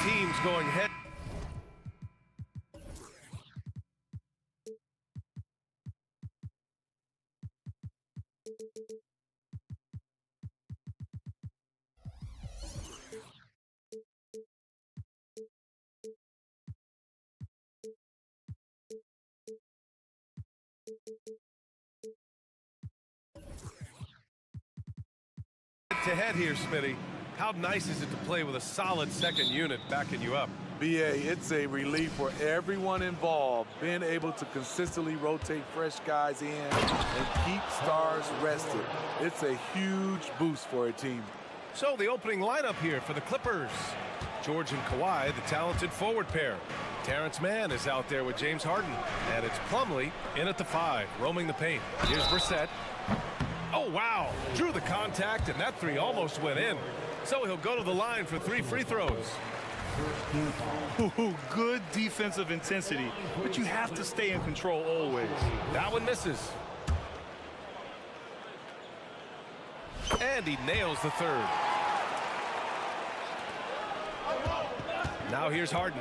teams going head. To head here, Smitty. How nice is it to play with a solid second unit backing you up? BA, it's a relief for everyone involved, being able to consistently rotate fresh guys in and keep stars rested. It's a huge boost for a team. So the opening lineup here for the Clippers. George and Kawhi, the talented forward pair. Terrence Mann is out there with James Harden. And it's Plumlee in at the 5, roaming the paint. Here's Brissett. Oh, wow. Drew the contact, and that 3 almost went in. So he'll go to the line for 3 free throws. Ooh, good defensive intensity, but you have to stay in control always. That one misses. And he nails the 3rd. Now here's Harden.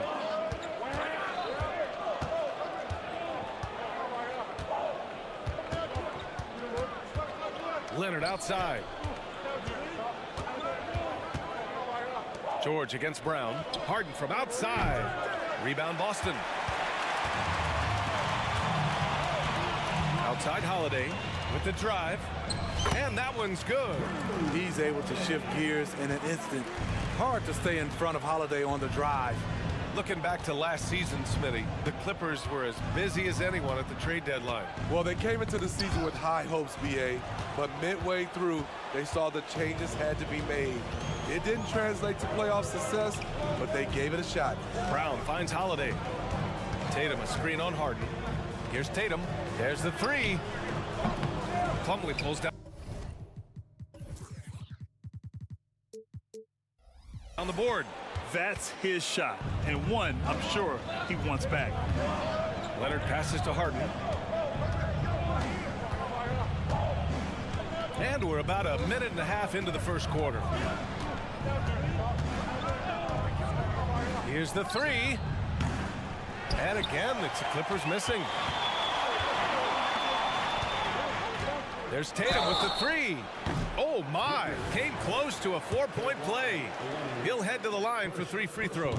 Leonard outside. George against Brown. Harden from outside. Rebound Boston. Outside Holiday with the drive. And that one's good. He's able to shift gears in an instant. Hard to stay in front of Holiday on the drive. Looking back to last season, Smitty, the Clippers were as busy as anyone at the trade deadline. Well, they came into the season with high hopes, BA, but midway through, they saw the changes had to be made. It didn't translate to playoff success, but they gave it a shot. Brown finds Holiday. Tatum a screen on Harden. Here's Tatum. There's the 3. Plumlee pulls down on the board. That's his shot, and one I'm sure he wants back. Leonard passes to Harden. And we're about a minute and a half into the first quarter. Here's the 3. And again, it's the Clippers missing. There's Tatum with the 3. Oh, my. Came close to a 4-point play. He'll head to the line for 3 free throws.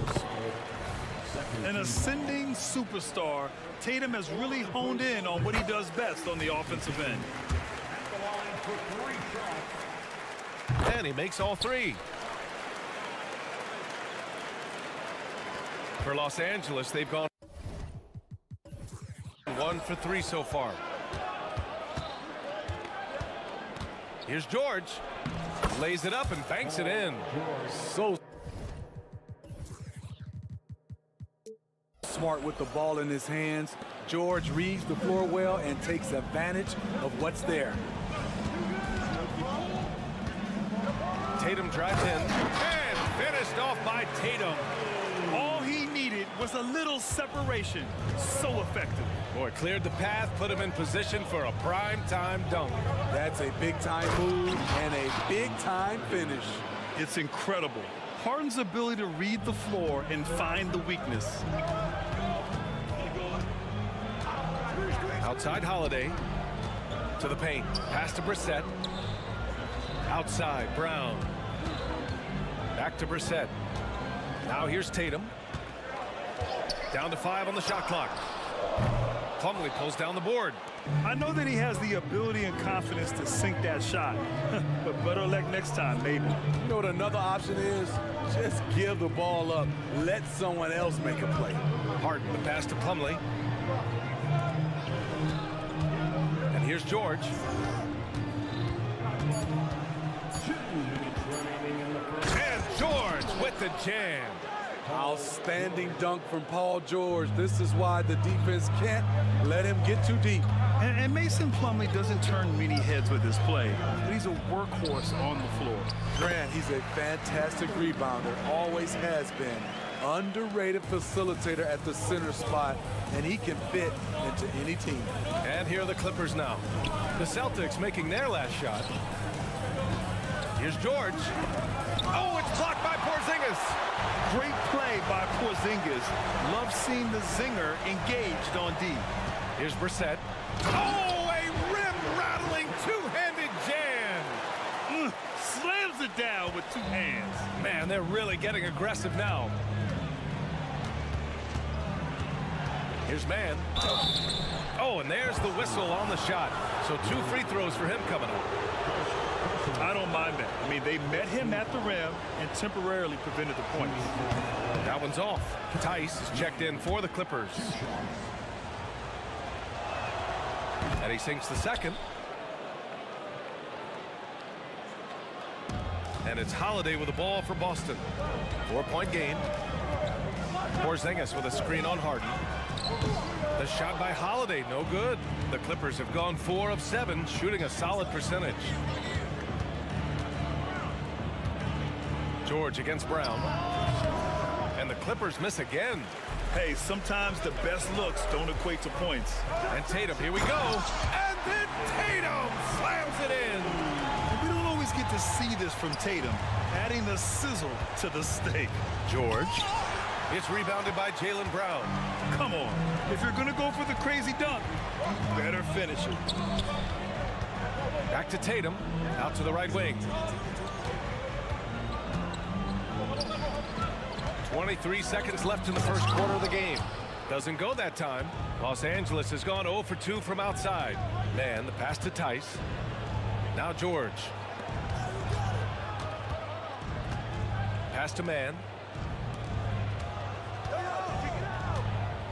An ascending superstar, Tatum has really honed in on what he does best on the offensive end. And he makes all 3. For Los Angeles, they've gone 1 for 3 so far. Here's George. Lays it up and banks it in. So smart with the ball in his hands. George reads the floor well and takes advantage of what's there. Tatum drives in and finished off by Tatum. All he needed was a little separation. So effective. Boy, cleared the path, put him in position for a prime-time dunk. That's a big-time move and a big-time finish. It's incredible. Harden's ability to read the floor and find the weakness. Outside Holiday. To the paint. Pass to Brissett. Outside Brown. Back to Brissett. Now here's Tatum. Down to 5 on the shot clock. Plumlee pulls down the board. I know that he has the ability and confidence to sink that shot, but better luck next time, maybe. You know what another option is? Just give the ball up. Let someone else make a play. Harden, the pass to Plumlee. And here's George. And George with the jam. Outstanding dunk from Paul George. This is why the defense can't let him get too deep. And Mason Plumlee doesn't turn many heads with his play, but he's a workhorse on the floor. Grant, he's a fantastic rebounder, always has been. Underrated facilitator at the center spot, and he can fit into any team. And here are the Clippers now. The Celtics making their last shot. Here's George. Oh, it's blocked by Porzingis. Great play by Porzingis. Love seeing the zinger engaged on D. Here's Brissett. Oh, a rim-rattling two-handed jam. Slams it down with two hands. Man, they're really getting aggressive now. Here's Mann. Oh, and there's the whistle on the shot. So 2 free throws for him coming up. I don't mind that. I mean, they met him at the rim and temporarily prevented the points. That one's off. Tice is checked in for the Clippers. And he sinks the second. And it's Holiday with the ball for Boston. 4-point game. Porzingis with a screen on Harden. The shot by Holiday, no good. The Clippers have gone 4 of 7, shooting a solid percentage. George against Brown. And the Clippers miss again. Hey, sometimes the best looks don't equate to points. And Tatum, here we go. And then Tatum slams it in. We don't always get to see this from Tatum, adding the sizzle to the steak. George. It's rebounded by Jaylen Brown. Come on. If you're going to go for the crazy dunk, you better finish it. Back to Tatum. Out to the right wing. 23 seconds left in the first quarter of the game. Doesn't go that time. Los Angeles has gone 0 for 2 from outside. Man, the pass to Tice. Now George. Pass to Mann.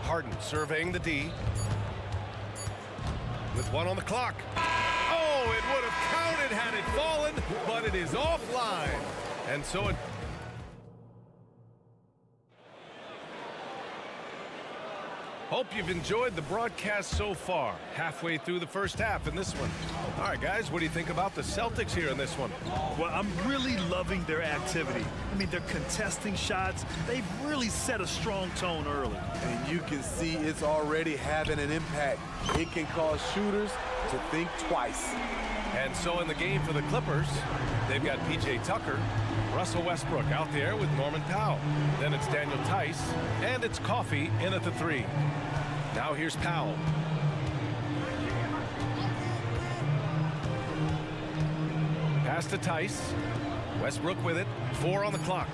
Harden surveying the D. With 1 on the clock. Oh, it would have counted had it fallen, but it is offline. And so it... Hope you've enjoyed the broadcast so far. Halfway through the first half in this one. All right, guys, what do you think about the Celtics here in this one? Well, I'm really loving their activity. I mean, they're contesting shots. They've really set a strong tone early. And you can see it's already having an impact. It can cause shooters to think twice. And so in the game for the Clippers, they've got P.J. Tucker, Russell Westbrook out there with Norman Powell. Then it's Daniel Tice, and it's Coffey in at the 3. Now here's Powell. Pass to Tice. Westbrook with it. 4 on the clock.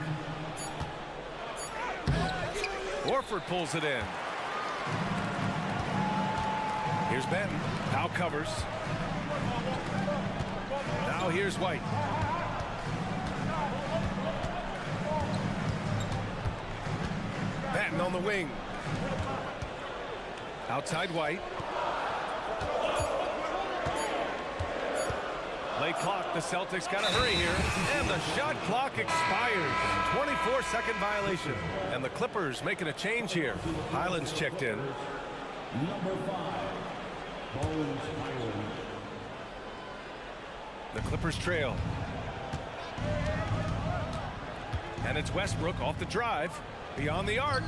Horford pulls it in. Here's Benton. Powell covers. Now here's White. Benton on the wing. Outside White. Late clock. The Celtics got to hurry here. And the shot clock expires. 24-second violation. And the Clippers making a change here. Highland's checked in. Number 5. The Clippers trail. And it's Westbrook off the drive. Beyond the arc.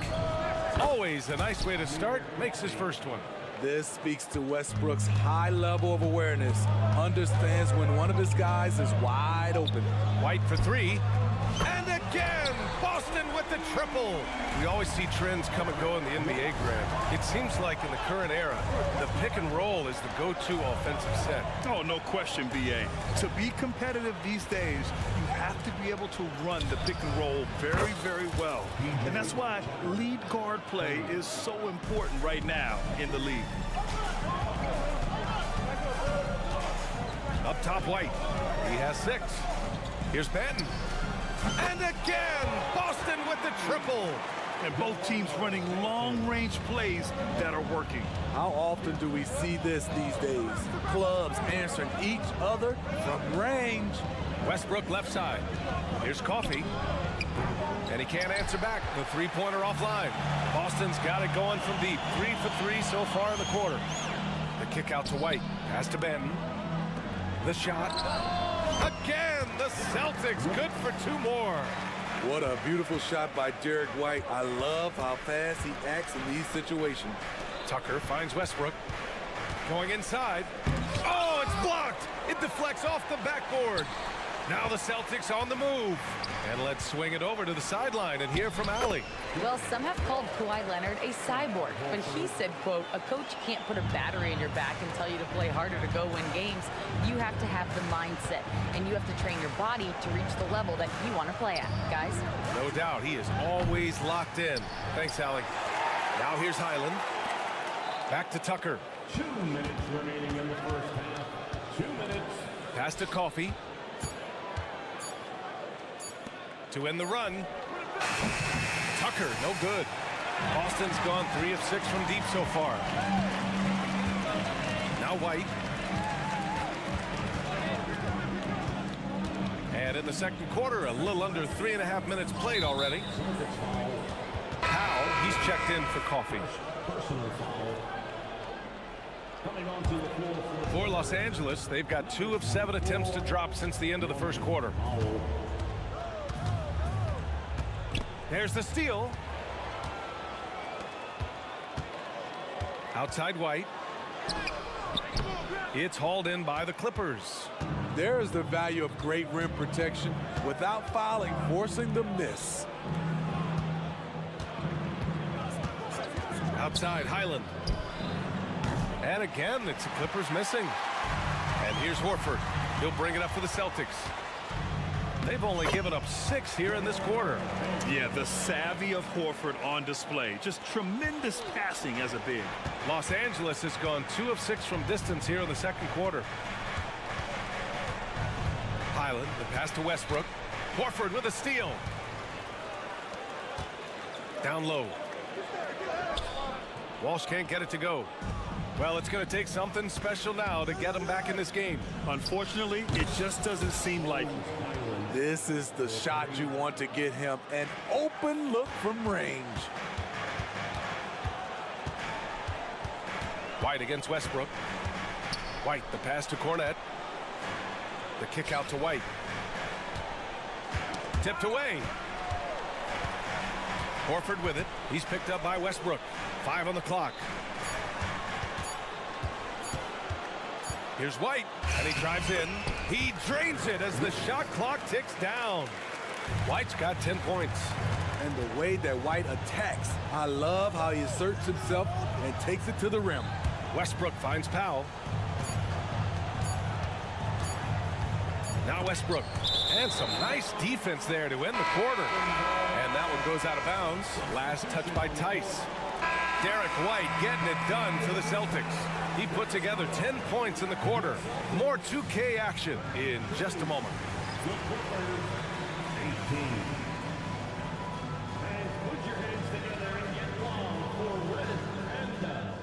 Always a nice way to start. Makes his first one. This speaks to Westbrook's high level of awareness. Understands when one of his guys is wide open. White for 3. And again, Boston with the triple. We always see trends come and go in the NBA, Grant. It seems like in the current era, the pick and roll is the go-to offensive set. Oh, no question, B.A. To be competitive these days, you have to be able to run the pick and roll very, very well. And that's why lead guard play is so important right now in the league. Up top, White. He has 6. Here's Benton. And again, Boston with the triple. And both teams running long-range plays that are working. How often do we see this these days? Clubs answering each other from range. Westbrook left side. Here's Coffey. And he can't answer back. The three-pointer offline. Boston's got it going from deep. 3 for 3 so far in the quarter. The kick out to White. Pass to Benton. The shot. Again, the Celtics good for 2 more. What a beautiful shot by Derek White. I love how fast he acts in these situations. Tucker finds Westbrook. Going inside. Oh, it's blocked. It deflects off the backboard. Now the Celtics on the move. And let's swing it over to the sideline and hear from Allie. Well, some have called Kawhi Leonard a cyborg, but he said, quote, a coach can't put a battery in your back and tell you to play harder to go win games. You have to have the mindset, and you have to train your body to reach the level that you want to play at, guys. No doubt, he is always locked in. Thanks, Allie. Now here's Highland. Back to Tucker. 2 minutes remaining in the first half. 2 minutes. Pass to Coffee. To end the run. Tucker, no good. Boston's gone 3 of 6 from deep so far. Now White. And in the second quarter, a little under 3.5 minutes played already. Powell, he's checked in for Coffee. Personal foul. Coming onto the floor For Los Angeles, they've got 2 of 7 attempts to drop since the end of the first quarter. There's the steal. Outside White. It's hauled in by the Clippers. There is the value of great rim protection without fouling, forcing the miss. Outside Highland. And again, it's the Clippers missing. And here's Horford. He'll bring it up for the Celtics. They've only given up 6 here in this quarter. Yeah, the savvy of Horford on display. Just tremendous passing as a big. Los Angeles has gone 2 of 6 from distance here in the second quarter. Highland, the pass to Westbrook. Horford with a steal. Down low. Walsh can't get it to go. Well, it's going to take something special now to get him back in this game. Unfortunately, it just doesn't seem like. This is the shot you want to get him. An open look from range. White against Westbrook. White, the pass to Cornette. The kick out to White. Tipped away. Horford with it. He's picked up by Westbrook. 5 on the clock. Here's White, and he drives in. He drains it as the shot clock ticks down. White's got 10 points. And the way that White attacks, I love how he asserts himself and takes it to the rim. Westbrook finds Powell. Now Westbrook. And some nice defense there to end the quarter. And that one goes out of bounds. Last touch by Tice. Derek White getting it done for the Celtics. He put together 10 points in the quarter. More 2K action in just a moment. 18. And put your hands together and get long for Red and down.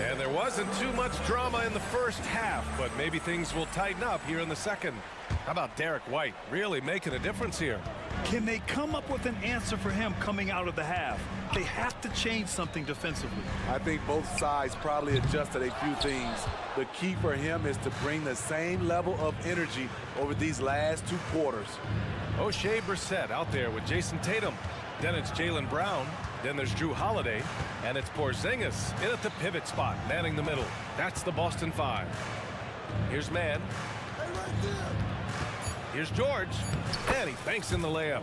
And there wasn't too much drama in the first half, but maybe things will tighten up here in the second. How about Derek White really making a difference here? Can they come up with an answer for him coming out of the half? They have to change something defensively. I think both sides probably adjusted a few things. The key for him is to bring the same level of energy over these last 2 quarters. O'Shea Brissett out there with Jason Tatum. Then it's Jaylen Brown. Then there's Drew Holiday. And it's Porzingis in at the pivot spot, manning the middle. That's the Boston 5. Here's Mann. Here's George. And he banks in the layup.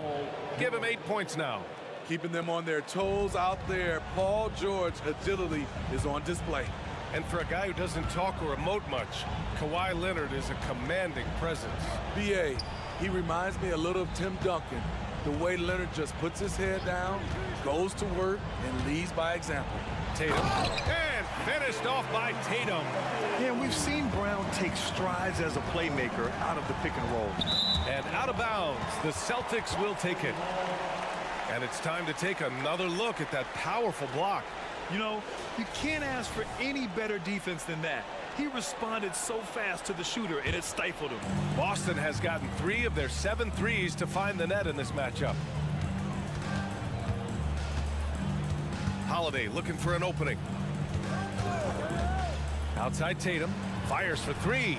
Give him 8 points now. Keeping them on their toes out there. Paul George agility is on display. And for a guy who doesn't talk or emote much, Kawhi Leonard is a commanding presence. B.A., he reminds me a little of Tim Duncan. The way Leonard just puts his head down, goes to work, and leads by example. Tatum. And finished off by Tatum. Yeah, we've seen Brown take strides as a playmaker out of the pick and roll. And out of bounds, the Celtics will take it. And it's time to take another look at that powerful block. You know, you can't ask for any better defense than that. He responded so fast to the shooter, and it stifled him. Boston has gotten 3 of their 7 threes to find the net in this matchup. Holiday looking for an opening. Outside Tatum. Fires for 3.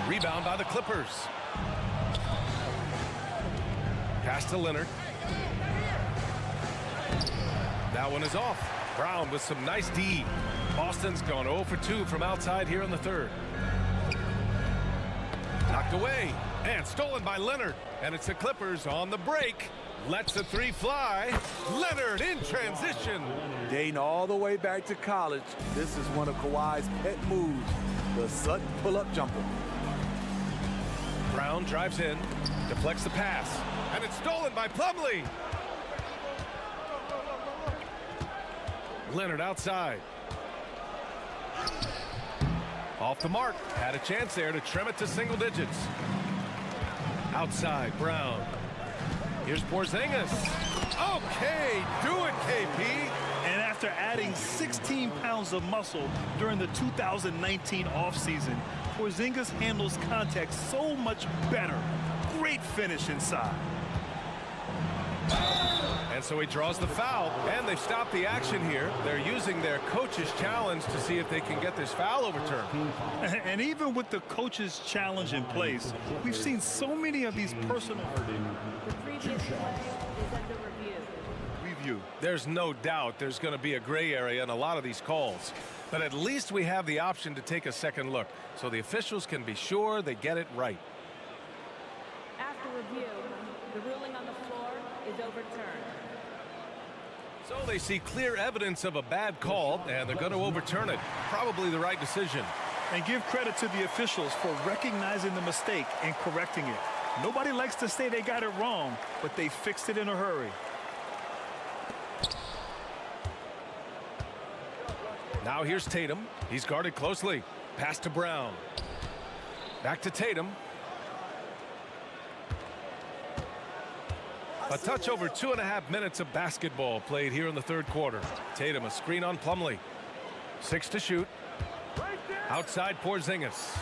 Rebound by the Clippers. Pass to Leonard. That one is off. Brown with some nice D. Boston's gone 0 for 2 from outside here in the third. Knocked away and stolen by Leonard. And it's the Clippers on the break. Lets the three fly. Leonard in transition. Dating all the way back to college, this is one of Kawhi's pet moves, the Sutton pull-up jumper. Brown drives in, deflects the pass, and it's stolen by Plumlee. Leonard outside. Off the mark. Had a chance there to trim it to single digits. Outside, Brown. Here's Porzingis. Okay, do it, KP. And after adding 16 pounds of muscle during the 2019 offseason, Porzingis handles contact so much better. Great finish inside. And so he draws the foul, and they've stopped the action here. They're using their coach's challenge to see if they can get this foul overturned. And even with the coach's challenge in place, we've seen so many of these personal... The previous play is under review. There's no doubt there's going to be a gray area in a lot of these calls. But at least we have the option to take a second look, so the officials can be sure they get it right. After review, the ruling on the floor is overturned. So they see clear evidence of a bad call, and they're going to overturn it. Probably the right decision. And give credit to the officials for recognizing the mistake and correcting it. Nobody likes to say they got it wrong, but they fixed it in a hurry. Now here's Tatum. He's guarded closely. Pass to Brown. Back to Tatum. A touch over 2.5 minutes of basketball played here in the third quarter. Tatum a screen on Plumlee. 6 to shoot. Outside Porzingis.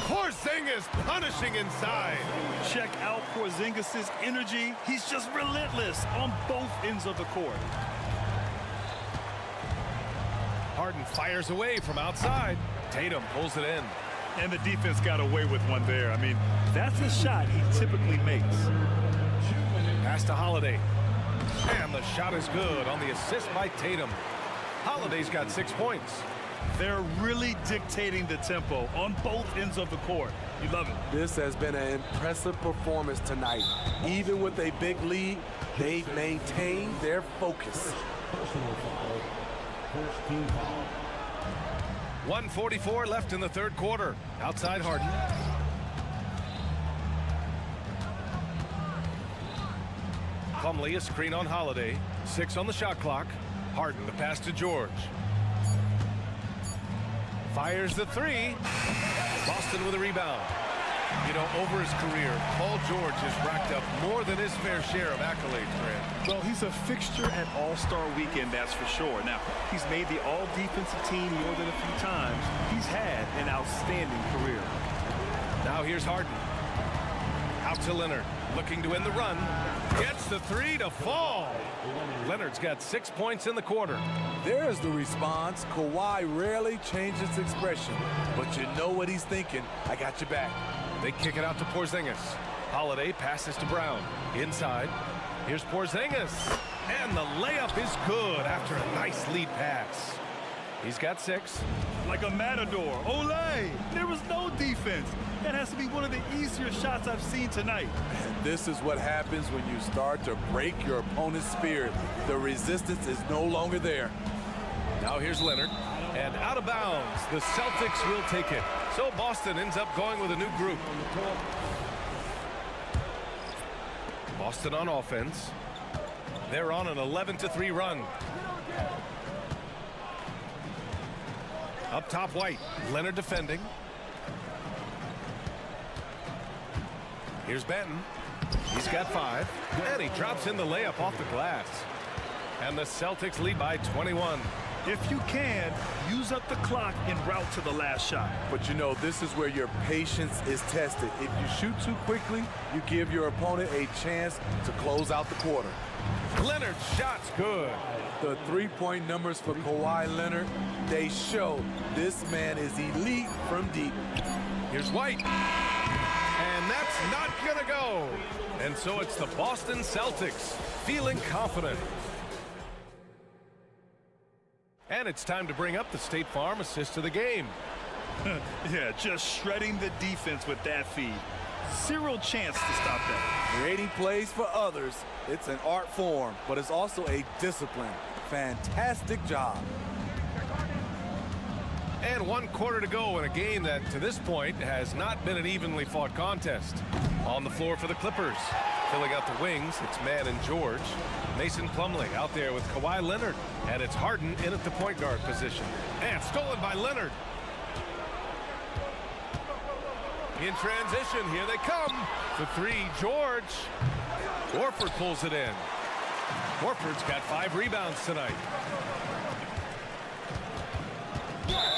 Porzingis punishing inside. Check out Porzingis' energy. He's just relentless on both ends of the court. Harden fires away from outside. Tatum pulls it in. And the defense got away with one there. I mean, that's a shot he typically makes. Pass to Holiday. And the shot is good on the assist by Tatum. Holiday's got 6 points. They're really dictating the tempo on both ends of the court. You love it. This has been an impressive performance tonight. Even with a big lead, they've maintained their focus. 1:44 left in the third quarter. Outside Harden. Plumlee a screen on Holiday. 6 on the shot clock. Harden the pass to George. Fires the three. Boston with a rebound. You know, over his career, Paul George has racked up more than his fair share of accolades, Grant. Well, he's a fixture at All-Star Weekend, that's for sure. Now, he's made the All-Defensive Team more than a few times. He's had an outstanding career. Now here's Harden. Out to Leonard, looking to end the run. Gets the three to fall. Leonard's got 6 points in the quarter. There's the response. Kawhi rarely changes expression, but you know what he's thinking. I got your back. They kick it out to Porzingis. Holiday passes to Brown. Inside. Here's Porzingis. And the layup is good after a nice lead pass. He's got 6. Like a matador. Olay! There was no defense. That has to be one of the easier shots I've seen tonight. And this is what happens when you start to break your opponent's spirit. The resistance is no longer there. Now here's Leonard. And out of bounds. The Celtics will take it. So Boston ends up going with a new group. Boston on offense. They're on an 11-3 run. Up top, White. Leonard defending. Here's Benton. He's got 5. And he drops in the layup off the glass. And the Celtics lead by 21. If you can, use up the clock en route to the last shot. But you know, this is where your patience is tested. If you shoot too quickly, you give your opponent a chance to close out the quarter. Leonard's shot's good. The three-point numbers for Kawhi Leonard, they show this man is elite from deep. Here's White. And that's It's not gonna go. And so it's the Boston Celtics feeling confident. And it's time to bring up the State Farm assist of the game. Yeah, just shredding the defense with that feed. Zero chance to stop that. Creating plays for others, it's an art form, but it's also a discipline. Fantastic job. And 1 quarter to go in a game that, to this point, has not been an evenly fought contest. On the floor for the Clippers. Filling out the wings, it's Mann and George. Mason Plumlee out there with Kawhi Leonard. And it's Harden in at the point guard position. And stolen by Leonard. In transition, here they come. For 3, George. Horford pulls it in. Horford's got 5 rebounds tonight.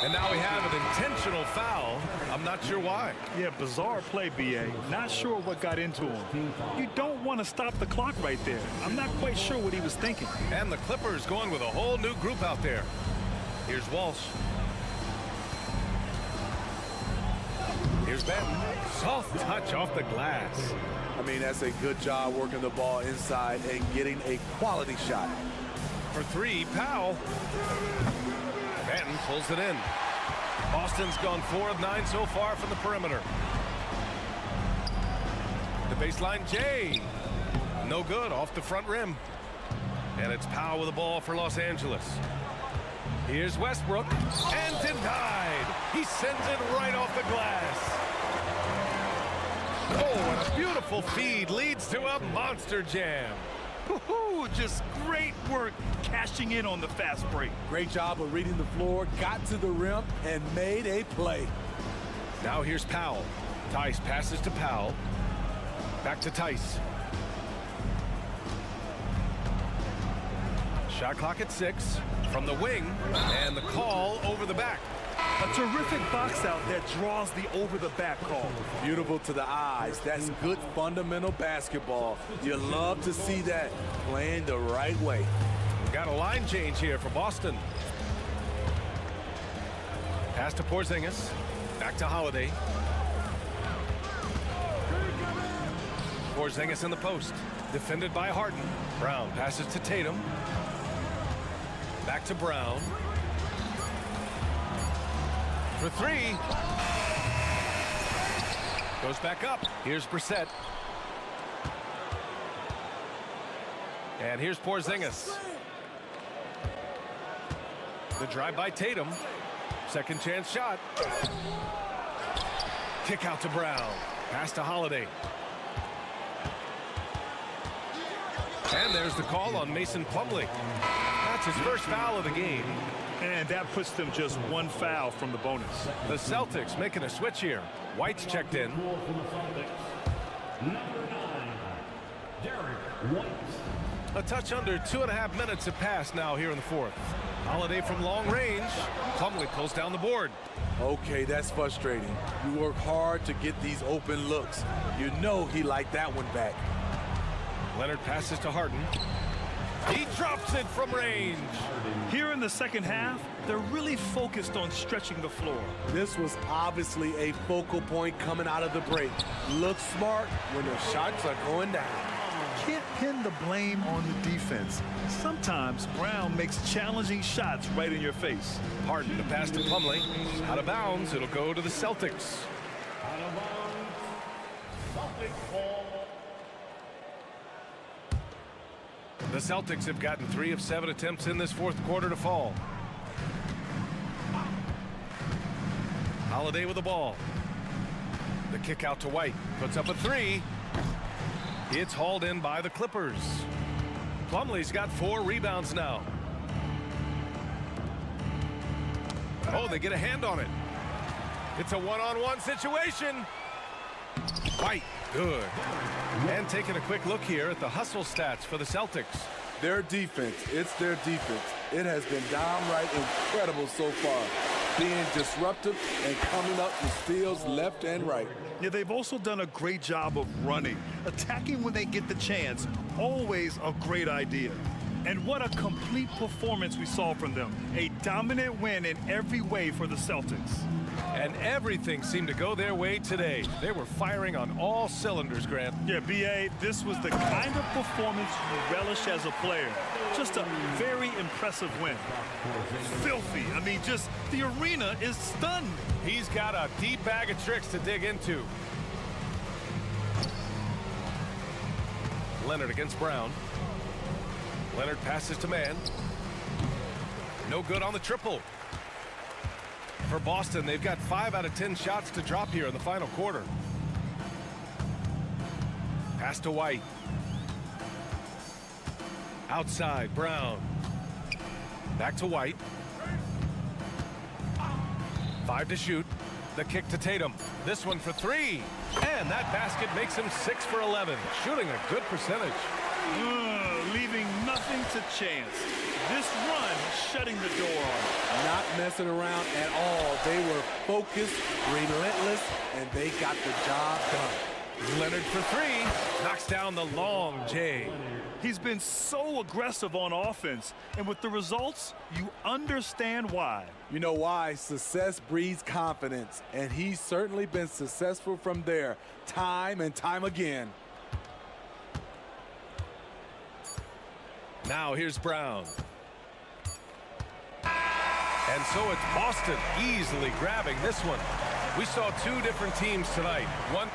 And now we have an intentional foul. I'm not sure why. Yeah, bizarre play, B.A. Not sure what got into him. You don't want to stop the clock right there. I'm not quite sure what he was thinking. And the Clippers going with a whole new group out there. Here's Walsh. Here's Benton. Soft touch off the glass. I mean, that's a good job working the ball inside and getting a quality shot. For 3, Powell. Benton pulls it in. Boston's gone 4 of 9 so far from the perimeter. The baseline, Jay. No good, off the front rim. And it's Powell with the ball for Los Angeles. Here's Westbrook, and denied. He sends it right off the glass. Oh, and a beautiful feed leads to a monster jam. Woohoo! Just great work cashing in on the fast break. Great job of reading the floor, got to the rim, and made a play. Now here's Powell. Tice passes to Powell. Back to Tice. Shot clock at 6. From the wing, and the call over the back. A terrific box out that draws the over-the-back call. Beautiful to the eyes. That's good fundamental basketball. You love to see that playing the right way. Got a line change here for Boston. Pass to Porzingis. Back to Holiday. Porzingis in the post. Defended by Harden. Brown passes to Tatum. Back to Brown. For 3. Goes back up. Here's Brissett. And here's Porzingis. The drive by Tatum. Second chance shot. Kick out to Brown. Pass to Holiday. And there's the call on Mason Plumlee. That's his first foul of the game. And that puts them just 1 foul from the bonus. The Celtics making a switch here. White's checked in. Number 9, Derek White. A touch under 2.5 minutes have passed now here in the 4th. Holiday from long range. Plumlee pulls down the board. Okay, that's frustrating. You work hard to get these open looks. You know he liked that one back. Leonard passes to Harden. He drops it from range. Here in the second half, they're really focused on stretching the floor. This was obviously a focal point coming out of the break. Look smart when the shots are going down. Can't pin the blame on the defense. Sometimes Brown makes challenging shots right in your face. Harden to pass to Plumlee. Out of bounds, it'll go to the Celtics. Out of bounds. Celtics ball. The Celtics have gotten 3 of 7 attempts in this 4th quarter to fall. Holiday with the ball. The kick out to White. Puts up a 3. It's hauled in by the Clippers. Plumlee's got 4 rebounds now. Oh, they get a hand on it. It's a one-on-one situation. White, good. And taking a quick look here at the hustle stats for the Celtics. Their defense, it's their defense. It has been downright incredible so far. Being disruptive and coming up with steals left and right. Yeah, they've also done a great job of running. Attacking when they get the chance, always a great idea. And what a complete performance we saw from them. A dominant win in every way for the Celtics. And everything seemed to go their way today. They were firing on all cylinders, Grant. Yeah, B.A., this was the kind of performance you relish as a player. Just a very impressive win. Filthy. I mean, just the arena is stunned. He's got a deep bag of tricks to dig into. Leonard against Brown. Leonard passes to Mann. No good on the triple. For Boston, they've got 5 out of 10 shots to drop here in the final quarter. Pass to White. Outside, Brown. Back to White. 5 to shoot. The kick to Tatum. This one for 3. And that basket makes him 6 for 11. Shooting a good percentage. Leaving nothing to chance. This run shutting the door on him. Not messing around at all. They were focused, relentless, and they got the job done. Leonard for 3. Knocks down the long J. He's been so aggressive on offense, and with the results, you understand why. You know why? Success breeds confidence, and he's certainly been successful from there, time and time again. Now here's Brown. And so it's Boston easily grabbing this one. We saw 2 different teams tonight. One.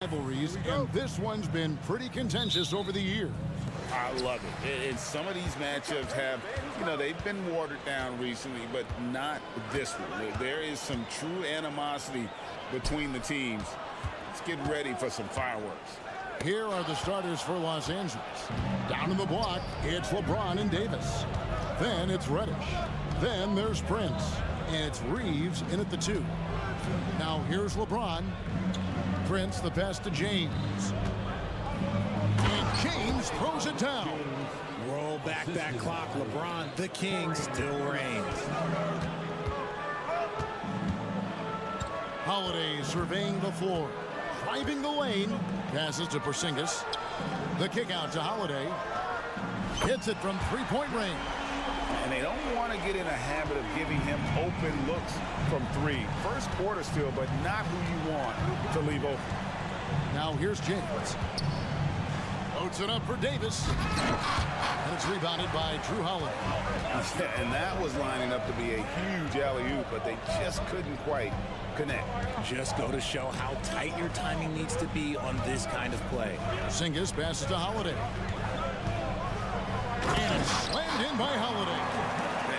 Rivalries, and this one's been pretty contentious over the years. I love it. And some of these matchups have, they've been watered down recently, but not this one. There is some true animosity between the teams. Let's get ready for some fireworks. Here are the starters for Los Angeles. Down in the block, it's LeBron and Davis. Then it's Reddish. Then there's Prince. And it's Reeves in at the 2. Now here's LeBron. Prince the pass to James. And James throws it down. Roll back that clock. LeBron, the king, still reigns. Holiday surveying the floor. Driving the lane. Passes to Porzingis. The kick out to Holiday. Hits it from three-point range. And they don't want to get in a habit of giving him open looks from 3. First quarter still, but not who you want to leave open. Now here's James. Loads it up for Davis. And it's rebounded by Drew Holiday. And that was lining up to be a huge alley-oop, but they just couldn't quite connect. Just go to show how tight your timing needs to be on this kind of play. Porzingis passes to Holiday. And it's slammed in by Holiday.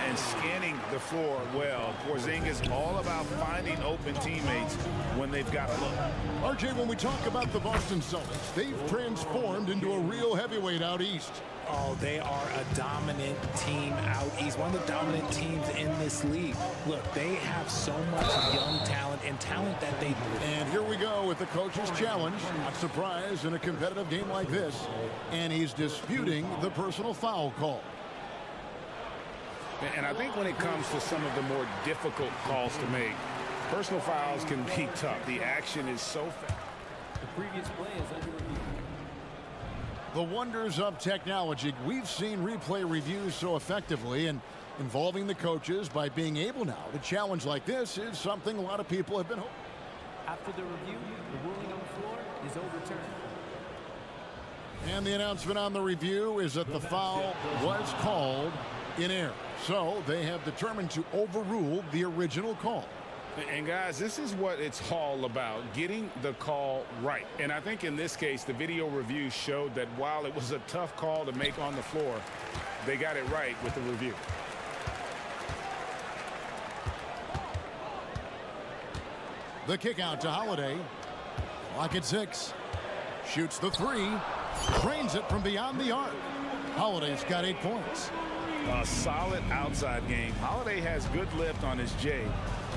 And scanning the floor well. Porzingis all about finding open teammates when they've got a look. RJ, when we talk about the Boston Celtics, they've transformed into a real heavyweight out east. Oh, they are a dominant team out east. One of the dominant teams in this league. Look, they have so much young talent and talent that they... And here we go with the coach's challenge. Not surprised in a competitive game like this. And he's disputing the personal foul call. And I think when it comes to some of the more difficult calls to make, personal fouls can be tough. The action is so fast. The previous play is under review. The wonders of technology. We've seen replay reviews so effectively, and involving the coaches by being able now to challenge like this is something a lot of people have been hoping. After the review, the ruling on the floor is overturned. And the announcement on the review is that the foul was called in error. So they have determined to overrule the original call. And guys, this is what it's all about, getting the call right. And I think in this case, the video review showed that while it was a tough call to make on the floor, they got it right with the review. The kick out to Holiday. Clock at 6. Shoots the 3. Drains it from beyond the arc. Holiday's got 8 points. A solid outside game. Holiday has good lift on his J.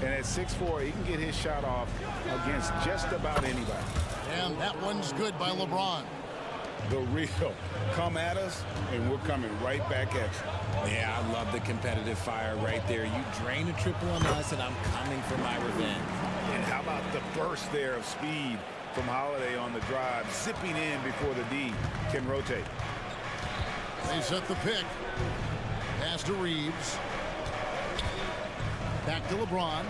And at 6'4", he can get his shot off against just about anybody. And that one's good by LeBron. The real come at us, and we're coming right back at you. Yeah, I love the competitive fire right there. You drain a triple on us, and I'm coming for my revenge. And how about the burst there of speed from Holiday on the drive, zipping in before the D can rotate. They set the pick. Pass to Reeves. Back to LeBron.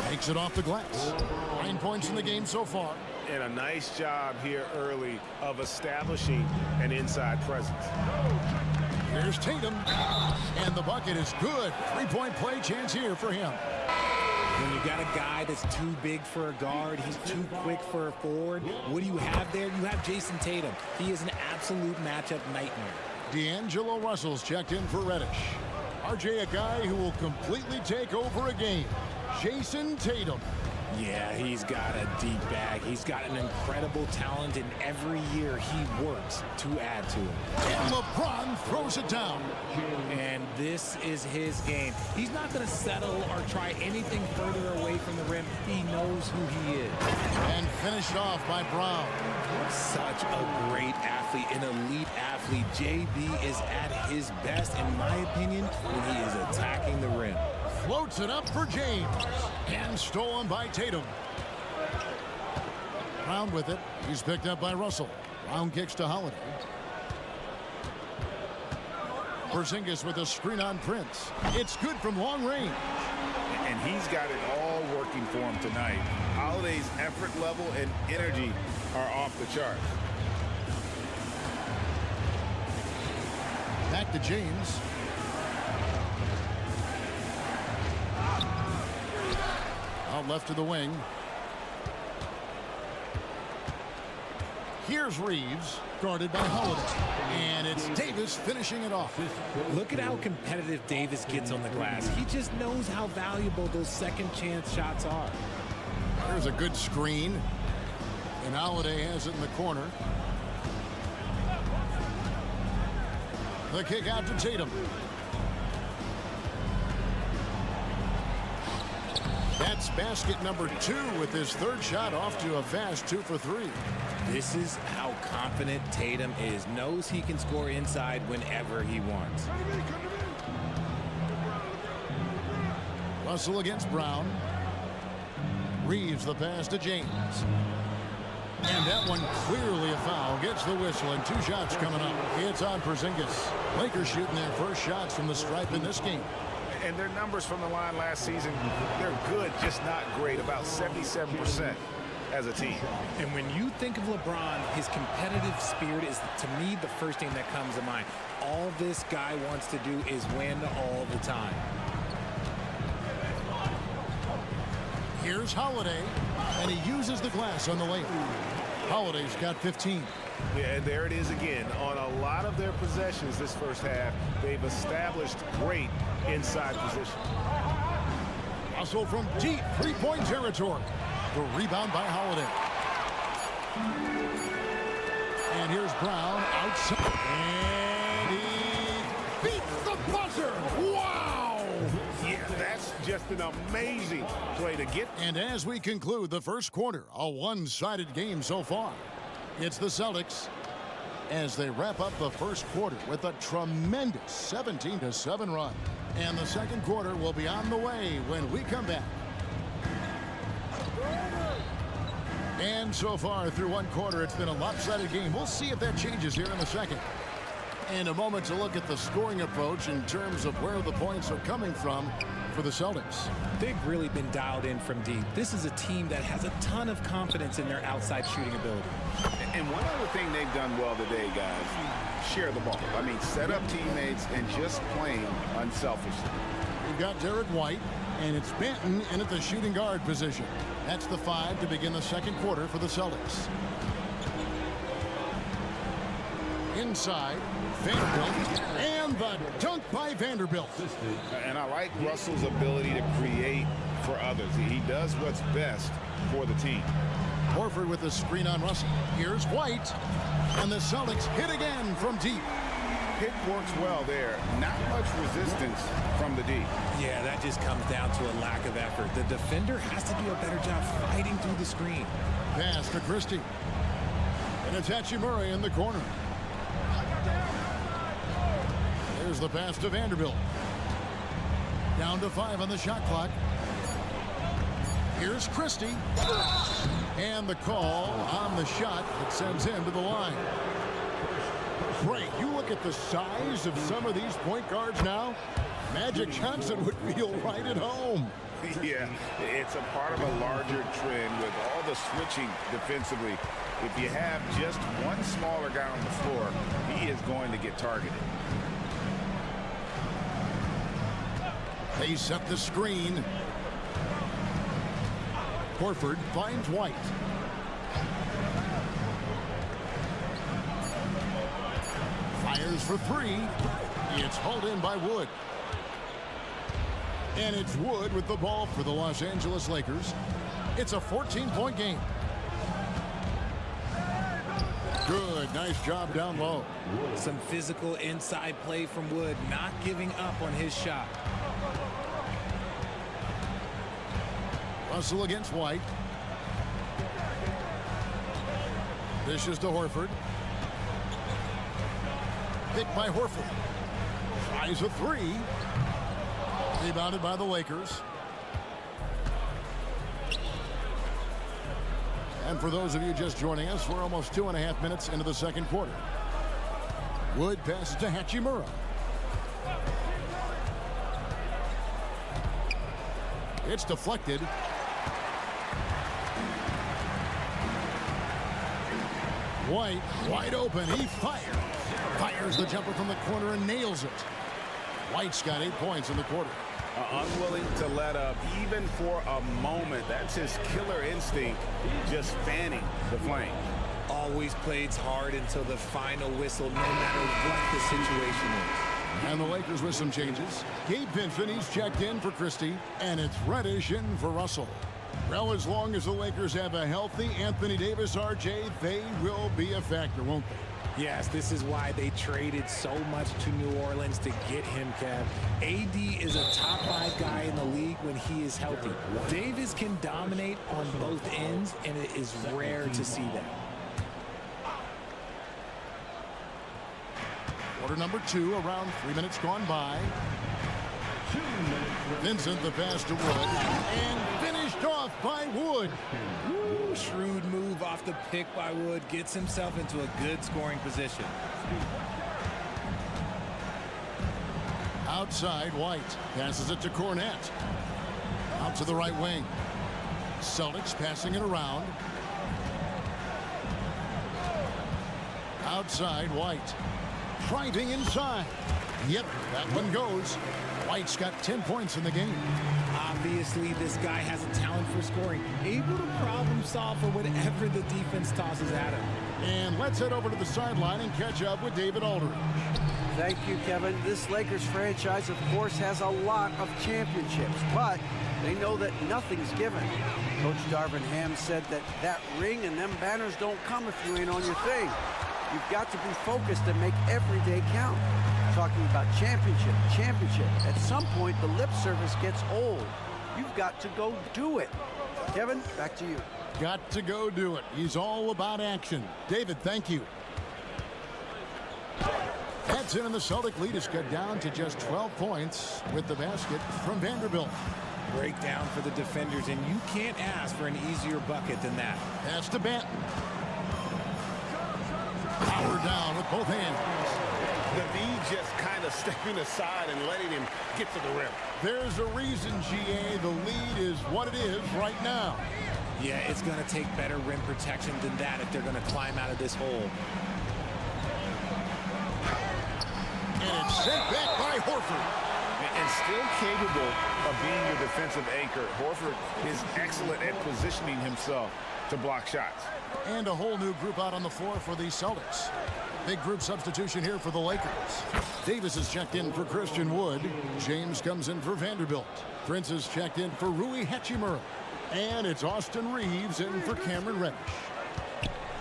Takes it off the glass. 9 points in the game so far. And a nice job here early of establishing an inside presence. Here's Tatum. And the bucket is good. 3-point play chance here for him. When you got a guy that's too big for a guard, he's too quick for a forward, what do you have there? You have Jason Tatum. He is an absolute matchup nightmare. D'Angelo Russell's checked in for Reddish. RJ, a guy who will completely take over a game. Jason Tatum. Yeah, he's got a deep bag. He's got an incredible talent, and every year he works to add to it. And LeBron throws it down. And this is his game. He's not going to settle or try anything further away from the rim. He knows who he is. And finished off by Brown. Such a great athlete, an elite athlete. JB is at his best, in my opinion, when he is attacking the rim. Floats it up for James. And stolen by Tatum. Brown with it. He's picked up by Russell. Brown kicks to Holiday. Porzingis with a screen on Prince. It's good from long range. And he's got it all working for him tonight. Holiday's effort level and energy are off the charts. Back to James. Out left to the wing. Here's Reeves, guarded by Holiday. And it's Davis finishing it off. Look at how competitive Davis gets on the glass. He just knows how valuable those second chance shots are. There's a good screen. And Holiday has it in the corner. The kick out to Tatum. That's basket number 2 with his third shot off to a fast 2 for 3. This is how confident Tatum is. Knows he can score inside whenever he wants. Russell against Brown. Reeves the pass to James. And that one clearly a foul. Gets the whistle and 2 shots coming up. It's on Porzingis. Lakers shooting their first shots from the stripe in this game. And their numbers from the line last season, they're good, just not great. About 77% as a team. And when you think of LeBron, his competitive spirit is, to me, the first thing that comes to mind. All this guy wants to do is win all the time. Here's Holiday, and he uses the glass on the layup. Holiday's got 15. Yeah, and there it is again. On a lot of their possessions this first half, they've established great inside position. Russell from deep three-point territory. The rebound by Holiday. And here's Brown outside. And he beats the buzzer. Wow! Yeah, that's just an amazing play to get. And as we conclude the first quarter, a one-sided game so far. It's the Celtics as they wrap up the first quarter with a tremendous 17-7 run. And the second quarter will be on the way when we come back. And so far through one quarter, it's been a lopsided game. We'll see if that changes here in the second. In a moment to look at the scoring approach in terms of where the points are coming from for the Celtics. They've really been dialed in from deep. This is a team that has a ton of confidence in their outside shooting ability. And one other thing they've done well today, guys, share the ball. I mean, set up teammates and just playing unselfishly. We've got Derek White, and it's Benton in at the shooting guard position. That's the 5 to begin the second quarter for the Celtics. Inside, Vanderbilt, and the dunk by Vanderbilt. And I like Russell's ability to create for others. He does what's best for the team. Horford with the screen on Russell. Here's White, and the Celtics hit again from deep. Pick works well there. Not much resistance from the D. Yeah, that just comes down to a lack of effort. The defender has to do a better job fighting through the screen. Pass to Christie. And it's Hachimura in the corner. There's the pass to Vanderbilt. Down to 5 on the shot clock. Here's Christie. And the call on the shot that sends him to the line. Great. You look at the size of some of these point guards now. Magic Johnson would feel right at home. Yeah, it's a part of a larger trend with all the switching defensively. If you have just one smaller guy on the floor, he is going to get targeted. They set the screen. Horford finds White. Fires for 3. It's hauled in by Wood. And it's Wood with the ball for the Los Angeles Lakers. It's a 14-point game. Good, nice job down low. Some physical inside play from Wood, not giving up on his shot. Russell against White. Dishes to Horford. Picked by Horford. Tries a 3. Rebounded by the Lakers. And for those of you just joining us, we're almost 2.5 minutes into the second quarter. Wood passes to Hachimura. It's deflected. White, wide open. He fires. Fires the jumper from the corner and nails it. White's got 8 points in the quarter. Unwilling to let up even for a moment. That's his killer instinct, just fanning the flame. Always plays hard until the final whistle, no matter what the situation is. And the Lakers with some changes. Gabe Vincent, he's checked in for Christie, and it's Reddish in for Russell. Well, as long as the Lakers have a healthy Anthony Davis, RJ, they will be a factor, won't they? Yes, this is why they traded so much to New Orleans to get him, Kev. AD is a top 5 guy in the league when he is healthy. Davis can dominate on both ends, and it is rare to see that. Quarter number 2, around 3 minutes gone by. Vincent the pass to Wood, and finished off by Wood. Ooh, shrewd move off the pick by Wood. Gets himself into a good scoring position. Outside, White passes it to Cornette. Out to the right wing. Celtics passing it around. Outside, White. Driving inside. Yep, that one goes. White's got 10 points in the game. Obviously, this guy has a talent for scoring. Able to problem solve for whatever the defense tosses at him. And let's head over to the sideline and catch up with David Aldridge. Thank you, Kevin. This Lakers franchise, of course, has a lot of championships, but they know that nothing's given. Coach Darvin Ham said that ring and them banners don't come if you ain't on your thing. You've got to be focused and make every day count. Talking about championship. At some point, the lip service gets old. You've got to go do it. Kevin, back to you. Got to go do it. He's all about action. David, thank you. That's in, and the Celtic lead is cut down to just 12 points with the basket from Vanderbilt. Breakdown for the defenders, and you can't ask for an easier bucket than that. Pass to Banton. Power down with both hands. The V just kind of stepping aside and letting him get to the rim. There's a reason, GA, the lead is what it is right now. Yeah, it's going to take better rim protection than that if they're going to climb out of this hole. And it's sent back by Horford. And still capable of being your defensive anchor. Horford is excellent at positioning himself to block shots. And a whole new group out on the floor for the Celtics. Big group substitution here for the Lakers. Davis is checked in for Christian Wood. James comes in for Vanderbilt. Prince is checked in for Rui Hachimura. And it's Austin Reeves in for Cameron Reddish.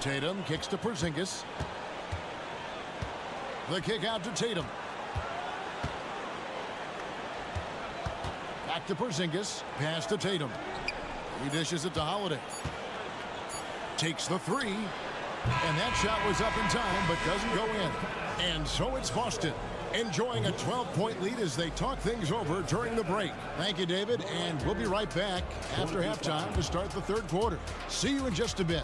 Tatum kicks to Porzingis. The kick out to Tatum. Back to Porzingis. Pass to Tatum. He dishes it to Holiday. Takes the three. And that shot was up in time, but doesn't go in. And so it's Boston, enjoying a 12-point lead as they talk things over during the break. Thank you, David, and we'll be right back after halftime to start the third quarter. See you in just a bit.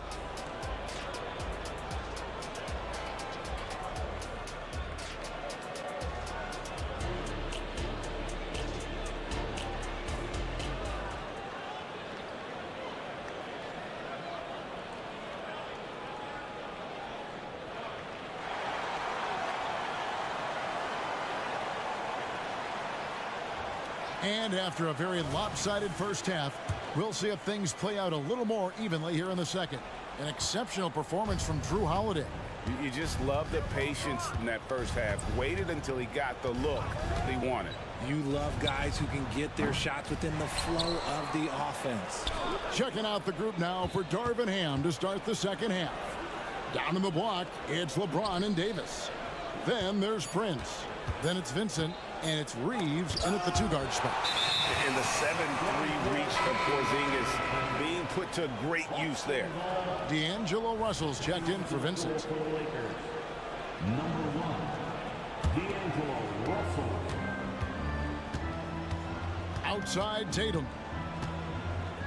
And after a very lopsided first half, we'll see if things play out a little more evenly here in the second. An exceptional performance from Drew Holiday. You just love the patience in that first half. Waited until he got the look he wanted. You love guys who can get their shots within the flow of the offense. Checking out the group now for Darvin Ham to start the second half. Down in the block, it's LeBron and Davis. Then there's Prince. Then it's Vincent, and it's Reeves in at the two-guard spot. And the 7-3 reach of Porzingis being put to great use there. D'Angelo Russell's checked in for Vincent. Number 1, D'Angelo Russell. Outside Tatum.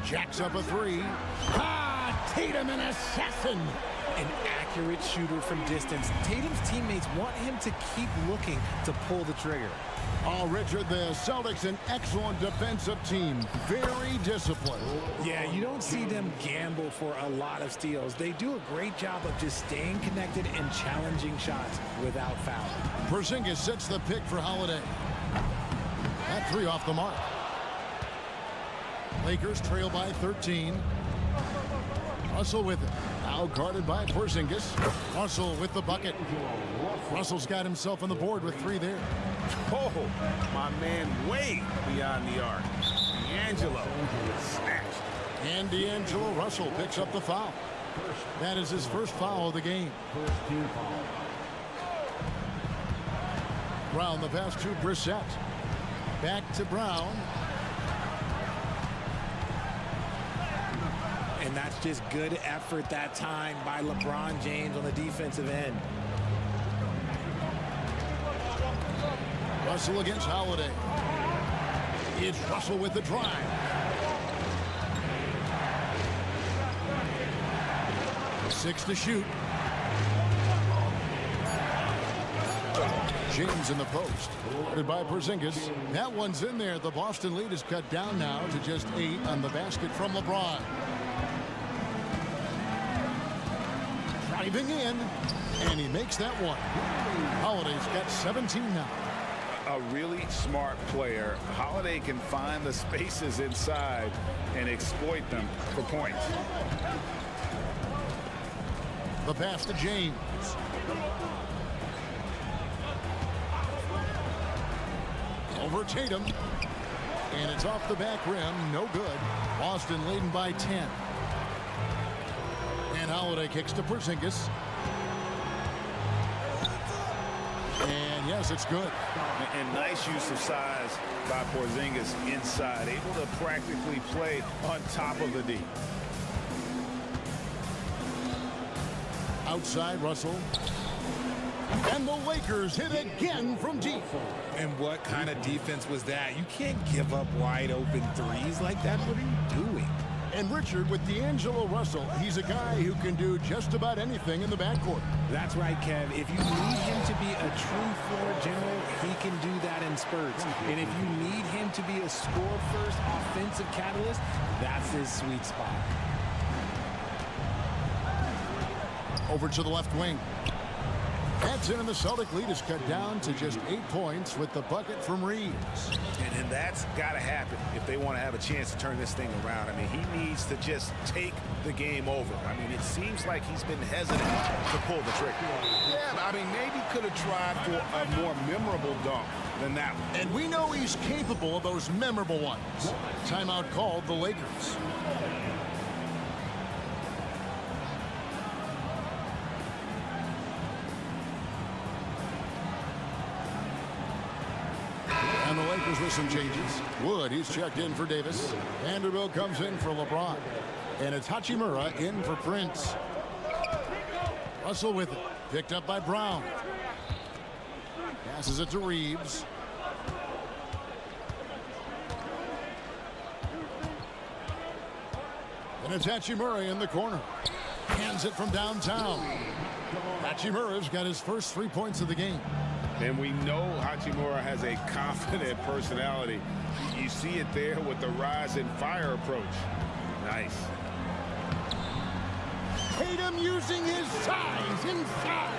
Jacks up a three. Tatum, an assassin. An accurate shooter from distance. Tatum's teammates want him to keep looking to pull the trigger. Oh, Richard, the Celtics, an excellent defensive team. Very disciplined. Yeah, you don't see them gamble for a lot of steals. They do a great job of just staying connected and challenging shots without fouling. Porzingis sets the pick for Holiday. That three off the mark. Lakers trail by 13. Russell with it. Now guarded by Porzingis. Russell with the bucket. Russell's got himself on the board with three there. Oh, my man way beyond the arc. D'Angelo snatched. And D'Angelo Russell picks up the foul. That is his first foul of the game. Brown the pass to Brissett. Back to Brown. And that's just good effort that time by LeBron James on the defensive end. Russell against Holiday. It's Russell with the drive. Six to shoot. James in the post. Guarded by Porzingis. That one's in there. The Boston lead is cut down now to just 8 on the basket from LeBron. Driving in, and he makes that one. Holiday's got 17 now. A really smart player. Holiday can find the spaces inside and exploit them for points. The pass to James. Over Tatum. And it's off the back rim. No good. Boston leading by 10. And Holiday kicks to Porzingis. And yes, it's good. And nice use of size by Porzingis inside. Able to practically play on top of the D. Outside Russell. And the Lakers hit again from deep. And what kind of defense was that? You can't give up wide open threes like that. What are you doing? And Richard, with D'Angelo Russell, he's a guy who can do just about anything in the backcourt. That's right, Kev. If you need him to be a true floor general, he can do that in spurts. And if you need him to be a score-first offensive catalyst, that's his sweet spot. Over to the left wing. That's in, and the Celtic lead is cut down to just 8 points with the bucket from Reeves. And that's got to happen if they want to have a chance to turn this thing around. I mean, he needs to just take the game over. I mean, it seems like he's been hesitant to pull the trigger. Yeah, I mean, maybe could have tried for a more memorable dunk than that one. And we know he's capable of those memorable ones. Timeout called the Lakers. And the Lakers with some changes. Wood, he's checked in for Davis. Vanderbilt comes in for LeBron. And it's Hachimura in for Prince. Russell with it. Picked up by Brown. Passes it to Reeves. And it's Hachimura in the corner. Hands it from downtown. Hachimura's got his first 3 points of the game. And we know Hachimura has a confident personality. You see it there with the rise and fire approach. Nice. Tatum using his size inside.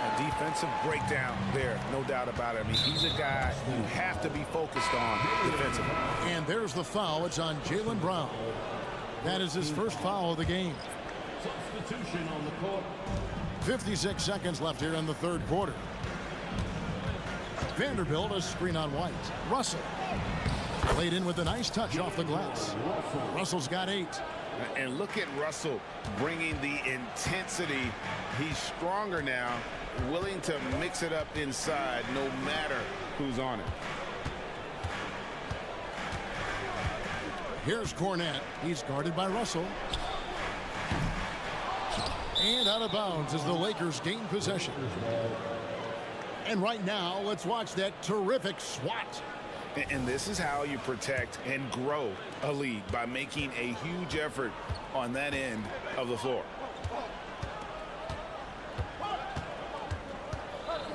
A defensive breakdown there, no doubt about it. I mean, he's a guy you have to be focused on defensively. And there's the foul. It's on Jaylen Brown. That is his first foul of the game. Substitution on the court. 56 seconds left here in the third quarter. Vanderbilt, a screen on White. Russell laid in with a nice touch off the glass. Russell's got 8. And look at Russell bringing the intensity. He's stronger now, willing to mix it up inside no matter who's on it. Here's Cornette. He's guarded by Russell. And out of bounds as the Lakers gain possession. And right now, let's watch that terrific swat. And this is how you protect and grow a lead, by making a huge effort on that end of the floor.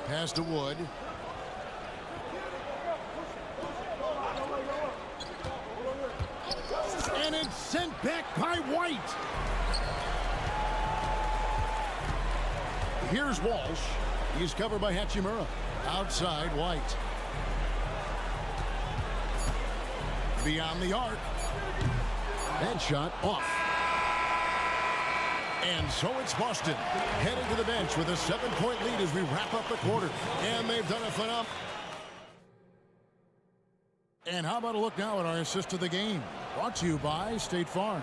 Pass to Wood. And it's sent back by White. Here's Walsh. He's covered by Hachimura. Outside, White. Beyond the arc. That shot off. And so it's Boston headed to the bench with a 7-point lead as we wrap up the quarter. And they've done a phenomenal. And how about a look now at our assist of the game? Brought to you by State Farm.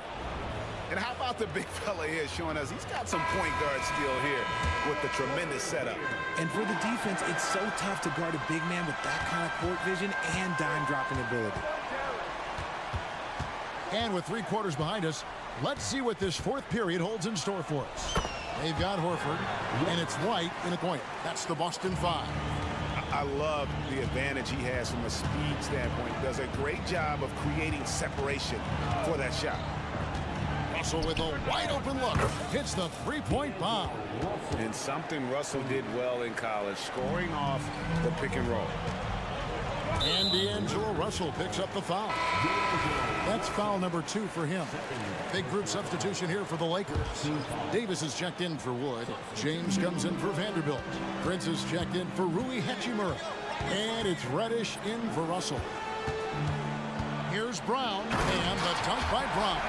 And how about the big fella here showing us he's got some point guard skill here with the tremendous setup. And for the defense, it's so tough to guard a big man with that kind of court vision and dime dropping ability. And with 3 quarters behind us, let's see what this 4th period holds in store for us. They've got Horford, and it's White in a point. That's the Boston 5. I love the advantage he has from a speed standpoint. He does a great job of creating separation for that shot. Russell with a wide open look. Hits the 3-point bomb. And something Russell did well in college, scoring off the pick and roll. And D'Angelo Russell picks up the foul. That's foul number 2 for him. Big group substitution here for the Lakers. Davis is checked in for Wood. James comes in for Vanderbilt. Prince is checked in for Rui Hachimura. And it's Reddish in for Russell. Here's Brown, and the dunk by Brown.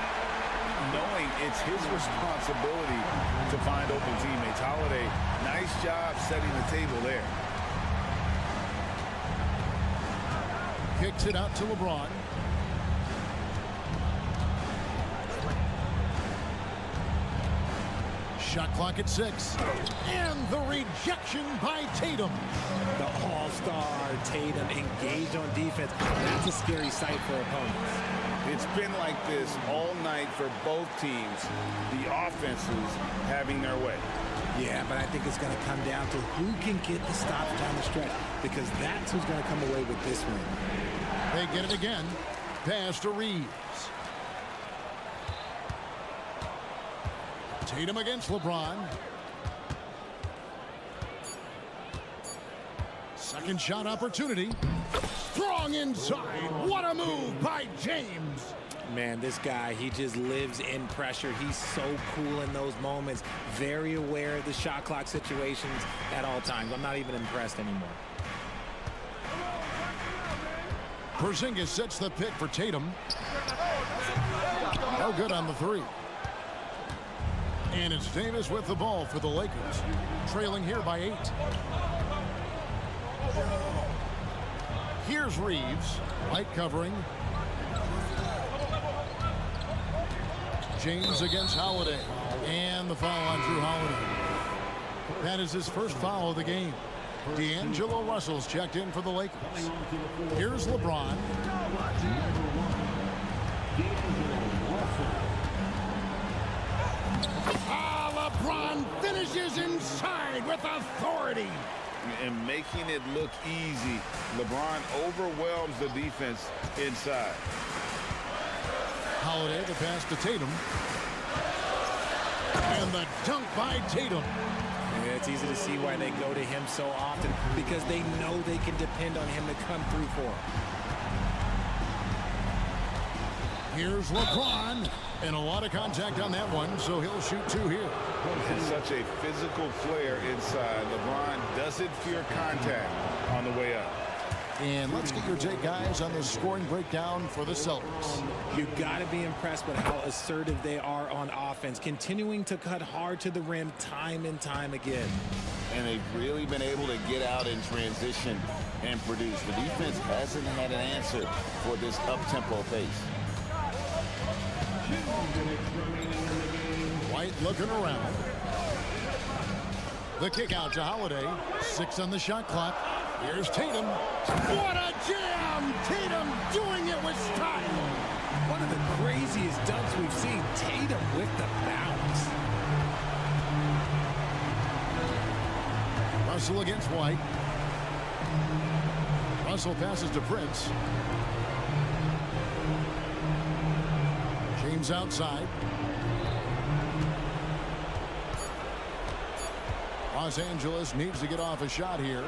Knowing it's his responsibility to find open teammates. Holiday, nice job setting the table there. Kicks it out to LeBron. Shot clock at 6. And the rejection by Tatum. The all-star Tatum engaged on defense. That's a scary sight for opponents. It's been like this all night for both teams. The offenses having their way. Yeah, but I think it's going to come down to who can get the stops down the stretch, because that's who's going to come away with this win. They get it again. Pass to Reeves. Tatum against LeBron. Second shot opportunity. Strong inside. What a move by James. Man, this guy, he just lives in pressure. He's so cool in those moments. Very aware of the shot clock situations at all times. I'm not even impressed anymore. Porzingis sets the pick for Tatum. No good on the 3. And it's Davis with the ball for the Lakers. Trailing here by 8. Here's Reeves. Light covering. James against Holiday. And the foul on Drew Holiday. That is his first foul of the game. D'Angelo Russell's checked in for the Lakers. Here's LeBron. LeBron finishes inside with authority. And making it look easy. LeBron overwhelms the defense inside. Holiday, the pass to Tatum. And the dunk by Tatum. Yeah, it's easy to see why they go to him so often, because they know they can depend on him to come through for them. Here's LeBron. And a lot of contact on that one, so he'll shoot 2 here. And such a physical player inside. LeBron doesn't fear contact on the way up. And let's get your take, guys, on the scoring breakdown for the Celtics. You've got to be impressed with how assertive they are on offense, continuing to cut hard to the rim time and time again. And they've really been able to get out in transition and produce. The defense hasn't had an answer for this up-tempo pace. White looking around. The kick out to Holiday. 6 on the shot clock. Here's Tatum. What a jam! Tatum doing it with style. One of the craziest dunks we've seen. Tatum with the bounce. Russell against White. Russell passes to Prince. James outside. Los Angeles needs to get off a shot here.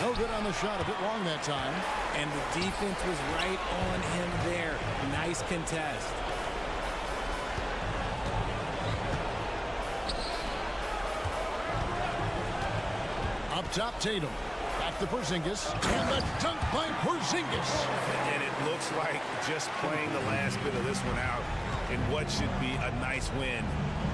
No good on the shot. A bit long that time. And the defense was right on him there. Nice contest. Up top, Tatum. Back to Porzingis. And the dunk by Porzingis. And it looks like just playing the last bit of this one out in what should be a nice win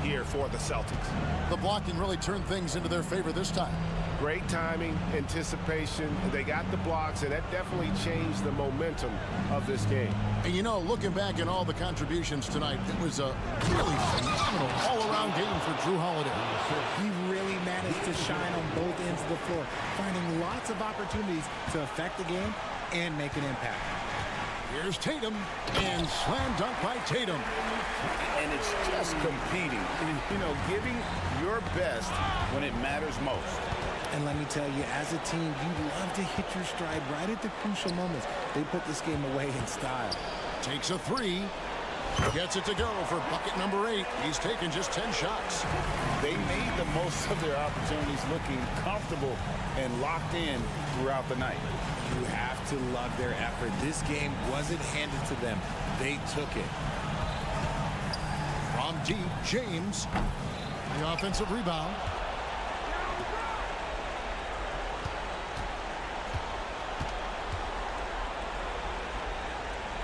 here for the Celtics. The blocking really turned things into their favor this time. Great timing, anticipation. They got the blocks, and that definitely changed the momentum of this game. And you know, looking back at all the contributions tonight, it was a really phenomenal all-around game for Drew Holiday. He really managed to shine on both ends of the floor, finding lots of opportunities to affect the game and make an impact. Here's Tatum, and slam dunk by Tatum. And it's just competing, you know, giving your best when it matters most. And let me tell you, as a team, you love to hit your stride right at the crucial moments. They put this game away in style. Takes a three. Gets it to go for bucket number 8. He's taken just 10 shots. They made the most of their opportunities, looking comfortable and locked in throughout the night. You have to love their effort. This game wasn't handed to them. They took it. From deep, James. The offensive rebound.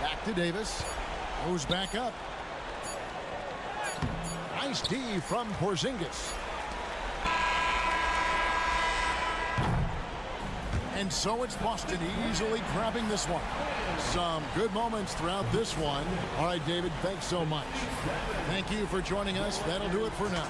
Back to Davis. Goes back up. Nice D from Porzingis. And so it's Boston easily grabbing this one. Some good moments throughout this one. All right, David, thanks so much. Thank you for joining us. That'll do it for now.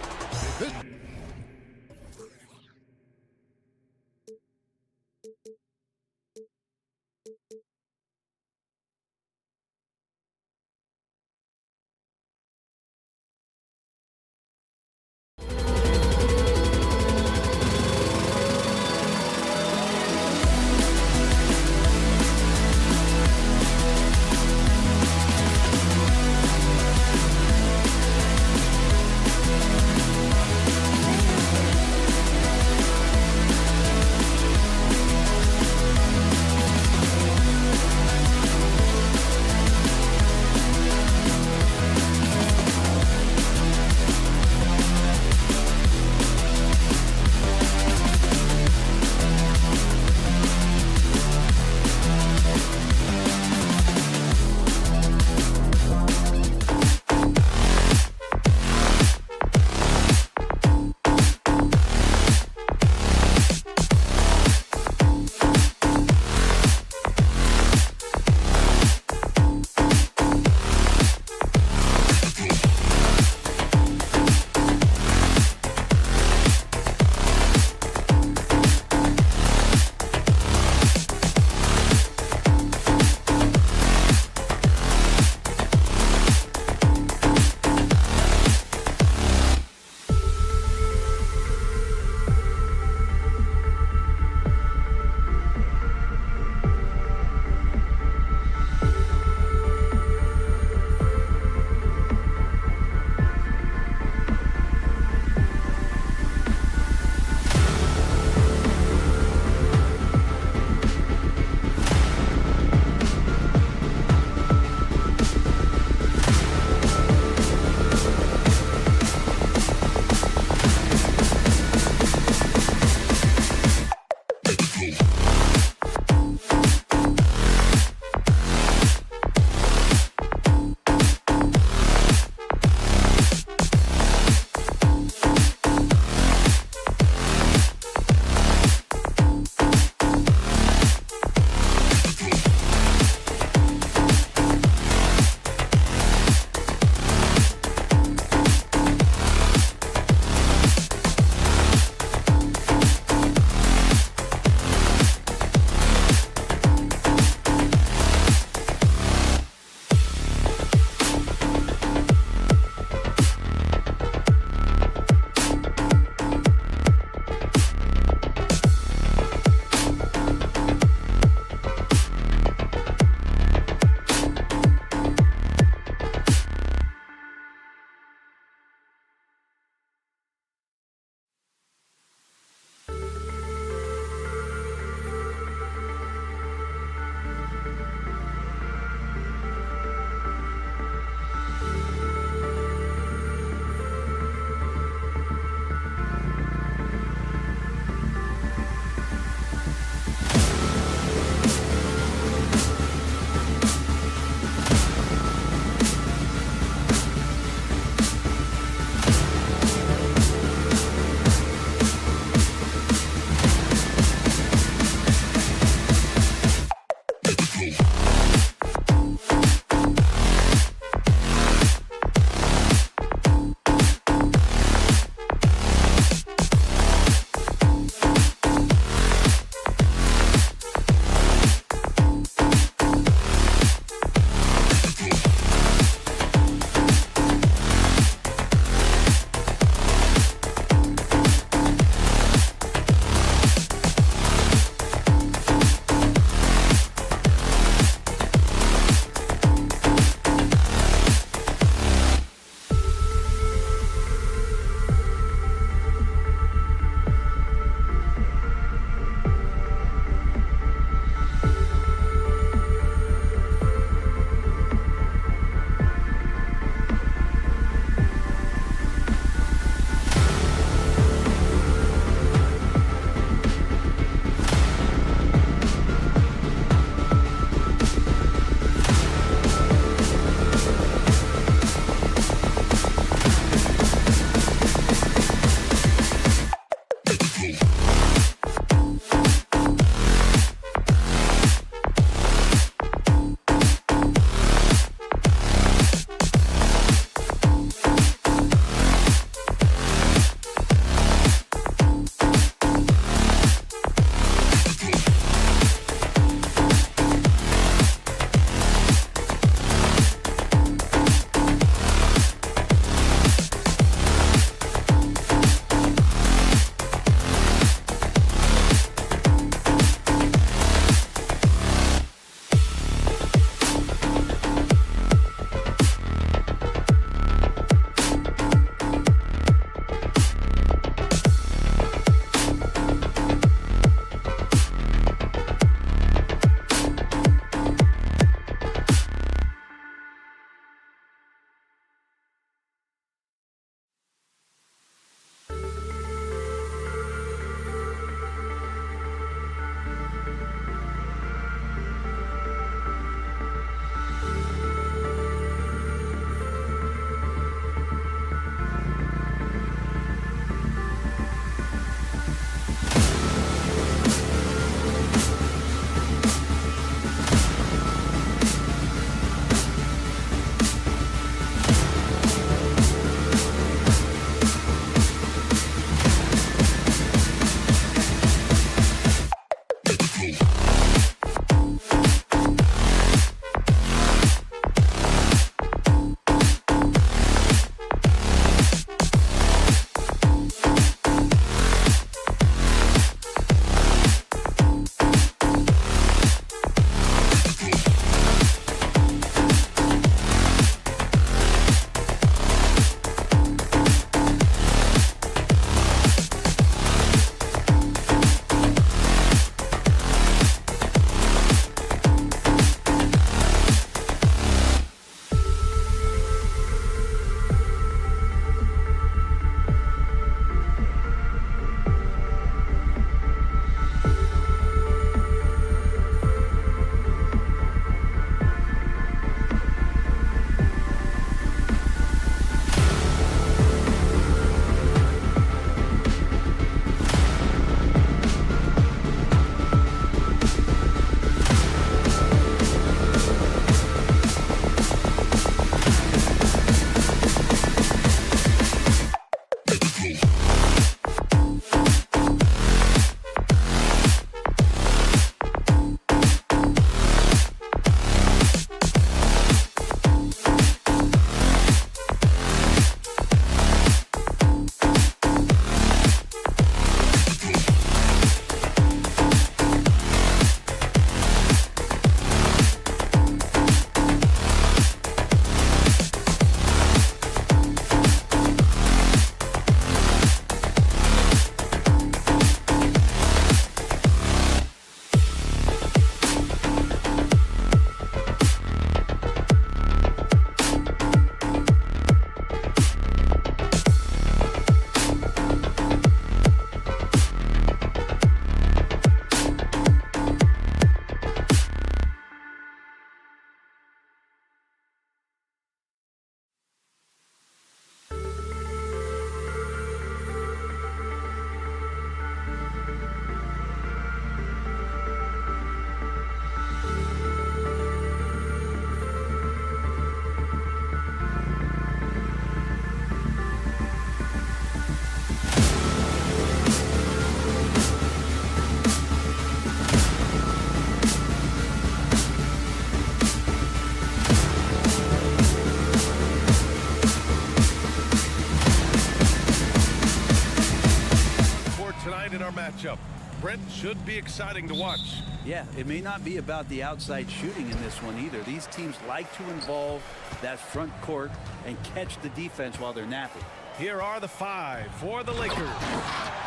matchup. Brent, should be exciting to watch. Yeah, it may not be about the outside shooting in this one either. These teams like to involve that front court and catch the defense while they're napping. Here are the 5 for the Lakers.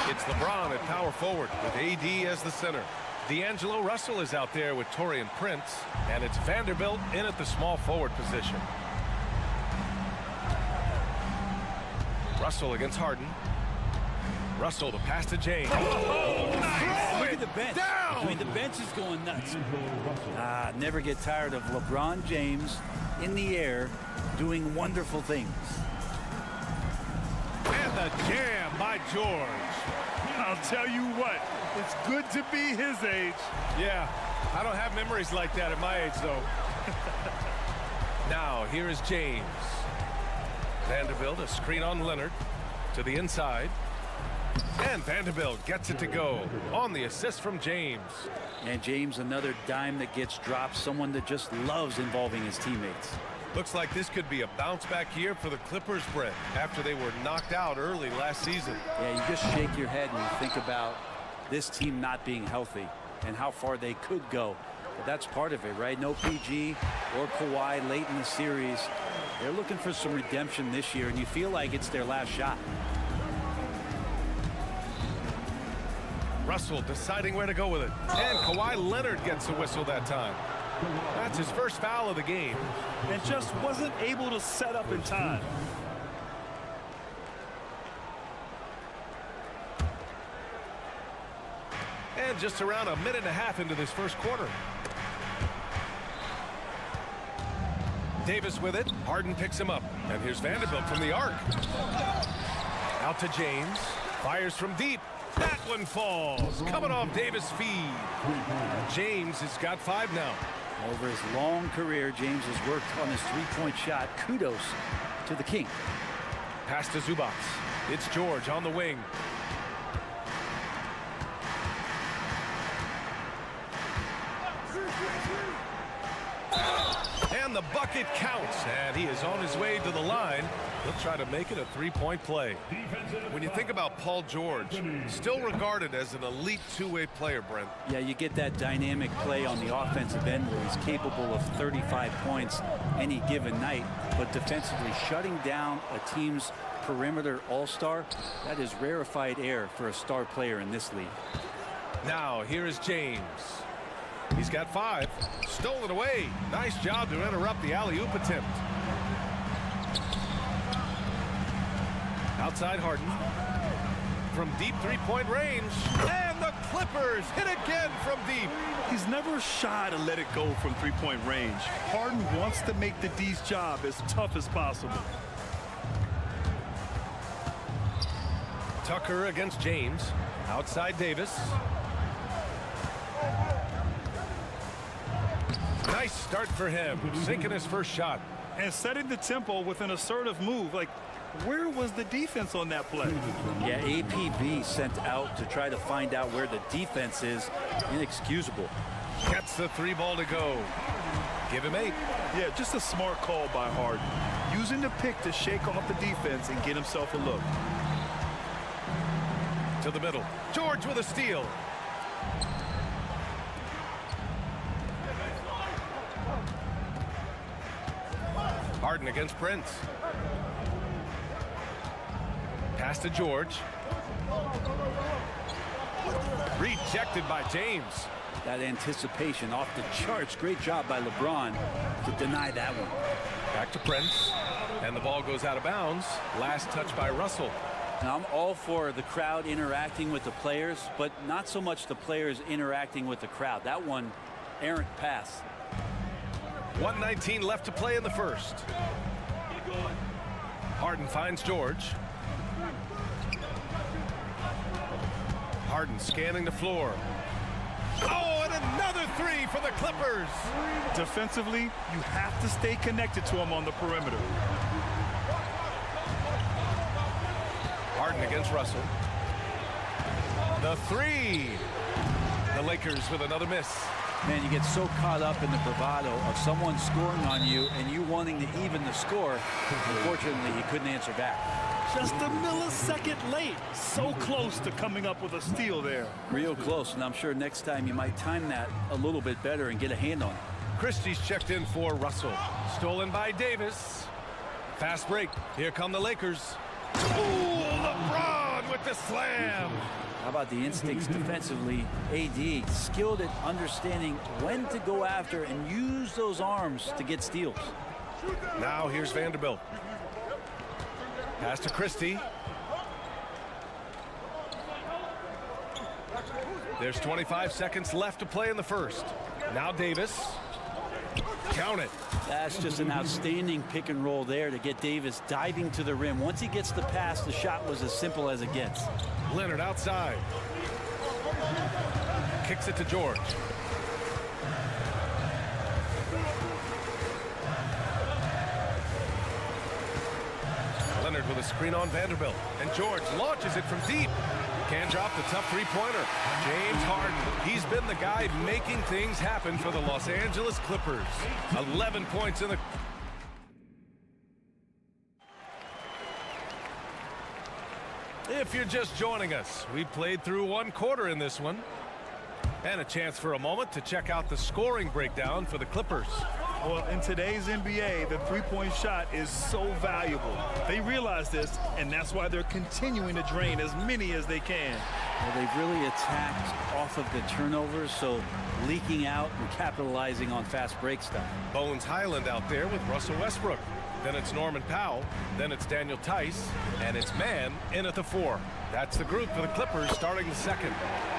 It's LeBron at power forward with AD as the center. D'Angelo Russell is out there with Taurean Prince, and it's Vanderbilt in at the small forward position. Russell against Harden. Russell, the pass to James. Oh, nice. Look at the bench. Down. I mean, the bench is going nuts. Never get tired of LeBron James in the air doing wonderful things. And the jam by George. I'll tell you what, it's good to be his age. Yeah, I don't have memories like that at my age, though. Now, here is James. Vanderbilt, a screen on Leonard to the inside. And Vanderbilt gets it to go on the assist from James. And James, another dime that gets dropped, someone that just loves involving his teammates. Looks like this could be a bounce-back year for the Clippers, Brett, after they were knocked out early last season. Yeah, you just shake your head when you think about this team not being healthy and how far they could go. But that's part of it, right? No PG or Kawhi late in the series. They're looking for some redemption this year, and you feel like it's their last shot. Russell deciding where to go with it. And Kawhi Leonard gets a whistle that time. That's his first foul of the game. And just wasn't able to set up in time. And just around a minute and a half into this first quarter. Davis with it. Harden picks him up. And here's Vanderbilt from the arc. Out to James. Fires from deep. That one falls. Coming off Davis' feed. James has got 5 now. Over his long career, James has worked on his three-point shot. Kudos to the King. Pass to Zubac. It's George on the wing. And the bucket counts, and he is on his way to the line. He'll try to make it a three-point play. When you think about Paul George, still regarded as an elite two-way player, Brent. Yeah, you get that dynamic play on the offensive end where he's capable of 35 points any given night, but defensively shutting down a team's perimeter all-star, that is rarefied air for a star player in this league. Now, here is James. He's got 5. Stolen away. Nice job to interrupt the alley-oop attempt. Outside Harden. From deep three-point range. And the Clippers hit again from deep. He's never shy to let it go from three-point range. Harden wants to make the D's job as tough as possible. Tucker against James. Outside Davis. Nice start for him, sinking his first shot. And setting the tempo with an assertive move. Like, where was the defense on that play? Yeah, APB sent out to try to find out where the defense is. Inexcusable. Gets the 3 ball to go. Give him 8. Yeah, just a smart call by Harden. Using the pick to shake off the defense and get himself a look. To the middle. George with a steal. Harden against Prince. Pass to George. Rejected by James. That anticipation off the charts. Great job by LeBron to deny that one. Back to Prince. And the ball goes out of bounds. Last touch by Russell. Now, I'm all for the crowd interacting with the players, but not so much the players interacting with the crowd. That one, errant pass. 1:19 left to play in the first. Harden finds George. Harden scanning the floor. Oh, and another 3 for the Clippers. Defensively, you have to stay connected to him on the perimeter. Harden against Russell. The 3. The Lakers with another miss. Man, you get so caught up in the bravado of someone scoring on you and you wanting to even the score. Unfortunately, he couldn't answer back. Just a millisecond late. So close to coming up with a steal there. Real close, and I'm sure next time you might time that a little bit better and get a hand on it. Christie's checked in for Russell. Stolen by Davis. Fast break. Here come the Lakers. Ooh, LeBron with the slam. How about the instincts defensively? AD skilled at understanding when to go after and use those arms to get steals. Now here's Vanderbilt. Pass to Christie. There's 25 seconds left to play in the first. Now Davis. Count it. That's just an outstanding pick and roll there to get Davis diving to the rim. Once he gets the pass, the shot was as simple as it gets. Leonard outside. Kicks it to George. Leonard with a screen on Vanderbilt. And George launches it from deep. Can't drop the tough three-pointer. James Harden. He's been the guy making things happen for the Los Angeles Clippers. 11 points in the... If you're just joining us, we played through one quarter in this one. And a chance for a moment to check out the scoring breakdown for the Clippers. Well, in today's NBA, the three-point shot is so valuable. They realize this, and that's why they're continuing to drain as many as they can. Well, they've really attacked off of the turnovers, so leaking out and capitalizing on fast break stuff. Bones Highland out there with Russell Westbrook. Then it's Norman Powell. Then it's Daniel Tice. And it's Mann in at the 4. That's the group for the Clippers starting the second.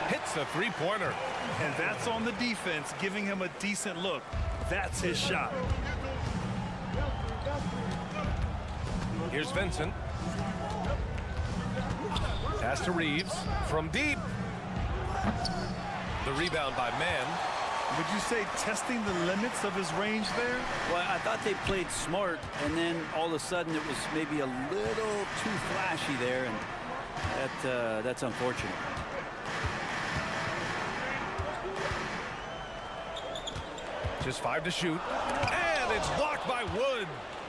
Hits a three-pointer. And that's on the defense, giving him a decent look. That's his shot. Here's Vincent. Pass to Reeves from deep. The rebound by Mann. Would you say testing the limits of his range there? Well, I thought they played smart, and then all of a sudden it was maybe a little too flashy there, and that's unfortunate. Just 5 to shoot. And it's blocked by Wood.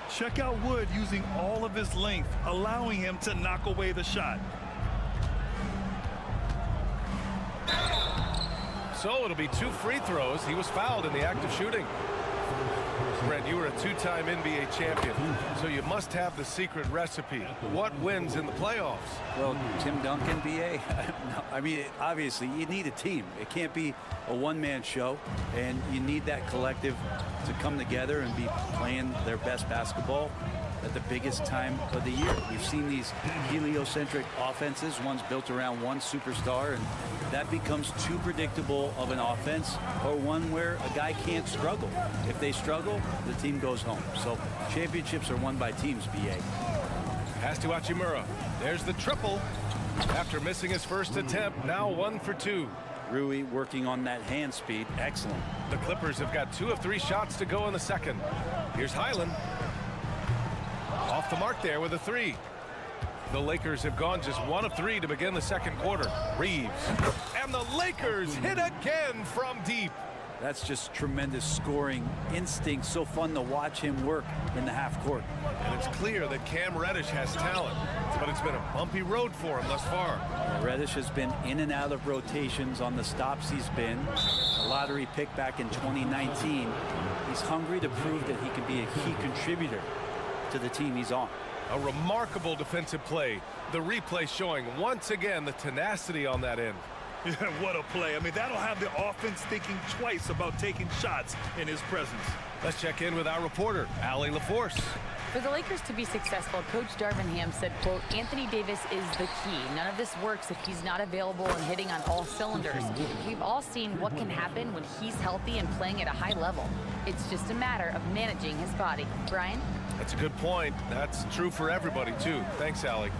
Check out Wood using all of his length, allowing him to knock away the shot. So it'll be 2 free throws. He was fouled in the act of shooting. Brent, you were a 2-time NBA champion, so you must have the secret recipe. What wins in the playoffs? Well, Tim Duncan, BA, I mean, obviously, you need a team. It can't be a one-man show, and you need that collective to come together and be playing their best basketball at the biggest time of the year. We've seen these heliocentric offenses, one's built around one superstar, and that becomes too predictable of an offense, or one where a guy can't struggle. If they struggle, the team goes home. So championships are won by teams, BA. Pass to Hachimura. There's the triple. After missing his first attempt, now 1 for 2. Rui working on that hand speed. Excellent. The Clippers have got 2 of 3 shots to go in the second. Here's Highland. Off the mark there with a 3. The Lakers have gone just 1 of 3 to begin the second quarter. Reeves. And the Lakers hit again from deep. That's just tremendous scoring instinct. So fun to watch him work in the half court. And it's clear that Cam Reddish has talent, but it's been a bumpy road for him thus far. Reddish has been in and out of rotations on the stops he's been. A lottery pick back in 2019. He's hungry to prove that he can be a key contributor to the team he's on. A remarkable defensive play. The replay showing once again the tenacity on that end. Yeah, what a play. I mean, that'll have the offense thinking twice about taking shots in his presence. Let's check in with our reporter, Allie LaForce. For the Lakers to be successful, Coach Darvin Ham said, quote, Anthony Davis is the key. None of this works if he's not available and hitting on all cylinders. We've all seen what can happen when he's healthy and playing at a high level. It's just a matter of managing his body. Brian? That's a good point. That's true for everybody, too. Thanks, Allie.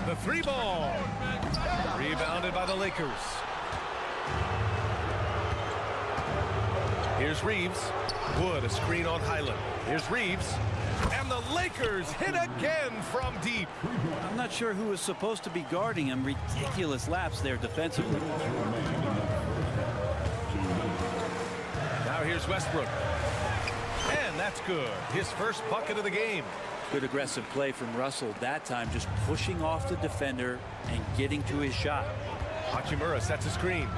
The 3 ball. Rebounded by the Lakers. Here's Reeves. Wood, a screen on Highland. Here's Reeves. And the Lakers hit again from deep. I'm not sure who was supposed to be guarding him. Ridiculous lapse there defensively. Now here's Westbrook. And that's good. His first bucket of the game. Good aggressive play from Russell that time, just pushing off the defender and getting to his shot. Hachimura sets a screen.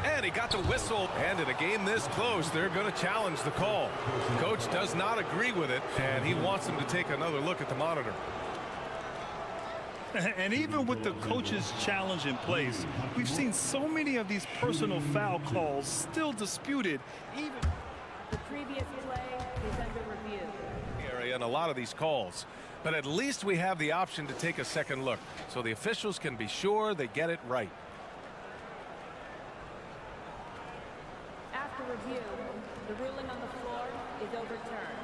And he got the whistle. And in a game this close, they're going to challenge the call. Coach does not agree with it, and he wants him to take another look at the monitor. And even with the coach's challenge in place, we've seen so many of these personal foul calls still disputed. Even the previous play is under review. Area in a lot of these calls, but at least we have the option to take a second look, so the officials can be sure they get it right. After review, the ruling on the floor is overturned.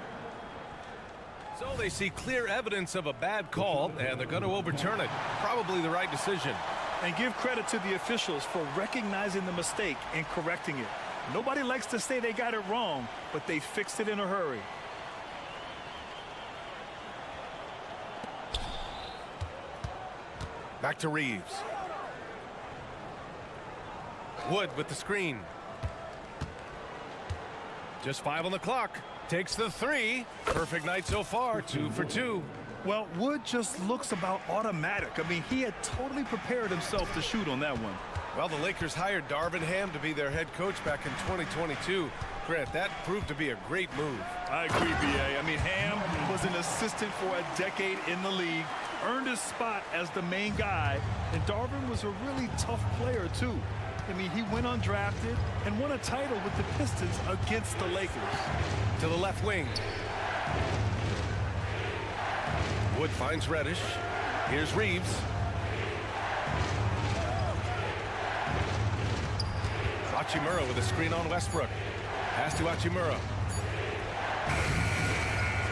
So they see clear evidence of a bad call, and they're going to overturn it. Probably the right decision. And give credit to the officials for recognizing the mistake and correcting it. Nobody likes to say they got it wrong, but they fixed it in a hurry. Back to Reeves. Wood with the screen. Just 5 on the clock. Takes the 3. Perfect night so far, 2 for 2. Well, Wood just looks about automatic. I mean, he had totally prepared himself to shoot on that one. Well, the Lakers hired Darvin Ham to be their head coach back in 2022. Grant, that proved to be a great move. I agree, B.A. I mean, Ham was an assistant for a decade in the league, earned his spot as the main guy, and Darvin was a really tough player, too. I mean, he went undrafted and won a title with the Pistons against the Lakers. To the left wing. Wood finds Reddish. Here's Reeves. Hachimura with a screen on Westbrook. Pass to Hachimura.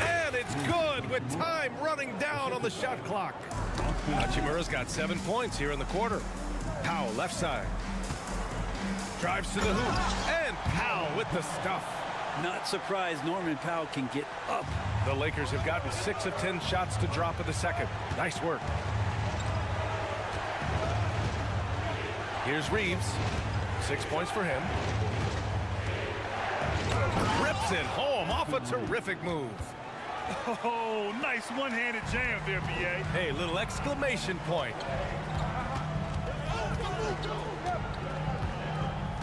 And it's good with time running down on the shot clock. Hachimura's got 7 points here in the quarter. Powell left side. Drives to the hoop. And Powell with the stuff. Not surprised Norman Powell can get up. The Lakers have gotten 6 of 10 shots to drop in the second. Nice work. Here's Reeves. 6 points for him. Rips it home off a terrific move. Oh, nice one-handed jam there, B.A. Hey, little exclamation point.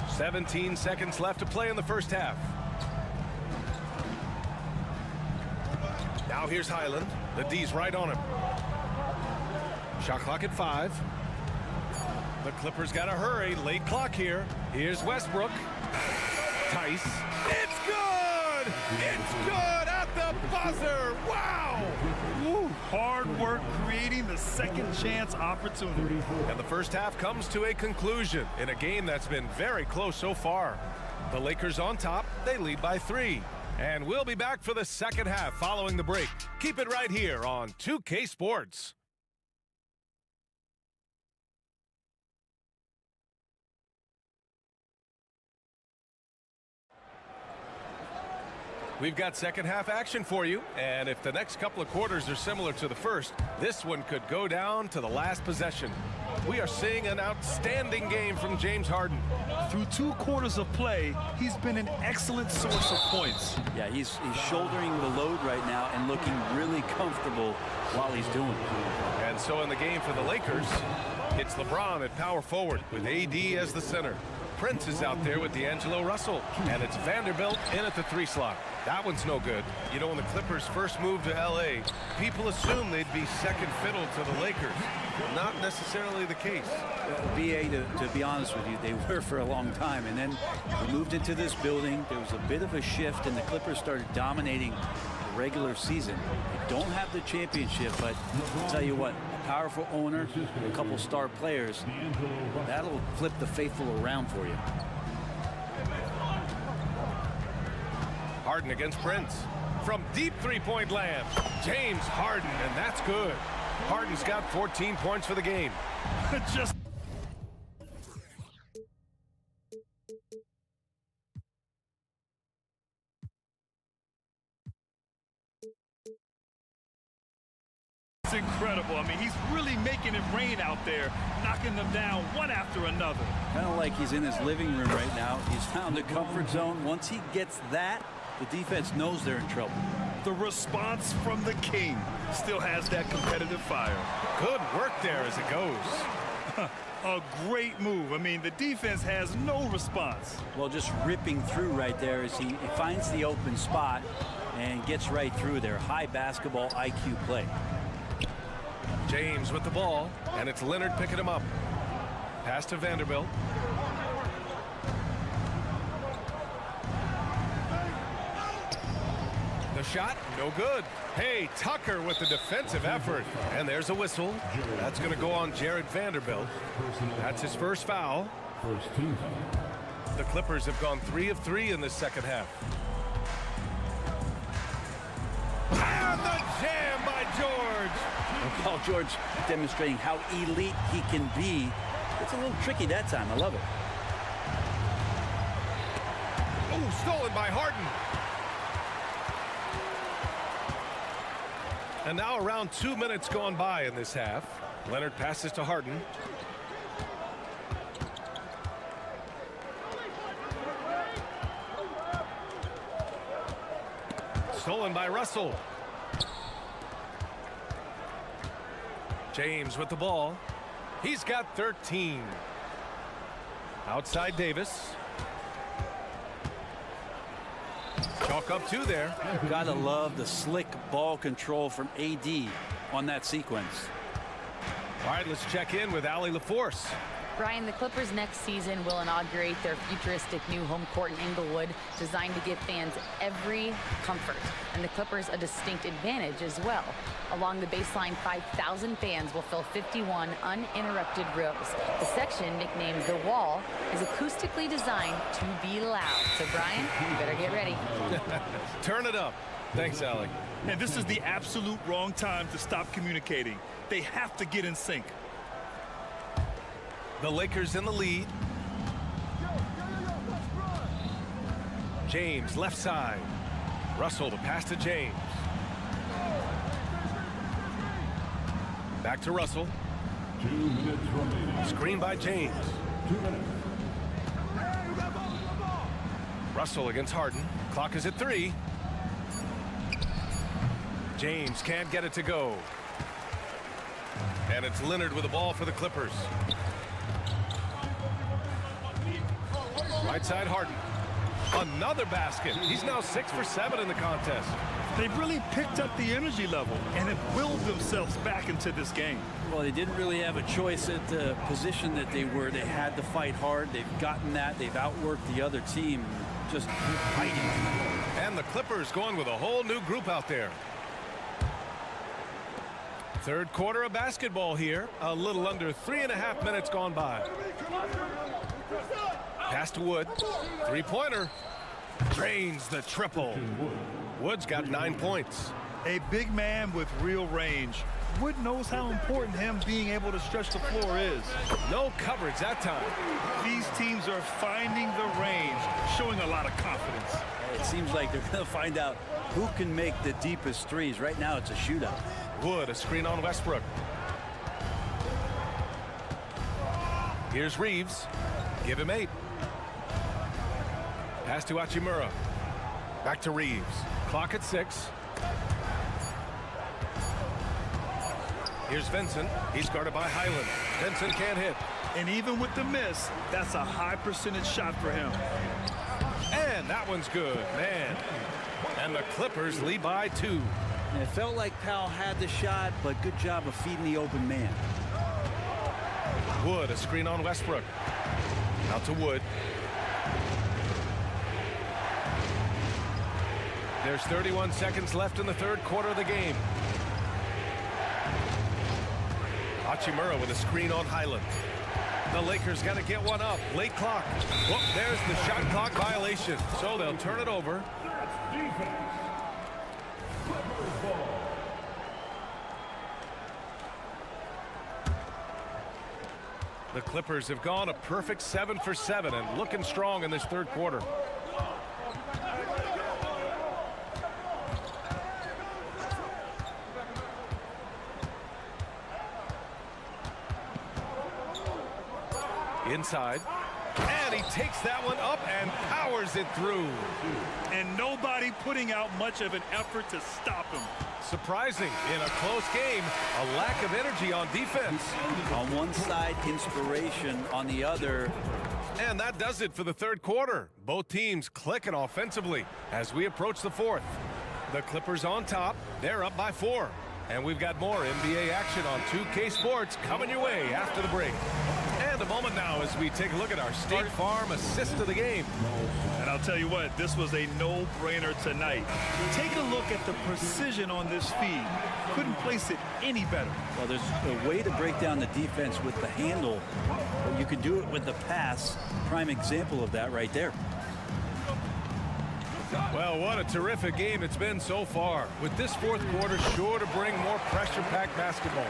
17 seconds left to play in the first half. Now here's Highland. The D's right on him. Shot clock at 5. The Clippers got to hurry. Late clock here. Here's Westbrook. Tice. It's good! It's good at the buzzer! Wow! Woo, hard work creating the second chance opportunity. And the first half comes to a conclusion in a game that's been very close so far. The Lakers on top. They lead by 3. And we'll be back for the second half following the break. Keep it right here on 2K Sports. We've got second half action for you, and if the next couple of quarters are similar to the first, this one could go down to the last possession. We are seeing an outstanding game from James Harden. Through 2 quarters of play, he's been an excellent source of points. Yeah, he's shouldering the load right now and looking really comfortable while he's doing it. And so in the game for the Lakers, it's LeBron at power forward with AD as the center. Prince is out there with D'Angelo Russell, and it's Vanderbilt in at the 3 slot. That one's no good. You know, when the Clippers first moved to L.A., people assumed they'd be second fiddle to the Lakers. Not necessarily the case. B.A., to be honest with you, they were for a long time. And then we moved into this building. There was a bit of a shift, and the Clippers started dominating the regular season. They don't have the championship, but I'll tell you what, a powerful owner, a couple star players, that'll flip the faithful around for you. Harden against Prince. From deep three-point land, James Harden, and that's good. Harden's got 14 points for the game. Just it's incredible. I mean, he's really making it rain out there, knocking them down one after another. Kind of like he's in his living room right now. He's found a comfort zone. Once he gets that, The defense knows they're in trouble. The response from the King still has that competitive fire. Good work there as it goes. A great move. I mean, the defense has no response. Well, just ripping through right there as he finds the open spot and gets right through there. High basketball IQ play. James with the ball, and it's Leonard picking him up. Pass to Vanderbilt. The shot, no good. Hey, Tucker with the defensive effort. And there's a whistle. That's going to go on Jared Vanderbilt. That's his first foul. The Clippers have gone 3 of 3 in this second half. And the jam by George. Paul George demonstrating how elite he can be. It's a little tricky that time. I love it. Oh, stolen by Harden. And now around 2 minutes gone by in this half. Leonard passes to Harden. Stolen by Russell. James with the ball. He's got 13. Outside Davis. Chalk up 2 there. Gotta love the slick ball control from AD on that sequence. All right, let's check in with Allie LaForce. Brian, the Clippers next season will inaugurate their futuristic new home court in Inglewood, designed to give fans every comfort, and the Clippers a distinct advantage as well. Along the baseline, 5,000 fans will fill 51 uninterrupted rows. The section, nicknamed The Wall, is acoustically designed to be loud. So, Brian, you better get ready. Turn it up. Thanks, Allie. And this is the absolute wrong time to stop communicating. They have to get in sync. The Lakers in the lead. James left side. Russell to pass to James. Back to Russell. 2 minutes remaining. Screen by James. 2 minutes. Russell against Harden. Clock is at 3. James can't get it to go. And it's Leonard with the ball for the Clippers. Right side Harden. Another basket. He's now 6 for 7 in the contest. They've really picked up the energy level and have willed themselves back into this game. Well, they didn't really have a choice at the position that they were. They had to fight hard. They've gotten that. They've outworked the other team. Just fighting. And the Clippers going with a whole new group out there. Third quarter of basketball here. A little under 3.5 minutes gone by. Pass to Wood. Three-pointer. Drains the triple. Wood's got 9 points. A big man with real range. Wood knows how important him being able to stretch the floor is. No coverage that time. These teams are finding the range, showing a lot of confidence. It seems like they're going to find out who can make the deepest threes. Right now, it's a shootout. Wood, a screen on Westbrook. Here's Reeves. Give him 8. Pass to Hachimura. Back to Reeves. Clock at 6. Here's Vincent. He's guarded by Highland. Vincent can't hit. And even with the miss, that's a high percentage shot for him. And that one's good, man. And the Clippers lead by 2. And it felt like Powell had the shot, but good job of feeding the open man. Wood, a screen on Westbrook. Out to Wood. There's 31 seconds left in the third quarter of the game. Hachimura with a screen on Highland. The Lakers got to get one up. Late clock. Whoop, there's the shot clock violation. So they'll turn it over. The Clippers have gone a perfect 7 for 7 and looking strong in this third quarter. Inside. And and he takes that one up and powers it through. And nobody putting out much of an effort to stop him. Surprising in a close game, a lack of energy on defense. On one side, inspiration. On the other. And that does it for the third quarter. Both teams clicking offensively as we approach the fourth. The Clippers on top. They're up by 4. And we've got more NBA action on 2K Sports coming your way after the break. And a moment now as we take a look at our State Farm assist of the game. And I'll tell you what, this was a no-brainer tonight. Take a look at the precision on this feed. Couldn't place it any better. Well, there's a way to break down the defense with the handle, but you can do it with the pass. Prime example of that right there. Well, what a terrific game it's been so far. With this fourth quarter sure to bring more pressure-packed basketball.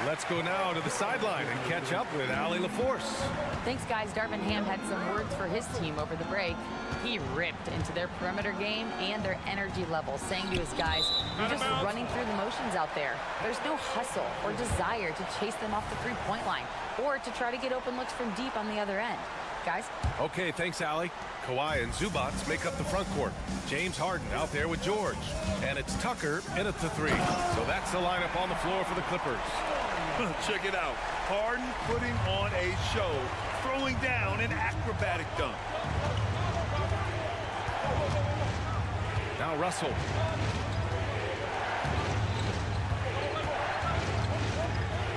Let's go now to the sideline and catch up with Allie LaForce. Thanks, guys. Darvin Ham had some words for his team over the break. He ripped into their perimeter game and their energy level, saying to his guys, "You're just running through the motions out there. There's no hustle or desire to chase them off the three-point line or to try to get open looks from deep on the other end." Guys? Okay, thanks, Allie. Kawhi and Zubac make up the front court. James Harden out there with George. And it's Tucker in at the 3. So that's the lineup on the floor for the Clippers. Check it out. Harden putting on a show, throwing down an acrobatic dunk. Now Russell.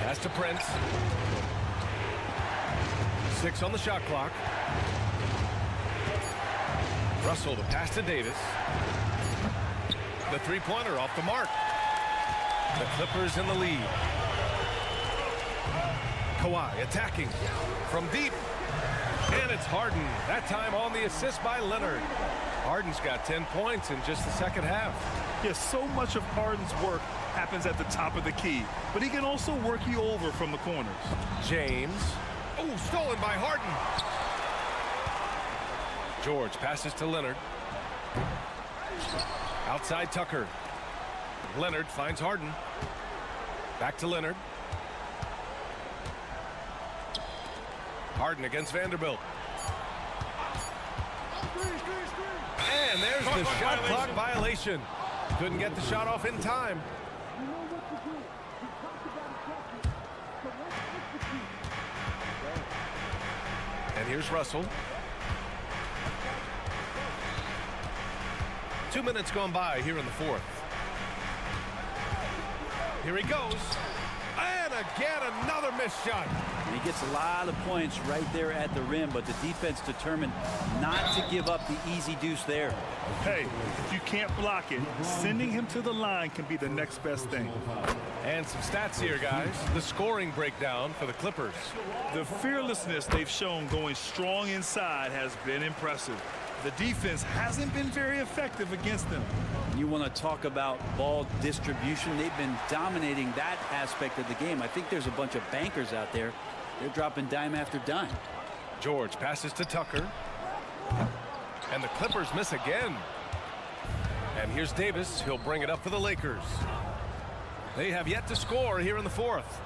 Pass to Prince. 6 on the shot clock. Russell, the pass to Davis. The three-pointer off the mark. The Clippers in the lead. Kawhi attacking from deep. And it's Harden. That time on the assist by Leonard. Harden's got 10 points in just the second half. Yes, so much of Harden's work happens at the top of the key, but he can also work you over from the corners. James. Oh, stolen by Harden. George passes to Leonard. Outside Tucker. Leonard finds Harden. Back to Leonard. Harden against Vanderbilt. And there's the shot clock violation. Couldn't get the shot off in time. And here's Russell. 2 minutes gone by here in the fourth. Here he goes. And again, another missed shot. And he gets a lot of points right there at the rim, but the defense determined not to give up the easy deuce there. Hey, if you can't block it, sending him to the line can be the next best thing. And some stats here, guys. The scoring breakdown for the Clippers. The fearlessness they've shown going strong inside has been impressive. The defense hasn't been very effective against them. You want to talk about ball distribution. They've been dominating that aspect of the game. I think there's a bunch of bankers out there. They're dropping dime after dime. George passes to Tucker. And the Clippers miss again. And here's Davis. He'll bring it up for the Lakers. They have yet to score here in the fourth.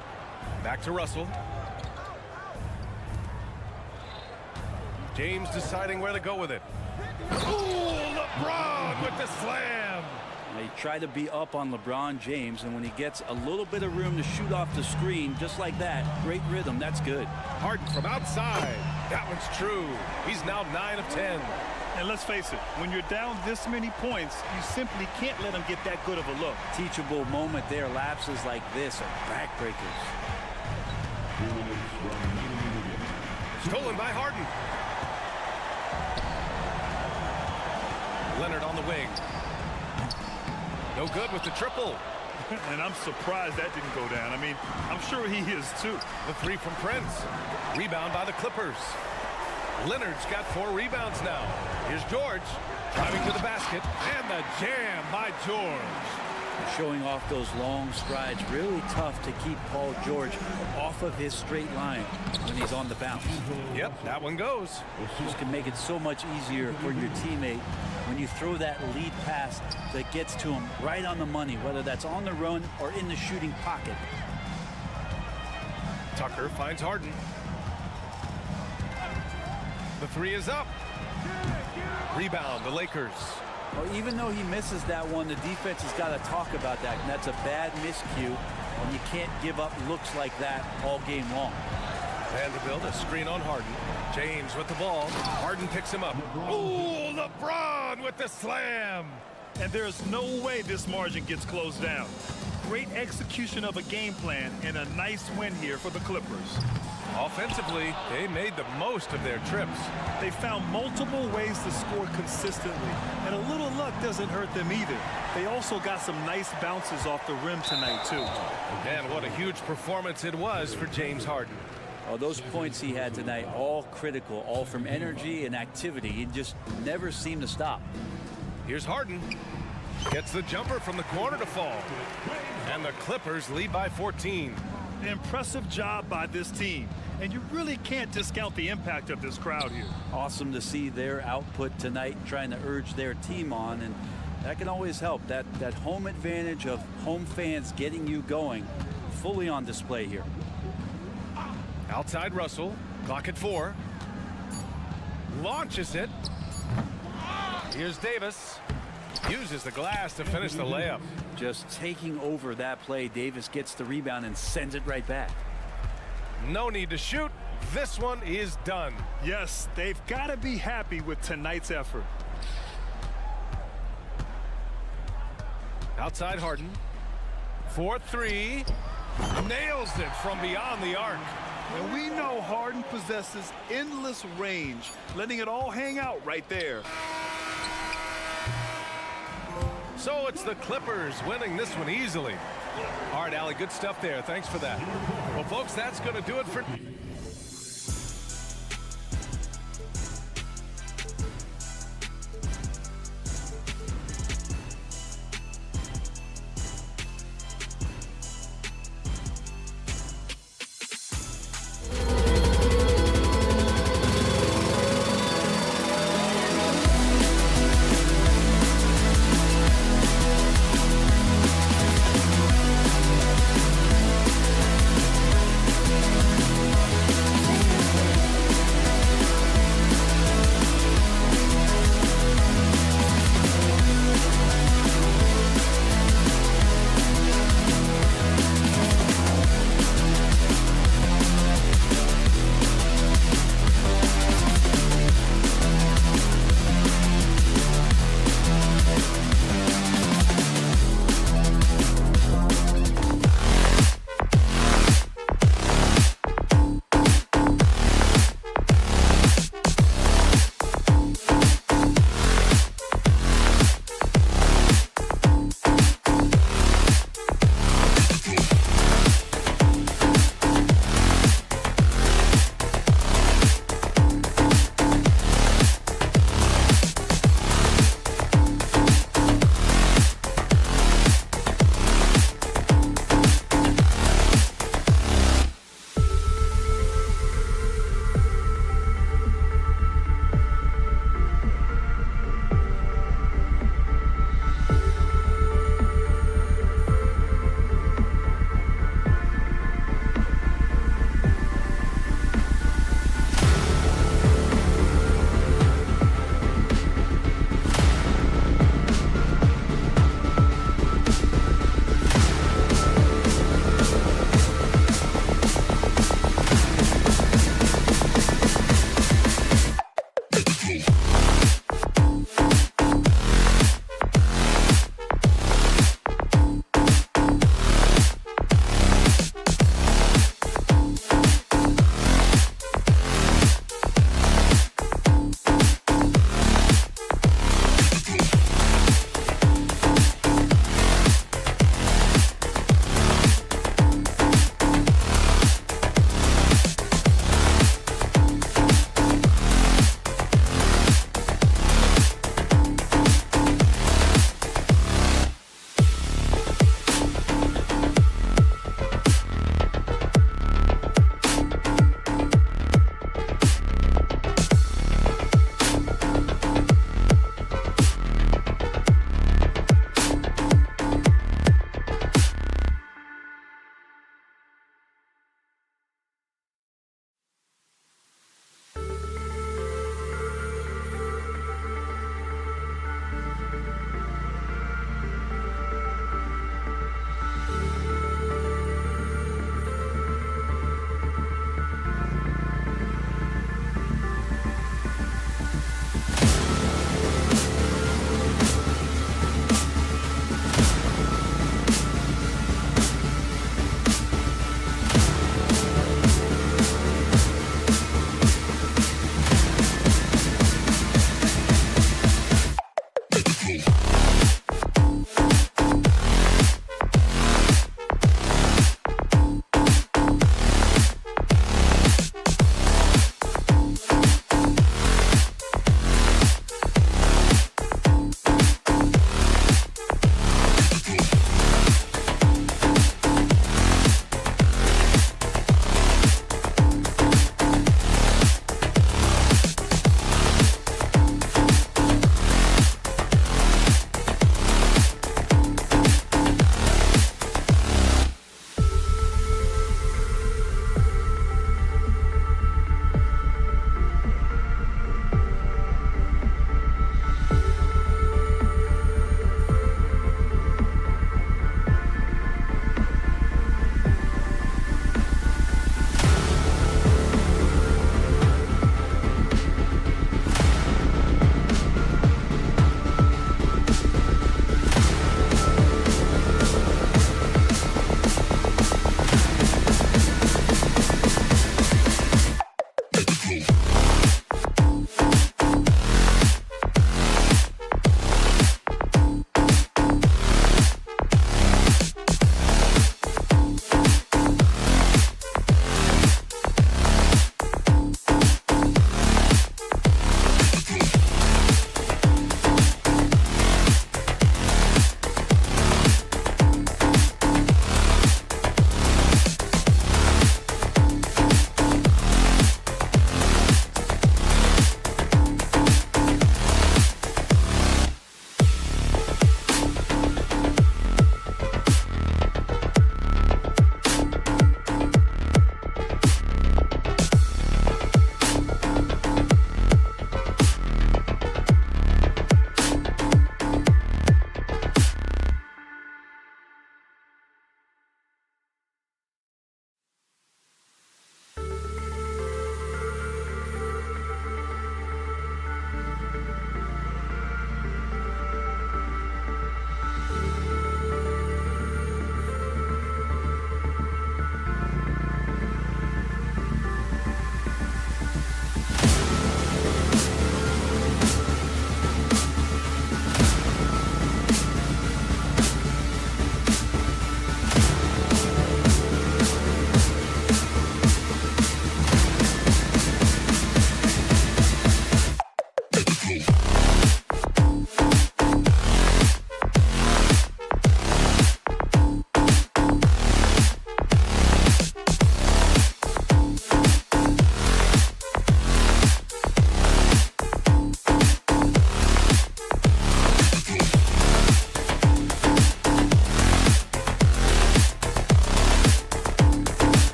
Back to Russell. James deciding where to go with it. Ooh, LeBron with the slam. They try to be up on LeBron James, and when he gets a little bit of room to shoot off the screen, just like that, great rhythm, that's good. Harden from outside. That one's true. He's now 9 of 10. And let's face it, when you're down this many points, you simply can't let him get that good of a look. Teachable moment there. Lapses like this are backbreakers. Stolen by Harden. Leonard on the wing. No good with the triple. And I'm surprised that didn't go down. I mean, I'm sure he is too. The 3 from Prince. Rebound by the Clippers. Leonard's got 4 rebounds now. Here's George driving to the basket. And the jam by George. Showing off those long strides. Really tough to keep Paul George off of his straight line when he's on the bounce. Yep, that one goes. Just can make it so much easier for your teammate when you throw that lead pass that gets to him right on the money, whether that's on the run or in the shooting pocket. Tucker finds Harden. The three is up. Rebound, the Lakers. Well, even though he misses that one, the defense has got to talk about that, and that's a bad miscue, and you can't give up looks like that all game long. Vanderbilt, a screen on Harden. James with the ball. Harden picks him up. Ooh, LeBron with the slam. And there's no way this margin gets closed down. Great execution of a game plan and a nice win here for the Clippers. Offensively, they made the most of their trips. They found multiple ways to score consistently, and a little luck doesn't hurt them either. They also got some nice bounces off the rim tonight, too. And what a huge performance it was for James Harden. Oh, those points he had tonight, all critical, all from energy and activity. He just never seemed to stop. Here's Harden. Gets the jumper from the corner to fall. And the Clippers lead by 14. An impressive job by this team. And you really can't discount the impact of this crowd here. Awesome to see their output tonight, trying to urge their team on. And that can always help. That home advantage of home fans getting you going, fully on display here. Outside Russell. Clock at 4. Launches it. Here's Davis. Uses the glass to finish the layup. Just taking over that play. Davis gets the rebound and sends it right back. No need to shoot. This one is done. Yes, they've got to be happy with tonight's effort. Outside Harden. 4-3. Nails it from beyond the arc. And we know Harden possesses endless range, letting it all hang out right there. So it's the Clippers winning this one easily. All right, Allie, good stuff there. Thanks for that. Well, folks, that's going to do it for...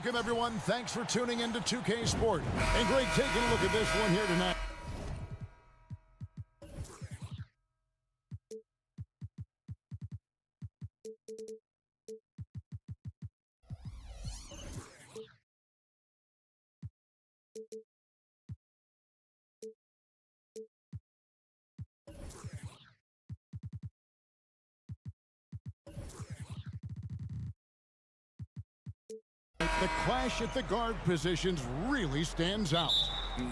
Welcome, everyone. Thanks for tuning in to 2K Sport. And great taking a look at this one here tonight. The clash at the guard positions really stands out.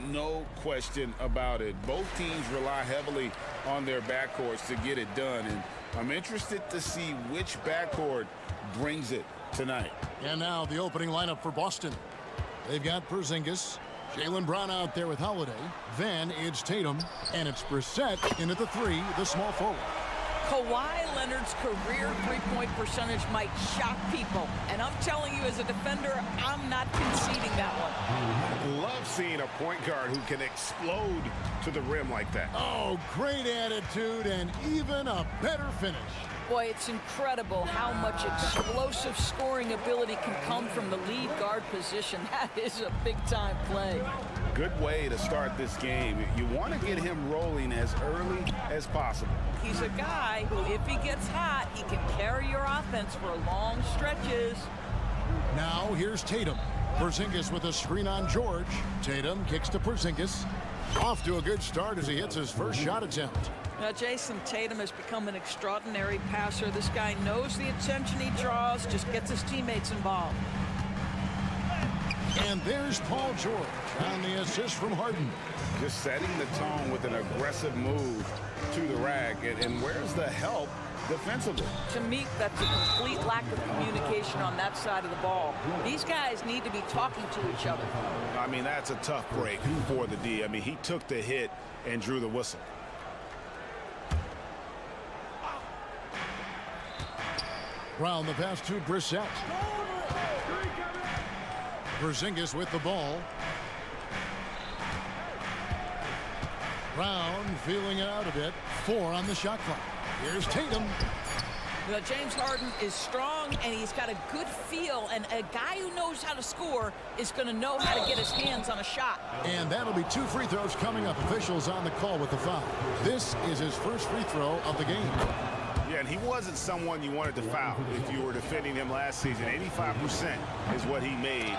No question about it. Both teams rely heavily on their backcourts to get it done, and I'm interested to see which backcourt brings it tonight. And now the opening lineup for Boston. They've got Porzingis, Jaylen Brown out there with Holiday. Then it's Tatum, and it's Brissett in at the 3, the small forward. Kawhi Leonard's career three-point percentage might shock people. And I'm telling you, as a defender, I'm not conceding that one. Love seeing a point guard who can explode to the rim like that. Oh, great attitude and even a better finish. Boy, it's incredible how much explosive scoring ability can come from the lead guard position. That is a big-time play. Good way to start this game. You want to get him rolling as early as possible. He's a guy who, if he gets hot, he can carry your offense for long stretches. Now here's Tatum. Porzingis with a screen on George. Tatum kicks to Porzingis. Off to a good start as he hits his first shot attempt. Now, Jason Tatum has become an extraordinary passer. This guy knows the attention he draws, just gets his teammates involved. And there's Paul George on the assist from Harden. Just setting the tone with an aggressive move to the rack. And where's the help defensively? To me, that's a complete lack of communication on that side of the ball. These guys need to be talking to each other. I mean, that's a tough break for the D. I mean, he took the hit and drew the whistle. Brown the pass to Brissett. Porzingis with the ball. Brown feeling it out a bit. 4 on the shot clock. Here's Tatum. James Harden is strong, and he's got a good feel, and a guy who knows how to score is going to know how to get his hands on a shot. And that'll be 2 free throws coming up. Officials on the call with the foul. This is his first free throw of the game. Yeah, and he wasn't someone you wanted to foul if you were defending him last season. 85% is what he made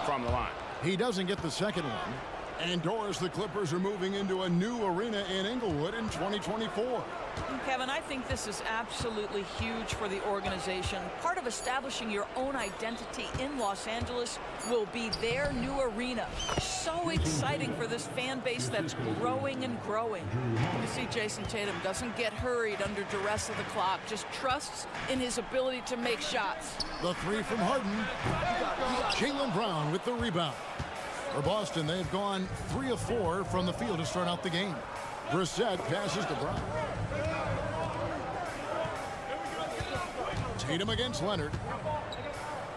from the line. He doesn't get the second one. And Doris, the Clippers are moving into a new arena in Inglewood in 2024. Kevin, I think this is absolutely huge for the organization. Part of establishing your own identity in Los Angeles will be their new arena. So exciting for this fan base that's growing and growing. You see, Jason Tatum doesn't get hurried under duress of the clock, just trusts in his ability to make shots. The 3 from Harden. Jaylen Brown with the rebound. For Boston, they've gone 3 of 4 from the field to start out the game. Brissett passes to Brown. Tatum against Leonard.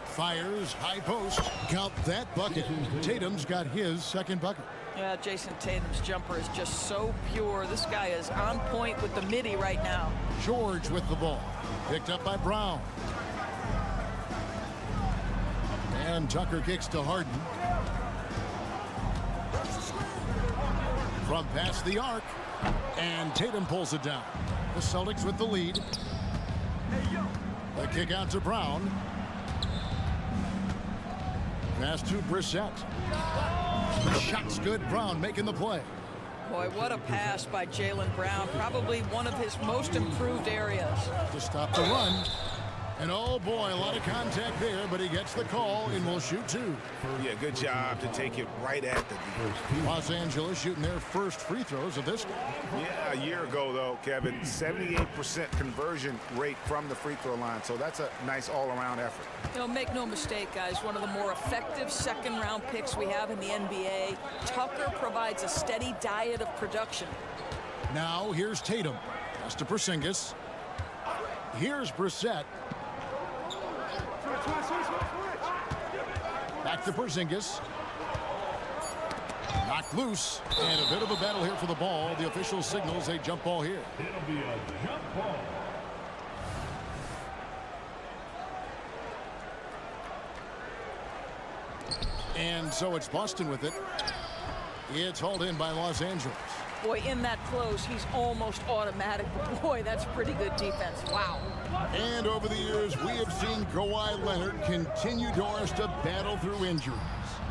Fires, high post. Count that bucket. Tatum's got his second bucket. Yeah, Jason Tatum's jumper is just so pure. This guy is on point with the midi right now. George with the ball. Picked up by Brown. And Tucker kicks to Harden. From past the arc, and Tatum pulls it down. The Celtics with the lead. The kick out to Brown. Pass to Brissett. The shot's good. Brown making the play. Boy, what a pass by Jaylen Brown. Probably one of his most improved areas. To stop the run. And oh boy, a lot of contact there, but he gets the call and will shoot 2. Yeah, good job to take it right at the D. Los Angeles shooting their first free throws of this game. Yeah, a year ago, though, Kevin, 78% conversion rate from the free throw line. So that's a nice all-around effort. You know, make no mistake, guys, one of the more effective second-round picks we have in the NBA. Tucker provides a steady diet of production. Now here's Tatum. Pass to Porzingis. Here's Brissett. Back to Porzingis. Knocked loose. And a bit of a battle here for the ball. The official signals a jump ball here. It'll be a jump ball. And so it's Boston with it. It's hauled in by Los Angeles. Boy, in that close, he's almost automatic. But boy, that's pretty good defense. Wow. And over the years, we have seen Kawhi Leonard continue, Doris, to battle through injuries.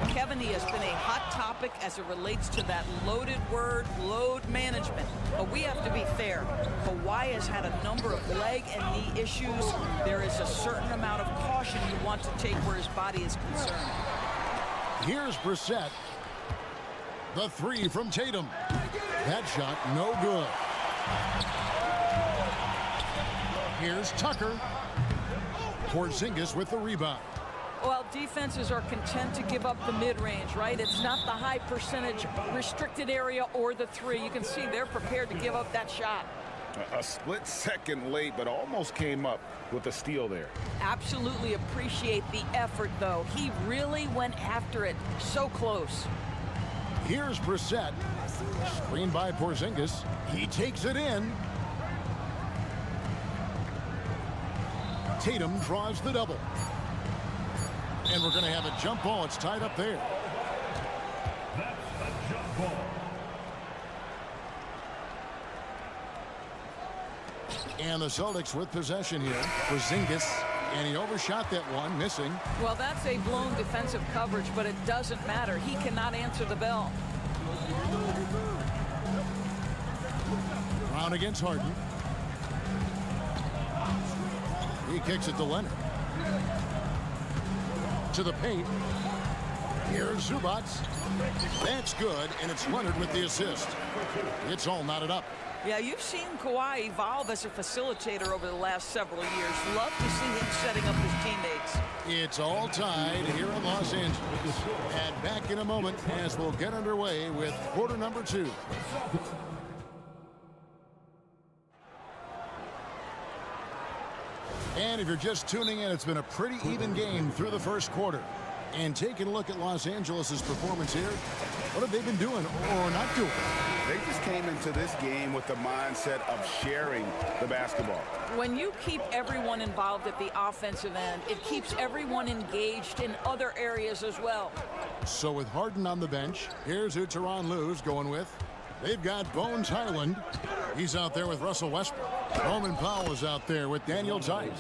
Kevin, he has been a hot topic as it relates to that loaded word, load management. But we have to be fair. Kawhi has had a number of leg and knee issues. There is a certain amount of caution you want to take where his body is concerned. Here's Brissett. The three from Tatum. That shot, no good. Here's Tucker. Porzingis with the rebound. Well, defenses are content to give up the mid-range, right? It's not the high percentage restricted area or the three. You can see they're prepared to give up that shot. A split second late, but almost came up with a steal there. Absolutely appreciate the effort, though. He really went after it. So close. Here's Brissett. Screened by Porzingis. He takes it in. Tatum draws the double. And we're going to have a jump ball. It's tied up there. That's a jump ball. And the Celtics with possession here. Porzingis. And he overshot that one, missing. Well, that's a blown defensive coverage, but it doesn't matter. He cannot answer the bell. Brown against Harden. He kicks it to Leonard. To the paint. Here's Zubac. That's good, and it's Leonard with the assist. It's all knotted up. Yeah, you've seen Kawhi evolve as a facilitator over the last several years. Love to see him setting up his teammates. It's all tied here in Los Angeles. And back in a moment as we'll get underway with quarter number 2. And if you're just tuning in, it's been a pretty even game through the first quarter. And taking a look at Los Angeles' performance here, what have they been doing or not doing? They just came into this game with the mindset of sharing the basketball. When you keep everyone involved at the offensive end, it keeps everyone engaged in other areas as well. So with Harden on the bench, here's who Tyronn Lue's going with. They've got Bones Highland. He's out there with Russell Westbrook. Norman Powell is out there with Daniel Tice.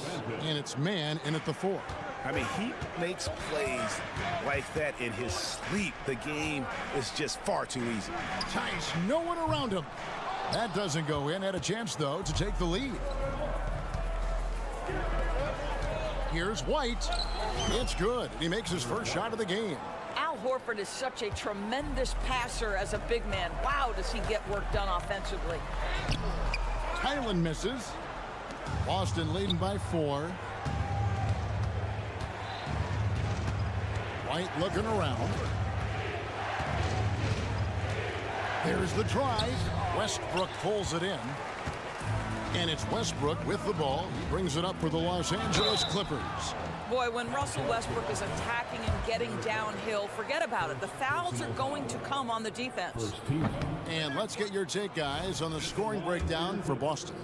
And it's man in at the 4. I mean, he makes plays like that in his sleep. The game is just far too easy. Tice, no one around him. That doesn't go in. Had a chance, though, to take the lead. Here's White. It's good. He makes his first shot of the game. Al Horford is such a tremendous passer as a big man. Wow, does he get work done offensively. Highland misses. Boston leading by 4. White looking around. There's the drive. Westbrook pulls it in. And it's Westbrook with the ball. He brings it up for the Los Angeles Clippers. Boy, when Russell Westbrook is attacking and getting downhill, forget about it. The fouls are going to come on the defense. And let's get your take, guys, on the scoring breakdown for Boston.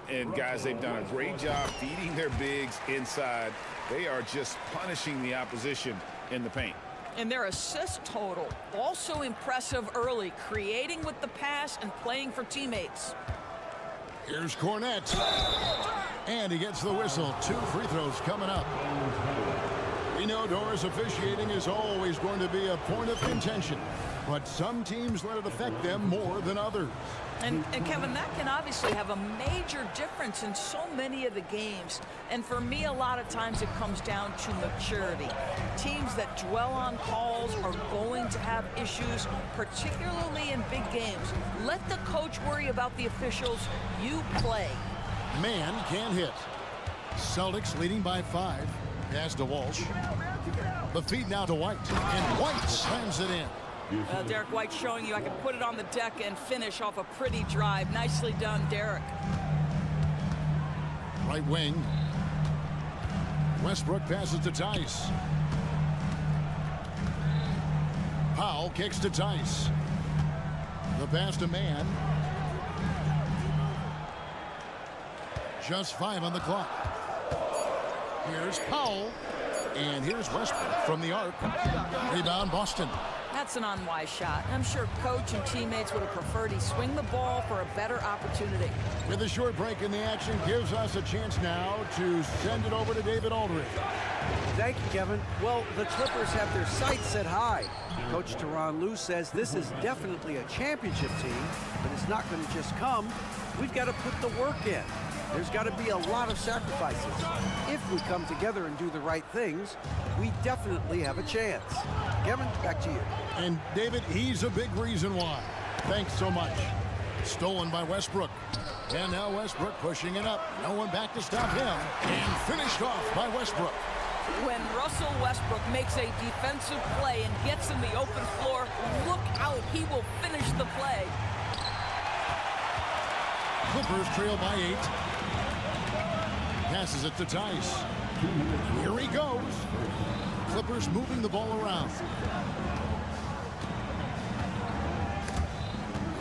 And, guys, they've done a great job feeding their bigs inside. They are just punishing the opposition in the paint. And their assist total, also impressive early, creating with the pass and playing for teammates. Here's Cornette. And he gets the whistle. 2 free throws coming up. We know Doris officiating is always going to be a point of contention, but some teams let it affect them more than others. And Kevin, that can obviously have a major difference in so many of the games. And for me, a lot of times it comes down to maturity. Teams that dwell on calls are going to have issues, particularly in big games. Let the coach worry about the officials. You play. Man can't hit. Celtics leading by 5. Pass to Walsh. The feed now to White. And White slams it in. Derek White showing you I can put it on the deck and finish off a pretty drive. Nicely done, Derek. Right wing. Westbrook passes to Tice. Powell kicks to Tice. The pass to Man. Just 5 on the clock. Here's Powell. And here's Westbrook from the arc. Rebound, Boston. That's an unwise shot. I'm sure coach and teammates would have preferred he swing the ball for a better opportunity. With a short break in the action, gives us a chance now to send it over to David Aldridge. Thank you, Kevin. Well, the Clippers have their sights set high. Coach Tyronn Lue says this is definitely a championship team, but it's not going to just come. We've got to put the work in. There's got to be a lot of sacrifices. If we come together and do the right things, we definitely have a chance. Kevin, back to you. And David, he's a big reason why. Thanks so much. Stolen by Westbrook. And now Westbrook pushing it up. No one back to stop him. And finished off by Westbrook. When Russell Westbrook makes a defensive play and gets in the open floor, look out, he will finish the play. Clippers trail by 8. Passes it to Tice. Here he goes. Clippers moving the ball around.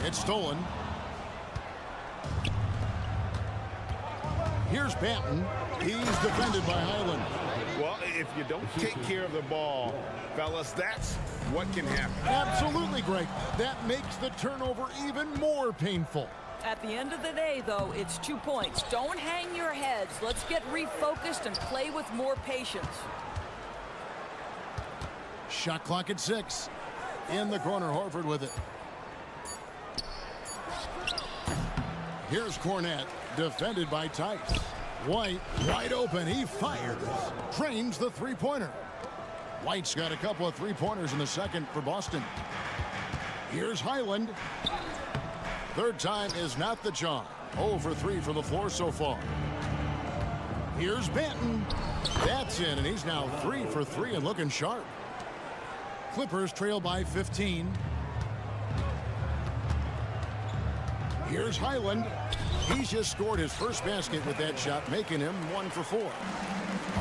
It's stolen. Here's Banton. He's defended by Highland. Well, if you don't take care of the ball, fellas, that's what can happen. Absolutely, Greg. That makes the turnover even more painful. At the end of the day, though, it's 2 points. Don't hang your heads. Let's get refocused and play with more patience. Shot clock at 6. In the corner, Horford with it. Here's Cornette, defended by Tice. White, wide open, he fires. Drains the three-pointer. White's got a couple of three-pointers in the second for Boston. Here's Highland. Third time is not the charm. 0 for 3 from the floor so far. Here's Banton. That's in, and he's now 3 for 3 and looking sharp. Clippers trail by 15. Here's Highland. He's just scored his first basket with that shot, making him 1 for 4.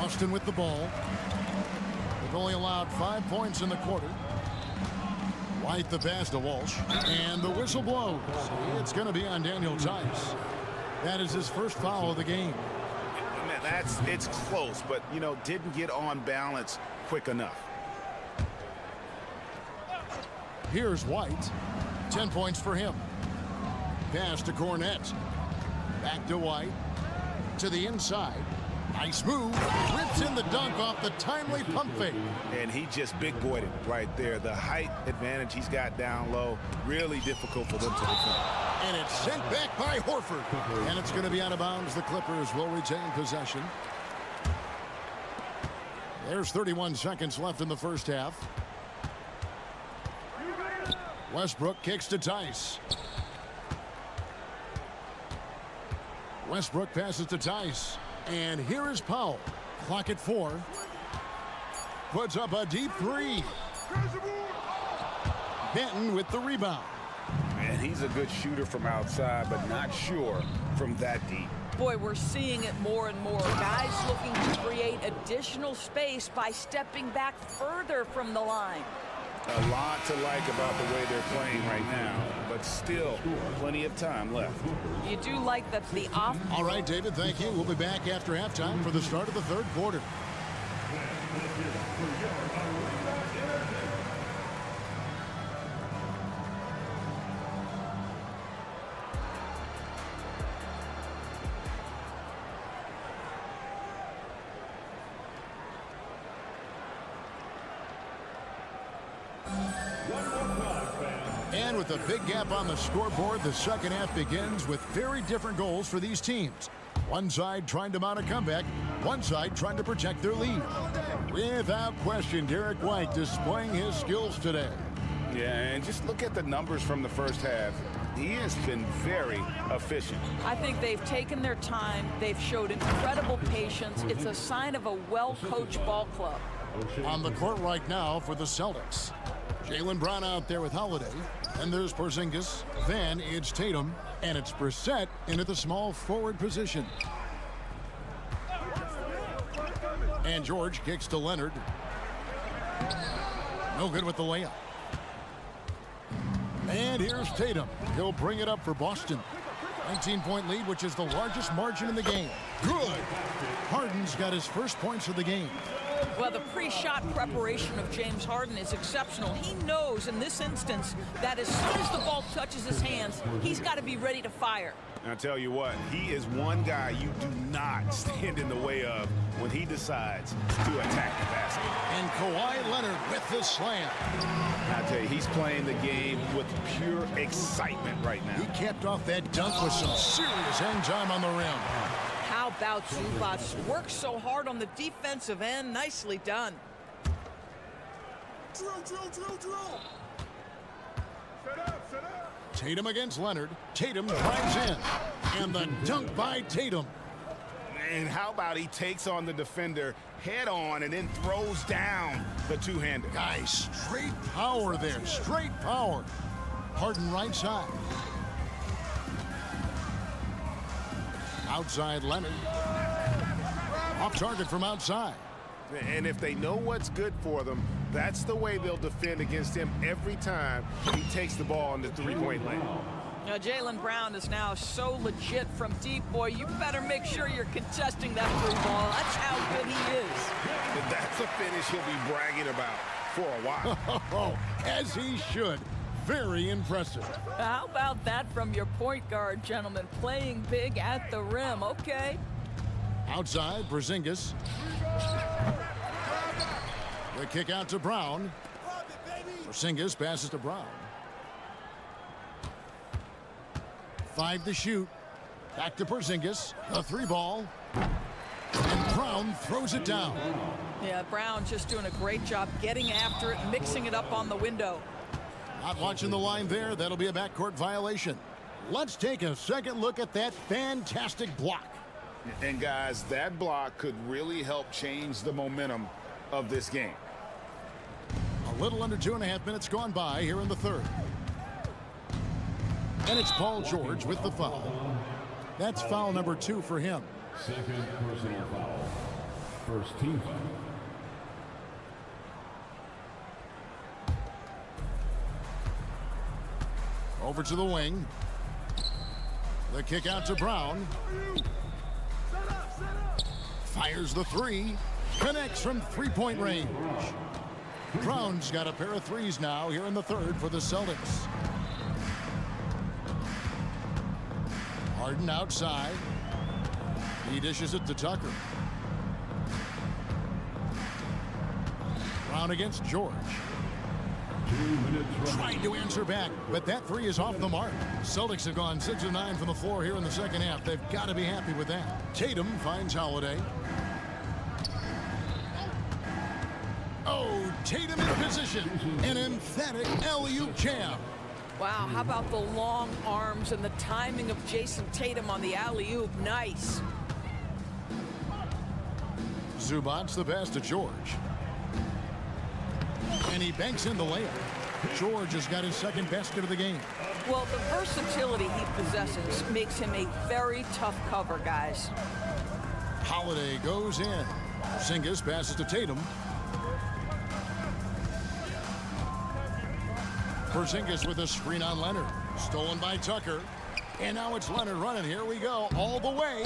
Austin with the ball. They've only allowed 5 points in the quarter. White the pass to Walsh. And the whistle blows. It's going to be on Daniel Tice. That is his first foul of the game. Man, it's close, but, you know, didn't get on balance quick enough. Here's White. 10 points for him. Pass to Cornette. Back to White. To the inside. Nice move. Rips in the dunk off the timely pump fake. And he just big boyed it right there. The height advantage he's got down low. Really difficult for them to defend. And it's sent back by Horford. And it's going to be out of bounds. The Clippers will retain possession. There's 31 seconds left in the first half. Westbrook kicks to Tice. Westbrook passes to Tice. And here is Powell. Clock at 4. Puts up a deep 3. Benton with the rebound. And he's a good shooter from outside, but not sure from that deep. Boy, we're seeing it more and more. Guys looking to create additional space by stepping back further from the line. A lot to like about the way they're playing right now, but still plenty of time left. You do like that the off. All right, David, thank you. We'll be back after halftime for the start of the third quarter. And with a big gap on the scoreboard, the second half begins with very different goals for these teams. One side trying to mount a comeback, one side trying to protect their lead. Without question, Derek White displaying his skills today. Yeah, and just look at the numbers from the first half. He has been very efficient. I think they've taken their time. They've showed incredible patience. It's a sign of a well-coached ball club. On the court right now for the Celtics. Jaylen Brown out there with Holiday. And there's Porzingis. Then it's Tatum. And it's Brissett into the small forward position. And George kicks to Leonard. No good with the layup. And here's Tatum. He'll bring it up for Boston. 19-point lead, which is the largest margin in the game. Good. Harden's got his first points of the game. Well, the pre-shot preparation of James Harden is exceptional. He knows in this instance that as soon as the ball touches his hands, he's got to be ready to fire. I'll tell you what, he is one guy you do not stand in the way of when he decides to attack the basket. And Kawhi Leonard with the slam. I tell you, he's playing the game with pure excitement right now. He capped off that dunk with some serious end time on the rim. How about Zubac? Worked so hard on the defensive end. Nicely done. Drill. Tatum against Leonard. Tatum drives in. And the dunk by Tatum. And how about he takes on the defender head on and then throws down the two-hander. Guys, straight power there. Straight power. Harden right side. Outside Leonard. Off target from outside. And if they know what's good for them, that's the way they'll defend against him every time he takes the ball in the three-point lane. Now, Jaylen Brown is now so legit from deep, boy. You better make sure you're contesting that free ball. That's how good he is. And that's a finish he'll be bragging about for a while. As he should. Very impressive. How about that from your point guard, gentlemen? Playing big at the rim. Okay. Outside, Porzingis. The kick out to Brown. Porzingis passes to Brown. 5 to shoot. Back to Porzingis. A 3-ball. And Brown throws it down. Yeah, Brown just doing a great job getting after it, mixing it up on the window. Not watching the line there. That'll be a backcourt violation. Let's take a second look at that fantastic block. And guys, that block could really help change the momentum of this game. A little under 2.5 minutes gone by here in the third. And it's Paul George with the foul. That's foul number 2 for him. Second personal foul. First team foul. Over to the wing. The kick out to Brown. Fires the 3. Connects from 3-point range. Brown's got a pair of 3s now here in the third for the Celtics. Harden outside. He dishes it to Tucker. Brown against George. Trying to answer back, but that 3 is off the mark. Celtics have gone 6 of 9 from the floor here in the second half. They've got to be happy with that. Tatum finds Holiday. Oh, Tatum in position. An emphatic alley-oop jam. Wow, how about the long arms and the timing of Jason Tatum on the alley-oop? Nice. Zubac the pass to George. And he banks in the layup. George has got his second basket of the game. Well, the versatility he possesses makes him a very tough cover, guys. Holiday goes in. Porzingis passes to Tatum. Porzingis with a screen on Leonard. Stolen by Tucker. And now it's Leonard running. Here we go. All the way.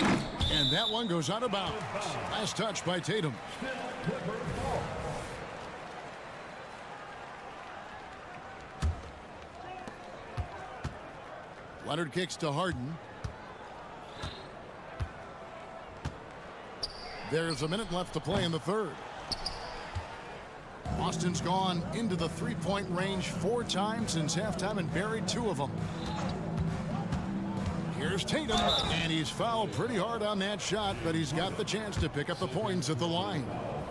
And that one goes out of bounds. Last touch by Tatum. Leonard kicks to Harden. There's a minute left to play in the third. Austin's gone into the 3-point range 4 times since halftime and buried 2 of them. Here's Tatum, and he's fouled pretty hard on that shot, but he's got the chance to pick up the points at the line.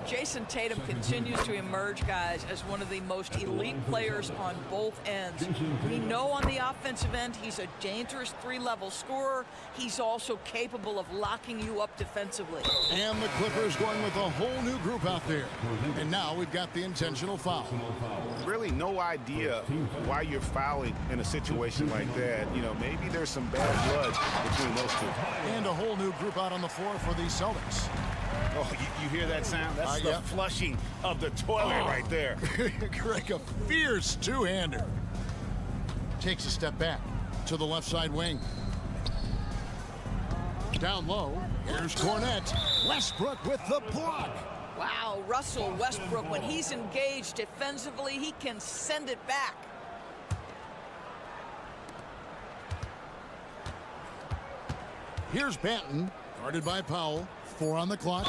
Jason Tatum continues to emerge, guys, as one of the most elite players on both ends. We know on the offensive end, he's a dangerous 3-level scorer. He's also capable of locking you up defensively. And the Clippers going with a whole new group out there. And now we've got the intentional foul. Really no idea why you're fouling in a situation like that. You know, maybe there's some bad blood between those two. And a whole new group out on the floor for the Celtics. Oh, you hear that sound? That's the flushing of the toilet right there. Greg, a fierce two-hander. Takes a step back to the left side wing. Down low, here's Cornette. Westbrook with the block. Wow, Russell Westbrook, when he's engaged defensively, he can send it back. Here's Banton, guarded by Powell. 4 on the clock.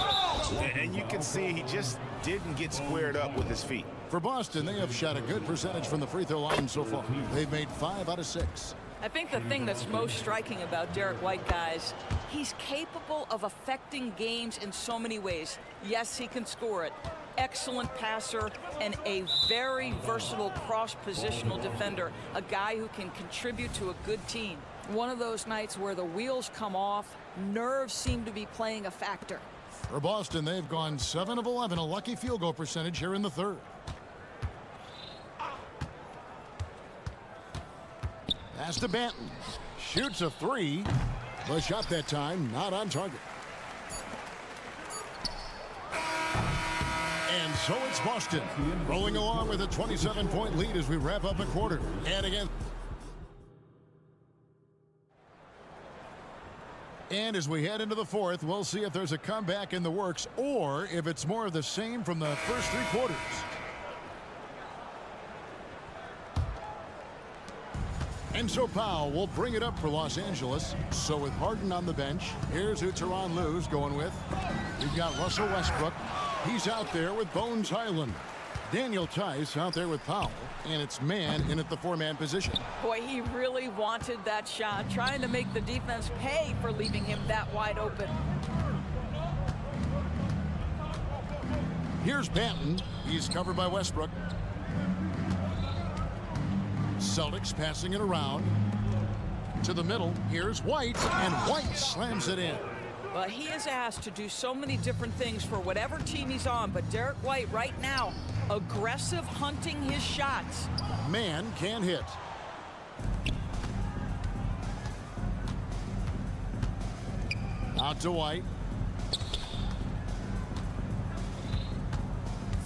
And you can see he just didn't get squared up with his feet. For Boston, they have shot a good percentage from the free throw line so far. They've made 5 out of 6. I think the thing that's most striking about Derek White, guys, he's capable of affecting games in so many ways. Yes, he can score it. Excellent passer and a very versatile cross-positional defender, a guy who can contribute to a good team. One of those nights where the wheels come off, nerves seem to be playing a factor. For Boston, they've gone 7 of 11, a lucky field goal percentage here in the third. Pass to Banton. Shoots a 3. The shot that time not on target. And so it's Boston rolling along with a 27-point lead as we wrap up a quarter. And again. And as we head into the fourth, we'll see if there's a comeback in the works or if it's more of the same from the first 3 quarters. And so Powell will bring it up for Los Angeles. So with Harden on the bench, here's who Tyronn Lue's going with. We've got Russell Westbrook. He's out there with Bones Highland. Daniel Tice out there with Powell. And it's man in at the 4-man position. Boy, he really wanted that shot, trying to make the defense pay for leaving him that wide open. Here's Banton. He's covered by Westbrook. Celtics passing it around. To the middle. Here's White. And White slams it in. Well, he is asked to do so many different things for whatever team he's on. But Derek White right now, aggressive hunting his shots. Man can hit. Out to White.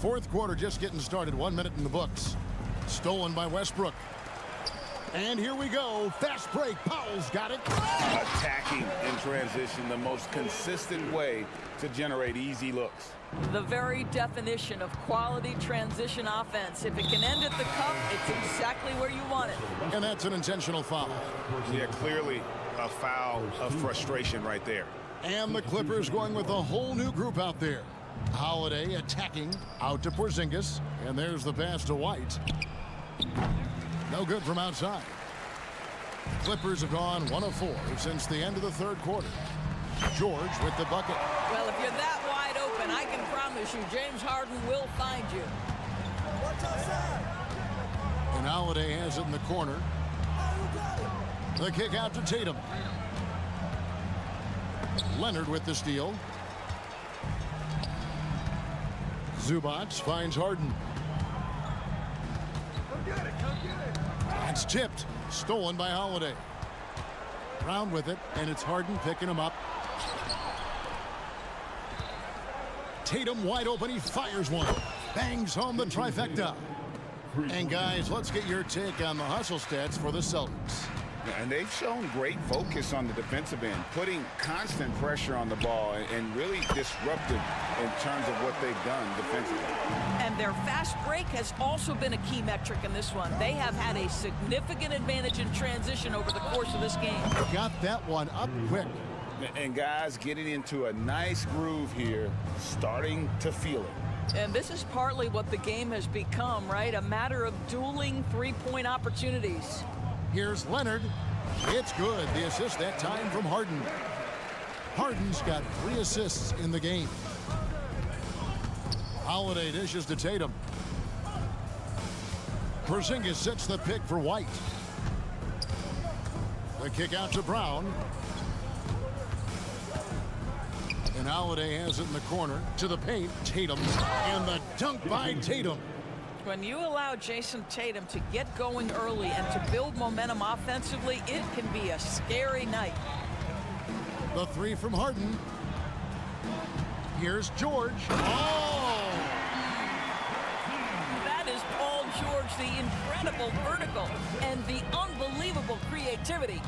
Fourth quarter just getting started. 1 minute in the books. Stolen by Westbrook. And here we go. Fast break. Powell's got it. Attacking in transition, the most consistent way to generate easy looks. The very definition of quality transition offense. If it can end at the cup, it's exactly where you want it. And that's an intentional foul. Yeah, clearly a foul of frustration right there. And the Clippers going with a whole new group out there. Holiday attacking out to Porzingis. And there's the pass to White. No good from outside. Clippers have gone 1 of 4 since the end of the third quarter. George with the bucket. Well, if you're that wide open, I can promise you James Harden will find you. And Holiday has it in the corner. The kick out to Tatum. Leonard with the steal. Zubac finds Harden. It's tipped. Stolen by Holiday. Brown with it, and it's Harden picking him up. Tatum wide open. He fires one. Bangs home the trifecta. And guys, let's get your take on the hustle stats for the Celtics. And they've shown great focus on the defensive end, putting constant pressure on the ball and really disruptive in terms of what they've done defensively. And their fast break has also been a key metric in this one. They have had a significant advantage in transition over the course of this game. Got that one up quick. And guys getting into a nice groove here, starting to feel it. And this is partly what the game has become, right? A matter of dueling three-point opportunities. Here's Leonard. It's good. The assist that time from Harden. Harden's got 3 assists in the game. Holiday dishes to Tatum. Porzingis sets the pick for White. The kick out to Brown. And Holiday has it in the corner to the paint. Tatum. And the dunk by Tatum. When you allow Jason Tatum to get going early and to build momentum offensively, it can be a scary night. The 3 from Harden. Here's George. Oh! That is Paul George, the incredible vertical and the unbelievable creativity.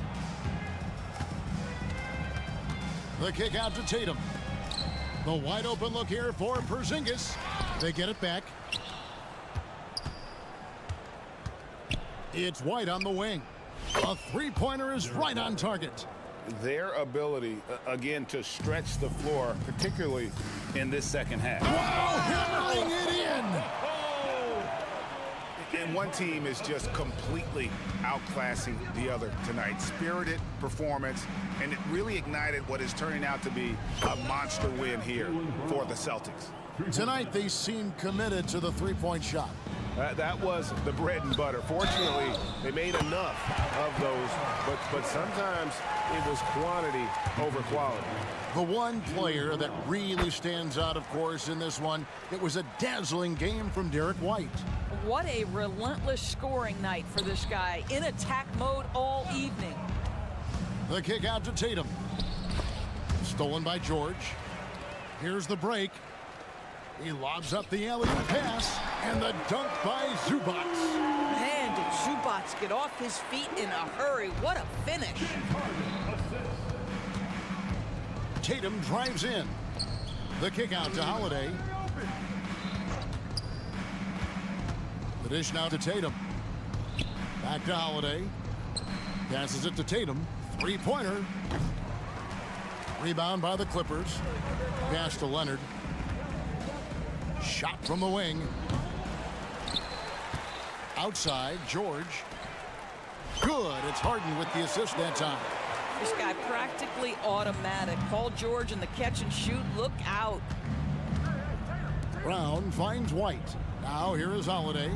The kick out to Tatum. The wide open look here for Porzingis. They get it back. It's White on the wing. A three-pointer is right on target. Their ability, again, to stretch the floor, particularly in this second half. Wow, hammering it in! And one team is just completely outclassing the other tonight. Spirited performance, and it really ignited what is turning out to be a monster win here for the Celtics. Tonight, they seem committed to the three-point shot. That was the bread and butter. Fortunately, they made enough of those, but sometimes it was quantity over quality. The one player that really stands out, of course, in this one, it was a dazzling game from Derek White. What a relentless scoring night for this guy, in attack mode all evening. The kick out to Tatum. Stolen by George. Here's the break. He lobs up the alley-oop pass, and the dunk by Zubac. Man, did Zubac get off his feet in a hurry. What a finish. Tatum drives in. The kick out to Holiday. The dish now to Tatum. Back to Holiday. Passes it to Tatum. Three-pointer. Rebound by the Clippers. Pass to Leonard. Shot from the wing. Outside, George. Good. It's Harden with the assist that time. This guy practically automatic. Paul George in the catch and shoot. Look out. Brown finds White. Now here is Holiday.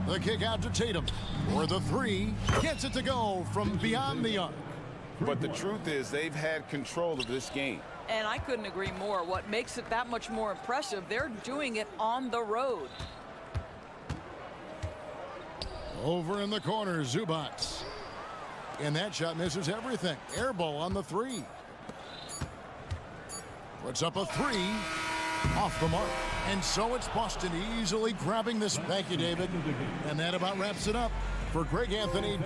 The kick out to Tatum. For the three. Gets it to go from beyond the arc. But the truth is they've had control of this game. And I couldn't agree more. What makes it that much more impressive, they're doing it on the road. Over in the corner, Zubac. And that shot misses everything. Air ball on the three. Puts up a three. Off the mark. And so it's Boston easily grabbing this. Thank you, David. And that about wraps it up for Greg Anthony.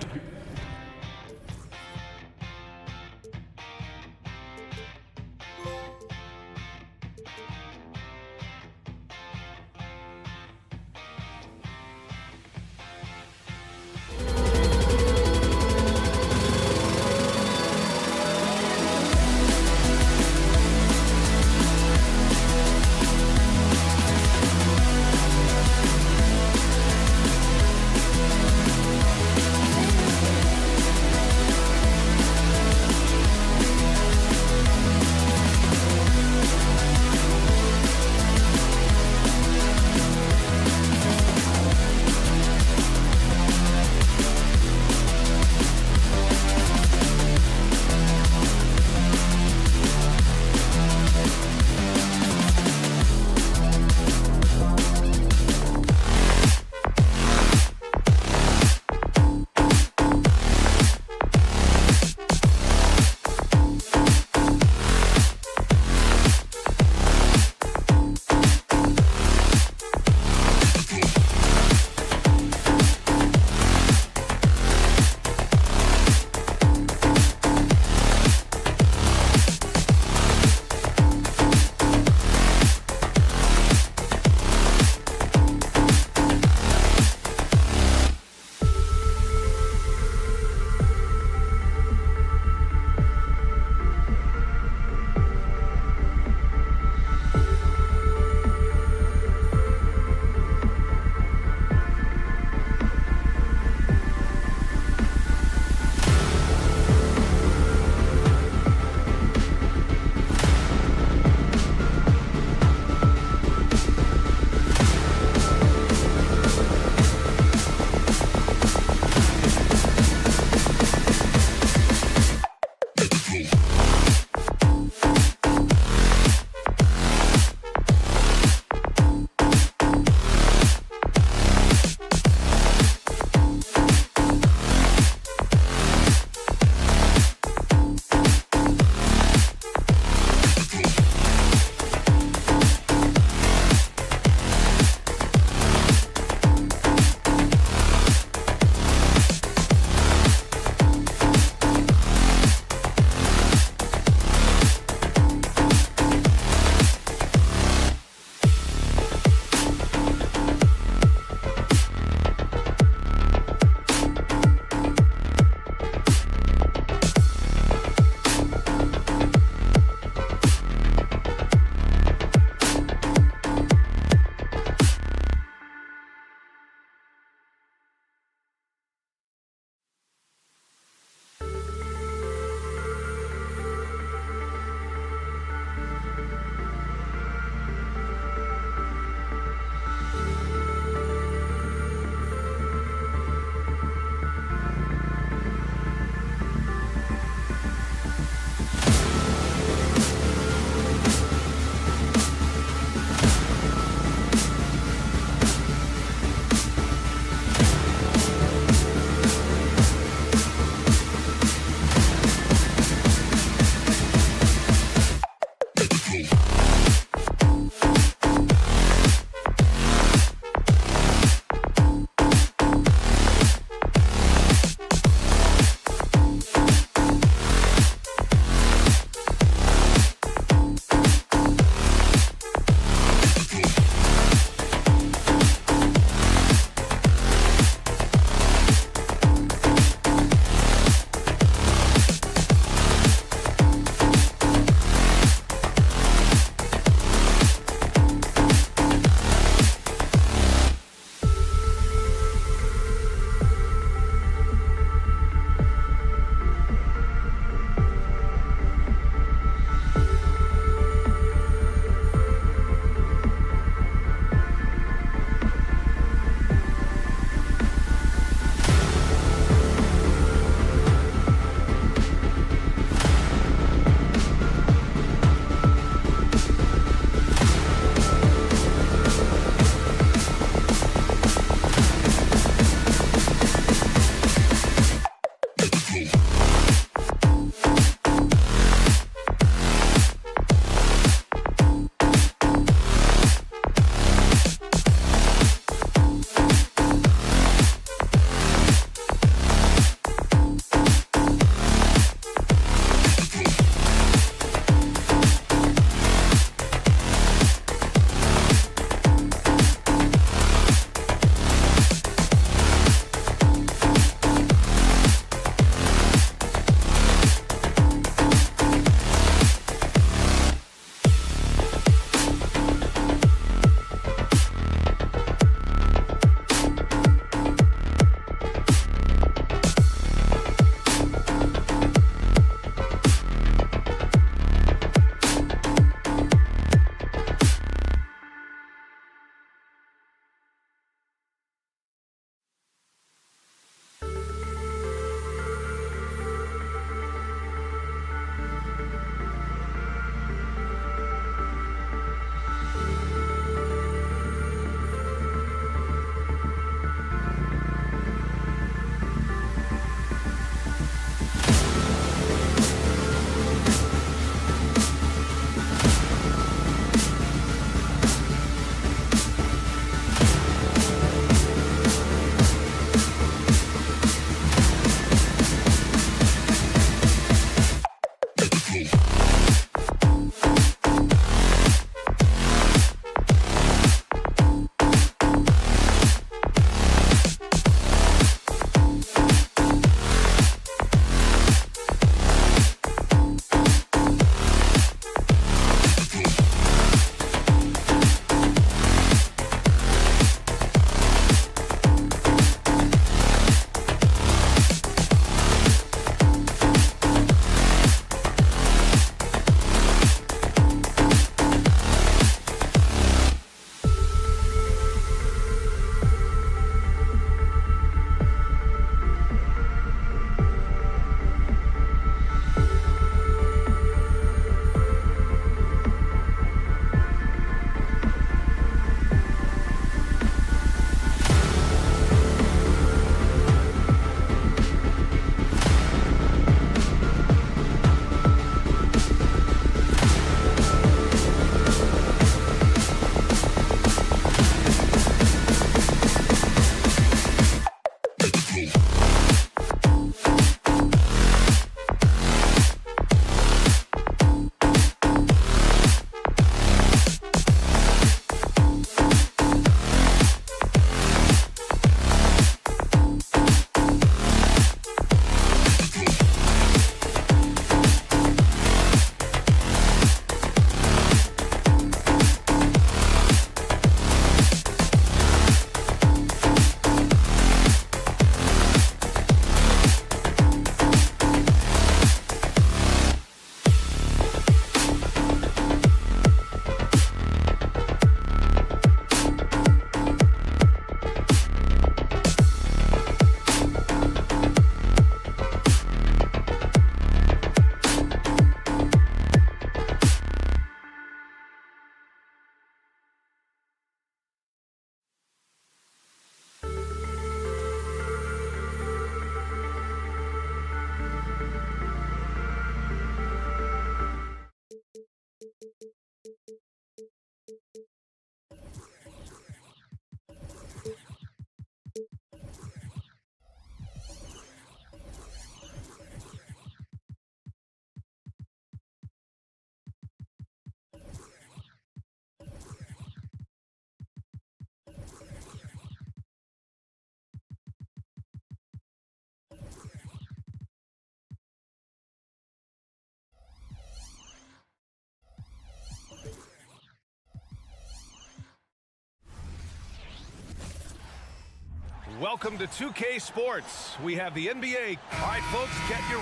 Welcome to 2K Sports. We have the NBA. All right, folks, get your...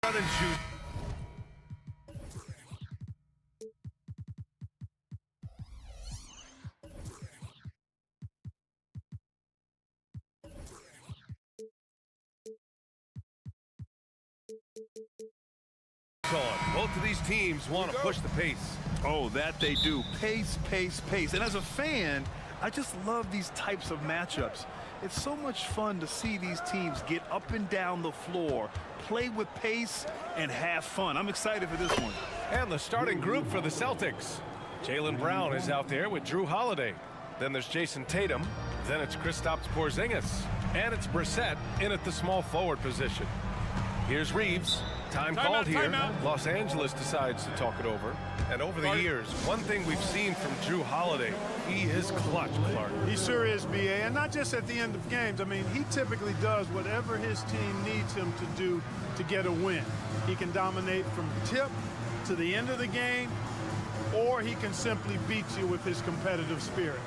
Run and shoot. On. Both of these teams want to push the pace. Oh, that they do. Pace, pace, pace. And as a fan, I just love these types of matchups. It's so much fun to see these teams get up and down the floor, play with pace, and have fun. I'm excited for this one. And the starting group for the Celtics. Jaylen Brown is out there with Drew Holiday. Then there's Jason Tatum. Then it's Kristaps Porzingis. And it's Brissett in at the small forward position. Here's Reeves. Time called here. Los Angeles decides to talk it over. And over the years, one thing we've seen from Drew Holiday, he is clutch, Clark. He sure is, B.A., and not just at the end of games. I mean, he typically does whatever his team needs him to do to get a win. He can dominate from tip to the end of the game, or he can simply beat you with his competitive spirit.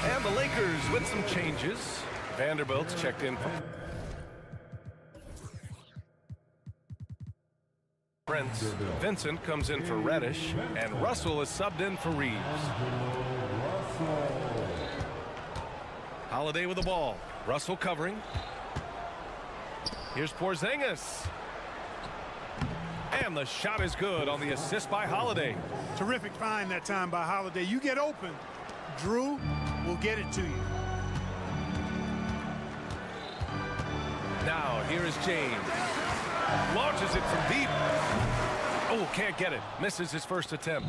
And the Lakers with some changes. Vanderbilt's checked in for Prince. Vincent comes in for Reddish, and Russell is subbed in for Reeves. Holiday with the ball. Russell covering. Here's Porzingis. And the shot is good on the assist by Holiday. Terrific find that time by Holiday. You get open, Drew will get it to you. Now, here is James. Launches it from deep. Oh, can't get it. Misses his first attempt.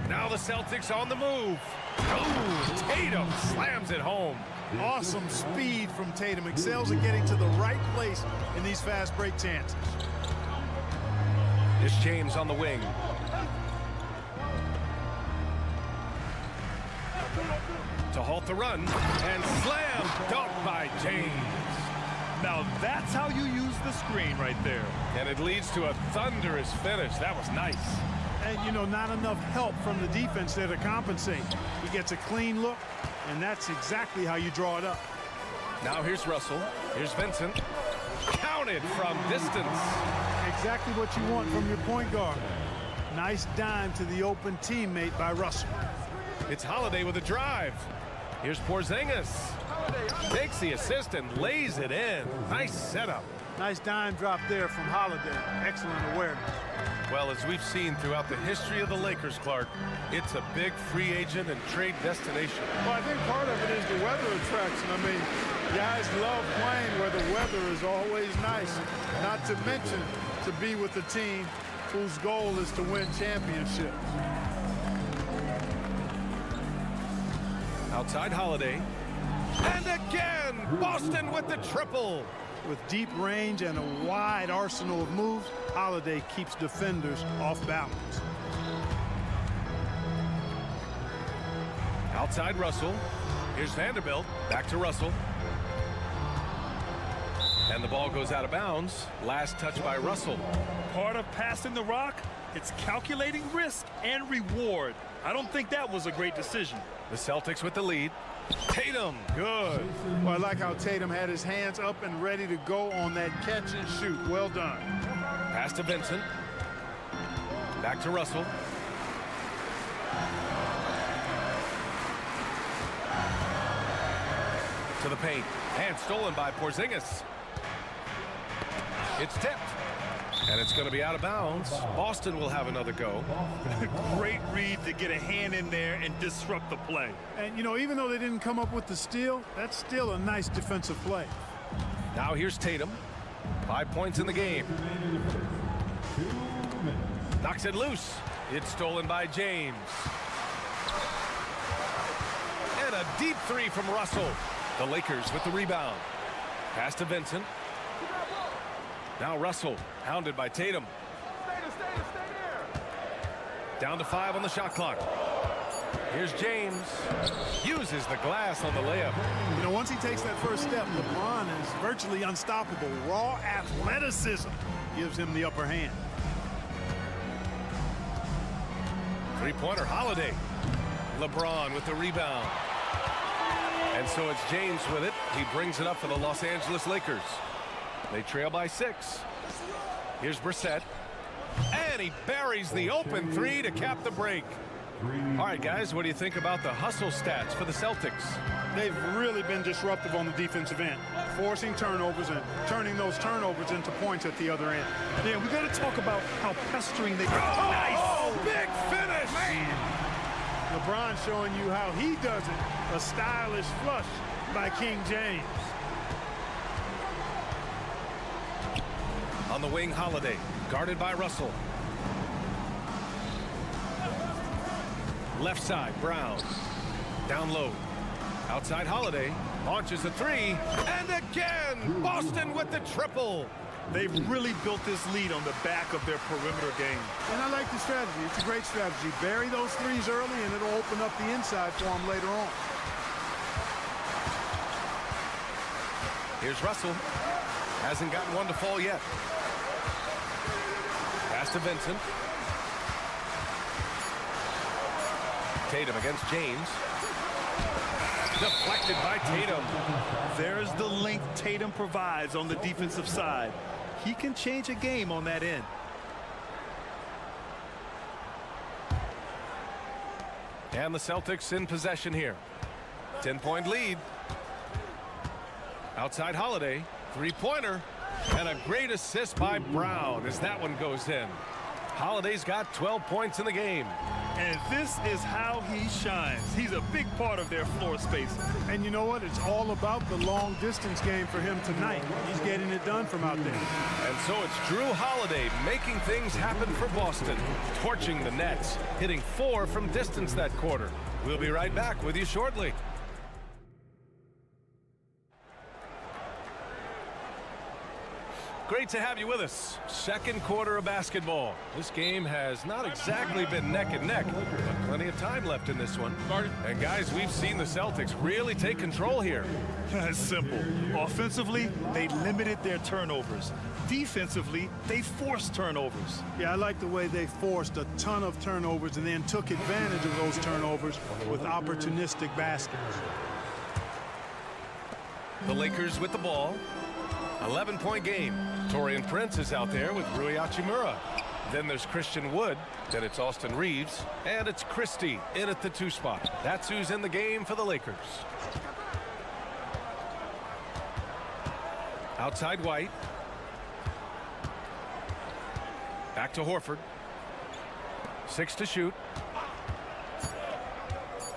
Now the Celtics on the move. Oh, Tatum slams it home. Awesome speed from Tatum. Excels at getting to the right place in these fast break chances. Here's James on the wing. To halt the run, and slam dunk by James. Now that's how you use the screen right there. And it leads to a thunderous finish. That was nice. And, you know, not enough help from the defense there to compensate. He gets a clean look, and that's exactly how you draw it up. Now here's Russell. Here's Vincent. Counted from distance. Exactly what you want from your point guard. Nice dime to the open teammate by Russell. It's Holiday with a drive. Here's Porzingis. Takes the assist and lays it in. Nice setup. Nice dime drop there from Holiday. Excellent awareness. Well, as we've seen throughout the history of the Lakers, Clark, it's a big free agent and trade destination. Well, I think part of it is the weather attraction. I mean, guys love playing where the weather is always nice. Not to mention to be with a team whose goal is to win championships. Outside Holiday. And again, Boston with the triple. With deep range and a wide arsenal of moves, Holiday keeps defenders off balance. Outside Russell. Here's Vanderbilt. Back to Russell. And the ball goes out of bounds. Last touch by Russell. Part of passing the rock, it's calculating risk and reward. I don't think that was a great decision. The Celtics with the lead. Tatum, good. Well, I like how Tatum had his hands up and ready to go on that catch and shoot. Well done. Pass to Vincent. Back to Russell. To the paint. And stolen by Porzingis. It's tipped. And it's going to be out of bounds. Boston will have another go. Great read to get a hand in there and disrupt the play. And, you know, even though they didn't come up with the steal, that's still a nice defensive play. Now here's Tatum. 5 points in the game. Knocks it loose. It's stolen by James. And a deep three from Russell. The Lakers with the rebound. Pass to Vincent. Now Russell, hounded by Tatum. Down to 5 on the shot clock. Here's James. Uses the glass on the layup. You know, once he takes that first step, LeBron is virtually unstoppable. Raw athleticism gives him the upper hand. Three-pointer Holiday. LeBron with the rebound. And so it's James with it. He brings it up for the Los Angeles Lakers. They trail by 6. Here's Brissett. And he buries the open three to cap the break. All right, guys, what do you think about the hustle stats for the Celtics? They've really been disruptive on the defensive end, forcing turnovers and turning those turnovers into points at the other end. Yeah, we got to talk about how pestering they Oh, nice. big finish! Man. LeBron showing you how he does it. A stylish flush by King James. On the wing, Holiday, guarded by Russell. Left side, Brown. Down low. Outside, Holiday. Launches a three. And again, Boston with the triple. They've really built this lead on the back of their perimeter game. And I like the strategy. It's a great strategy. Bury those threes early, and it'll open up the inside for them later on. Here's Russell. Hasn't gotten one to fall yet. Pass to Vincent. Tatum against James. Deflected by Tatum. There's the length Tatum provides on the defensive side. He can change a game on that end. And the Celtics in possession here. 10-point lead. Outside Holiday. Three-pointer. And a great assist by Brown as that one goes in. Holiday's got 12 points in the game. And this is how he shines. He's a big part of their floor space. And you know what? It's all about the long distance game for him tonight. He's getting it done from out there. And so it's Drew Holiday making things happen for Boston, torching the Nets, hitting 4 from distance that quarter. We'll be right back with you shortly. Great to have you with us. Second quarter of basketball. This game has not exactly been neck and neck, but plenty of time left in this one. And guys, we've seen the Celtics really take control here. It's simple. Offensively, they limited their turnovers. Defensively, they forced turnovers. Yeah, I like the way they forced a ton of turnovers and then took advantage of those turnovers with opportunistic baskets. The Lakers with the ball. 11-point game. Taurean Prince is out there with Rui Hachimura. Then there's Christian Wood. Then it's Austin Reeves. And it's Christie in at the 2 spot. That's who's in the game for the Lakers. Outside White. Back to Horford. 6 to shoot.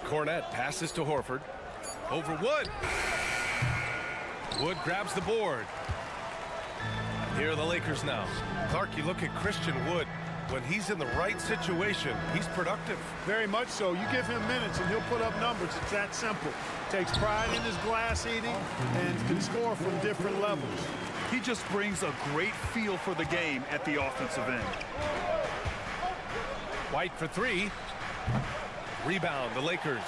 Cornette passes to Horford. Over Wood. Wood grabs the board. Here are the Lakers now. Clark, you look at Christian Wood. When he's in the right situation, he's productive. Very much so. You give him minutes and he'll put up numbers. It's that simple. Takes pride in his glass eating and can score from different levels. He just brings a great feel for the game at the offensive end. White for 3. Rebound, the Lakers.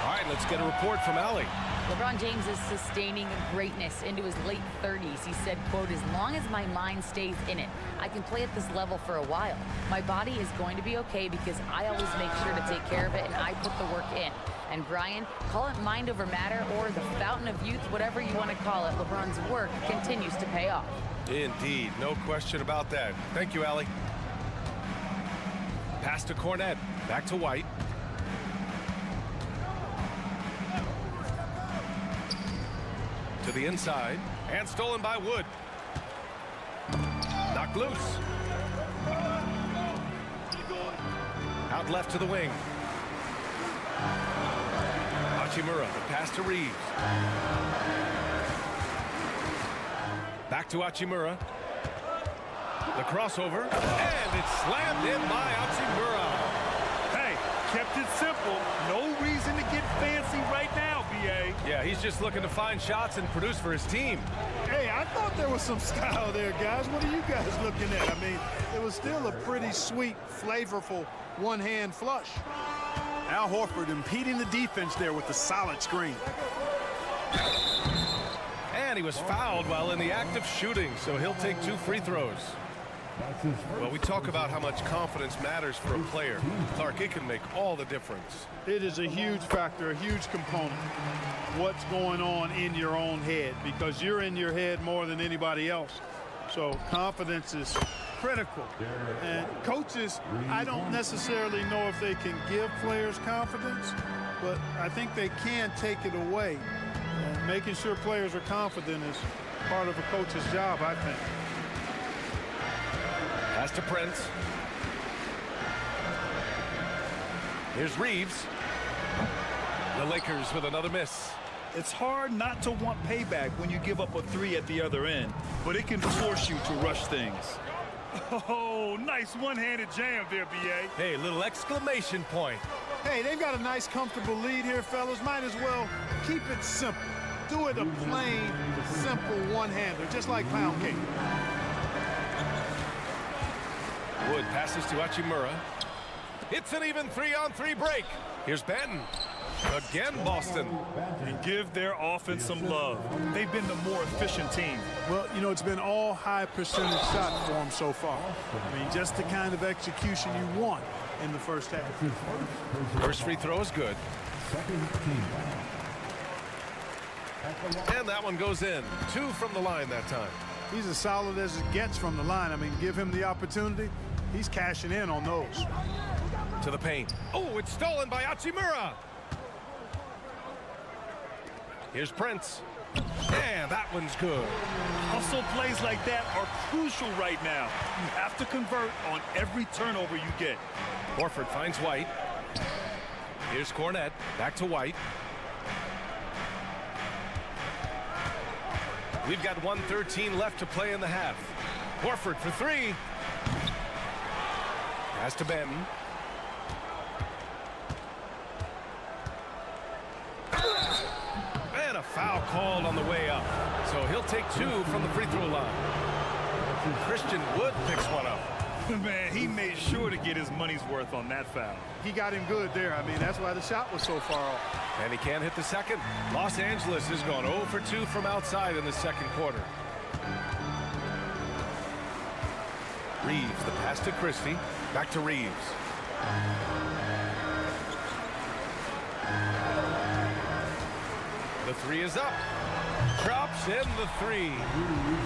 All right, let's get a report from Allie. LeBron James is sustaining greatness into his late 30s. He said, quote, "As long as my mind stays in it, I can play at this level for a while. My body is going to be okay because I always make sure to take care of it and I put the work in." And Brian, call it mind over matter or the fountain of youth, whatever you want to call it, LeBron's work continues to pay off. Indeed, no question about that. Thank you, Allie. Pass to Cornette. Back to White. To the inside, and stolen by Wood. Knocked loose. Out left to the wing. Hachimura, the pass to Reeves. Back to Hachimura. The crossover, and it's slammed in by Hachimura. Hey, kept it simple. No reason to get fancy right now, B.A. Yeah, he's just looking to find shots and produce for his team. Hey, I thought there was some style there, guys. What are you guys looking at? I mean, it was still a pretty sweet, flavorful one-hand flush. Al Horford impeding the defense there with the solid screen. And he was fouled while in the act of shooting, so he'll take 2 free throws. Well, we talk about how much confidence matters for a player. Clark, it can make all the difference. It is a huge factor, a huge component. What's going on in your own head, because you're in your head more than anybody else. So confidence is critical. And coaches, I don't necessarily know if they can give players confidence, but I think they can take it away. And making sure players are confident is part of a coach's job, I think. Pass to Prince. Here's Reeves. The Lakers with another miss. It's hard not to want payback when you give up a 3 at the other end, but it can force you to rush things. Oh, nice one-handed jam there, B.A. Hey, little exclamation point. Hey, they've got a nice, comfortable lead here, fellas. Might as well keep it simple. Do it a plain, simple one-hander, just like pound cake. Wood passes to Hachimura. It's an even 3-on-3 break. Here's Banton. Again, Boston. And give their offense some love. They've been the more efficient team. Well, you know, it's been all high percentage shots for them so far. I mean, just the kind of execution you want in the first half. First free throw is good. And that one goes in. 2 from the line that time. He's as solid as it gets from the line. I mean, give him the opportunity. He's cashing in on those. To the paint. Oh, it's stolen by Hachimura. Here's Prince. And that one's good. Hustle plays like that are crucial right now. You have to convert on every turnover you get. Horford finds White. Here's Cornette. Back to White. We've got 1:13 left to play in the half. Horford for 3. Pass to Banton. And a foul called on the way up. So he'll take 2 from the free throw line. Christian Wood picks one up. Man, he made sure to get his money's worth on that foul. He got him good there. I mean, that's why the shot was so far off. And he can't hit the second. Los Angeles has gone 0 for 2 from outside in the second quarter. Reeves, the pass to Christie. Back to Reeves. The 3 is up. Drops in the 3.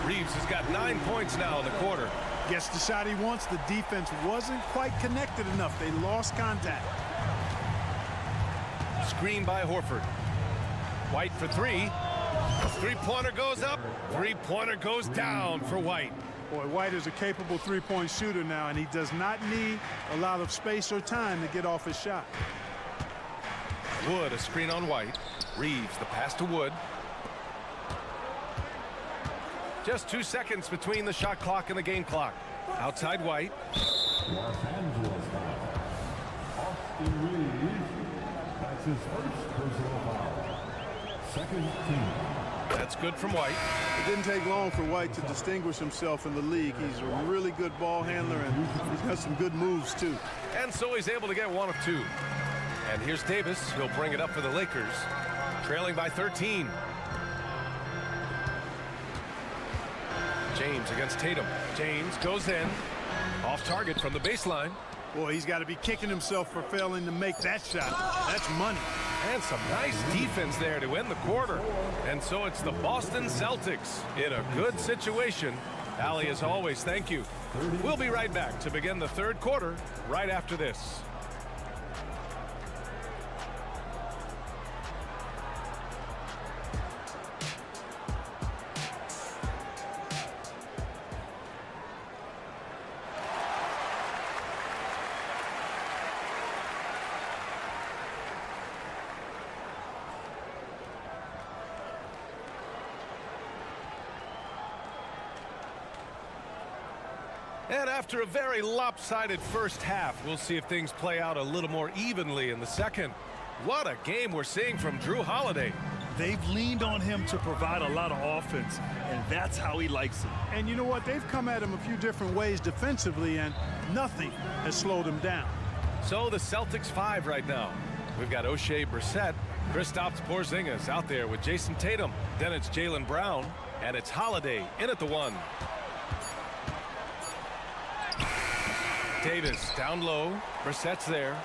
Reeves has got 9 points now in the quarter. Gets the shot he wants. The defense wasn't quite connected enough. They lost contact. Screen by Horford. White for 3. Three-pointer goes up. Three-pointer goes down for White. Boy, White is a capable three-point shooter now, and he does not need a lot of space or time to get off his shot. Wood, a screen on White. Reeves, the pass to Wood. Just 2 seconds between the shot clock and the game clock. Outside White. Los Angeles foul. Austin Reeves. That's his first personal foul. Second team. That's good from White. It didn't take long for White to distinguish himself in the league. He's a really good ball handler, and he's got some good moves, too. And so he's able to get 1 of 2. And here's Davis. He'll bring it up for the Lakers. Trailing by 13. James against Tatum. James goes in. Off target from the baseline. Boy, he's got to be kicking himself for failing to make that shot. That's money. And some nice defense there to end the quarter. And so it's the Boston Celtics in a good situation. Allie, as always, thank you. We'll be right back to begin the third quarter right after this. And after a very lopsided first half, we'll see if things play out a little more evenly in the second. What a game we're seeing from Drew Holiday. They've leaned on him to provide a lot of offense, and that's how he likes it. And you know what? They've come at him a few different ways defensively, and nothing has slowed him down. So the Celtics 5 right now. We've got O'Shea Brissett, Kristaps Porzingis out there with Jason Tatum. Then it's Jaylen Brown, and it's Holiday in at the 1. Davis down low. Brissett's there.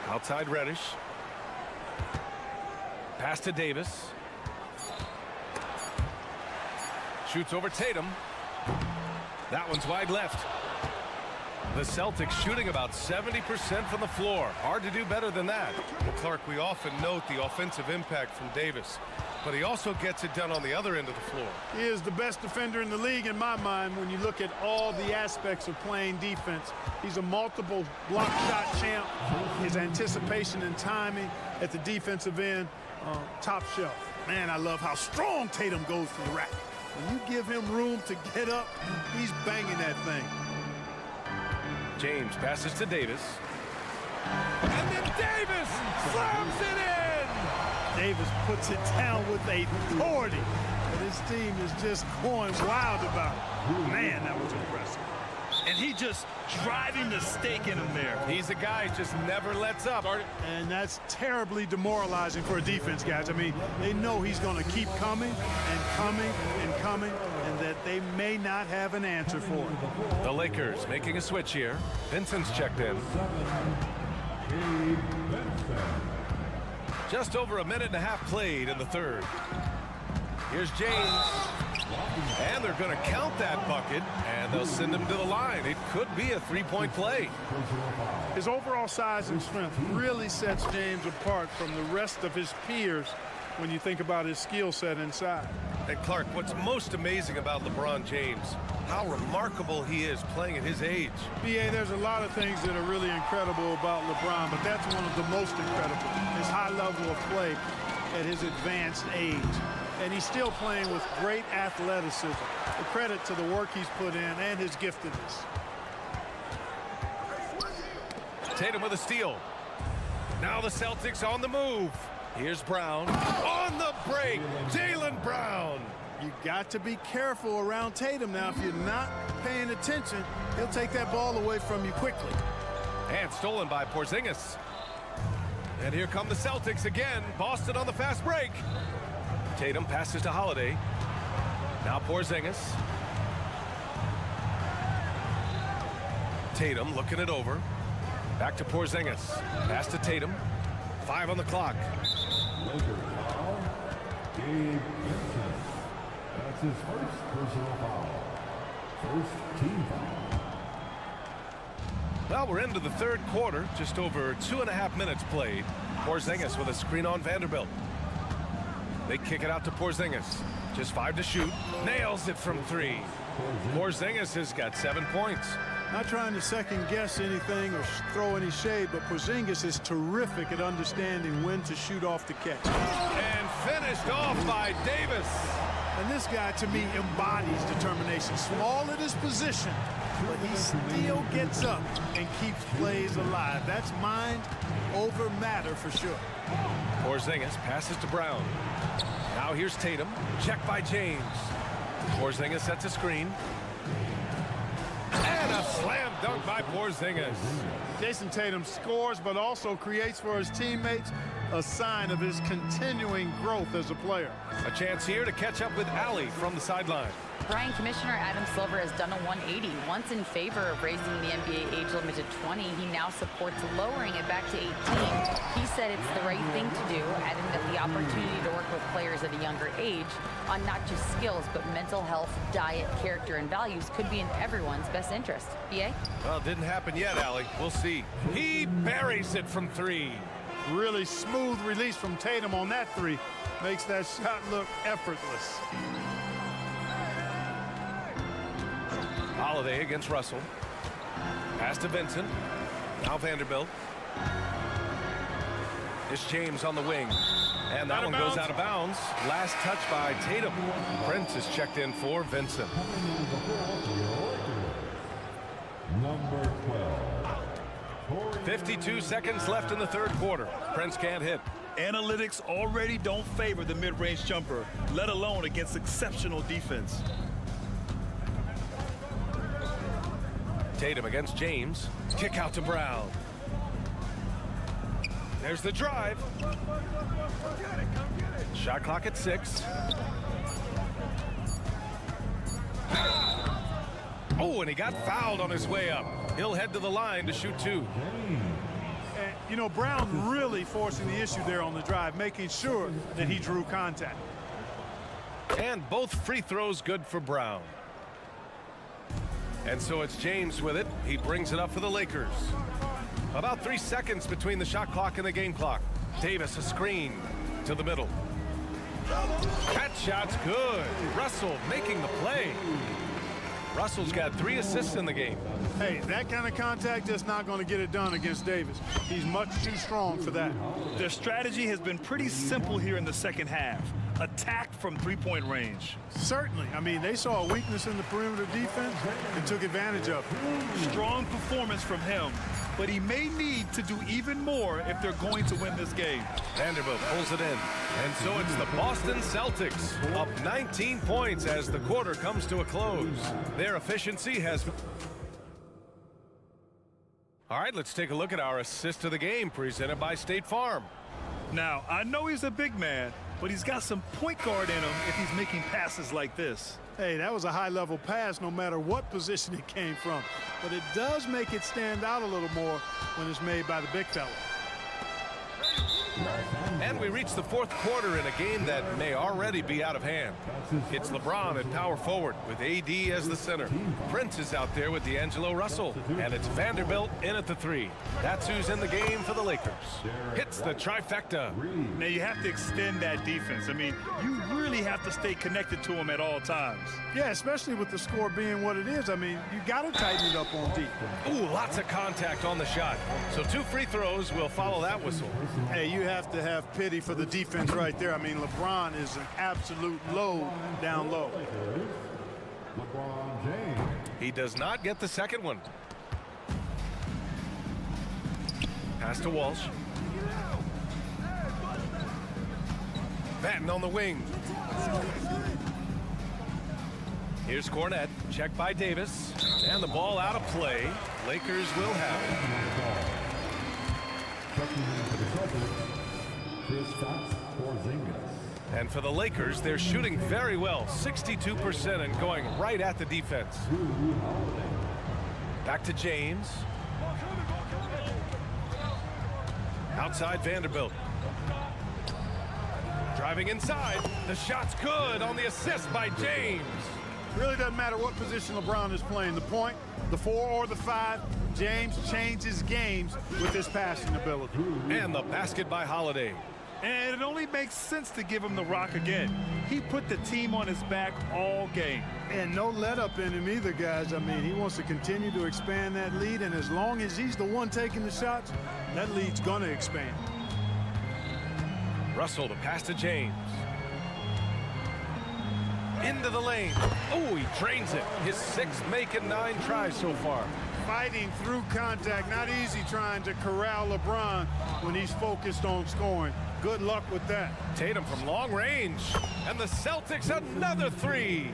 Outside Reddish. Pass to Davis. Shoots over Tatum. That one's wide left. The Celtics shooting about 70% from the floor. Hard to do better than that. Well, Clark, we often note the offensive impact from Davis, but he also gets it done on the other end of the floor. He is the best defender in the league in my mind when you look at all the aspects of playing defense. He's a multiple block shot champ. His anticipation and timing at the defensive end, top shelf. Man, I love how strong Tatum goes to the rack. When you give him room to get up, he's banging that thing. James passes to Davis. And then Davis slams it in! Davis puts it down with authority. And his team is just going wild about it. Man, that was impressive. And he just driving the stake in him there. He's a guy who just never lets up. And that's terribly demoralizing for a defense, guys. I mean, they know he's going to keep coming and coming and coming, and that they may not have an answer for it. The Lakers making a switch here. Vincent's checked in. Just over a minute and a half played in the third. Here's James. And they're going to count that bucket, and they'll send him to the line. It could be a three-point play. His overall size and strength really sets James apart from the rest of his peers when you think about his skill set inside. And Clark, what's most amazing about LeBron James, how remarkable he is playing at his age. B.A., there's a lot of things that are really incredible about LeBron, but that's one of the most incredible, his high level of play at his advanced age. And he's still playing with great athleticism. The credit to the work he's put in and his giftedness. Tatum with a steal. Now the Celtics on the move. Here's Brown. On the break, Jaylen Brown. You got to be careful around Tatum now. If you're not paying attention, he'll take that ball away from you quickly. And stolen by Porzingis. And here come the Celtics again. Boston on the fast break. Tatum passes to Holiday. Now Porzingis. Tatum looking it over. Back to Porzingis. Pass to Tatum. 5 on the clock. Lakers foul. Gabe Vincent. That's his first personal foul. First team foul. Well, we're into the third quarter. Just over 2.5 minutes played. Porzingis with a screen on Vanderbilt. They kick it out to Porzingis. Just 5 to shoot. Nails it from 3. Porzingis has got 7 points. Not trying to second guess anything or throw any shade, but Porzingis is terrific at understanding when to shoot off the catch. And finished off by Davis. And this guy, to me, embodies determination. Small at his position, but he still gets up and keeps plays alive. That's mind over matter for sure. Porzingis passes to Brown. Now here's Tatum. Check by James. Porzingis sets a screen. And a slam dunk by Porzingis. Jason Tatum scores, but also creates for his teammates, a sign of his continuing growth as a player. A chance here to catch up with Allie from the sideline. Brian, Commissioner Adam Silver has done a 180. Once in favor of raising the NBA age limit to 20, he now supports lowering it back to 18. He said it's the right thing to do, adding that the opportunity to work with players at a younger age on not just skills, but mental health, diet, character, and values could be in everyone's best interest. BA? Well, it didn't happen yet, Allie. We'll see. He buries it from 3. Really smooth release from Tatum on that 3. Makes that shot look effortless. Holiday against Russell. Pass to Vincent. Now Vanderbilt. It's James on the wing. And that one goes out of bounds. Last touch by Tatum. Prince is checked in for Vincent. Number 12. 52 seconds left in the third quarter. Prince can't hit. Analytics already don't favor the mid-range jumper, let alone against exceptional defense. Tatum against James. Kick out to Brown. There's the drive. Shot clock at 6. Oh, and he got fouled on his way up. He'll head to the line to shoot 2. And, you know, Brown really forcing the issue there on the drive, making sure that he drew contact. And both free throws good for Brown. And so it's James with it. He brings it up for the Lakers. About 3 seconds between the shot clock and the game clock. Davis a screen to the middle. That shot's good. Russell making the play. Russell's got 3 assists in the game. Hey, that kind of contact just not going to get it done against Davis. He's much too strong for that. Their strategy has been pretty simple here in the second half. Attack from three-point range. Certainly. I mean, they saw a weakness in the perimeter defense and took advantage of it. Strong performance from him, but he may need to do even more if they're going to win this game. Vanderbilt pulls it in. And so it's the Boston Celtics up 19 points as the quarter comes to a close. Their efficiency has... All right, let's take a look at our assist of the game presented by State Farm. Now, I know he's a big man, but he's got some point guard in him if he's making passes like this. Hey, that was a high-level pass no matter what position it came from. But it does make it stand out a little more when it's made by the big fella. And we reach the fourth quarter in a game that may already be out of hand. It's LeBron at power forward with AD as the center. Prince is out there with D'Angelo Russell. And it's Vanderbilt in at the 3. That's who's in the game for the Lakers. Hits the trifecta. Now you have to extend that defense. I mean, you really have to stay connected to him at all times. Yeah, especially with the score being what it is. I mean, you got to tighten it up on deep. Ooh, lots of contact on the shot. So 2 free throws will follow that whistle. Hey, you have to have pity for the defense right there. I mean, LeBron is an absolute load down low. He does not get the second one. Pass to Walsh. Batten on the wing. Here's Cornette. Checked by Davis. And the ball out of play. Lakers will have it. And for the Lakers, they're shooting very well, 62% and going right at the defense. Back to James. Outside Vanderbilt. Driving inside. The shot's good on the assist by James. Really doesn't matter what position LeBron is playing, the point, the 4 or the 5. James changes games with his passing ability. And the basket by Holiday. And it only makes sense to give him the rock again. He put the team on his back all game. And no let up in him either, guys. I mean, he wants to continue to expand that lead, and as long as he's the one taking the shots, that lead's going to expand. Russell, the pass to James. Into the lane. Oh, he drains it. His 6th make and 9 tries so far. Fighting through contact. Not easy trying to corral LeBron when he's focused on scoring. Good luck with that. Tatum from long range. And the Celtics another 3.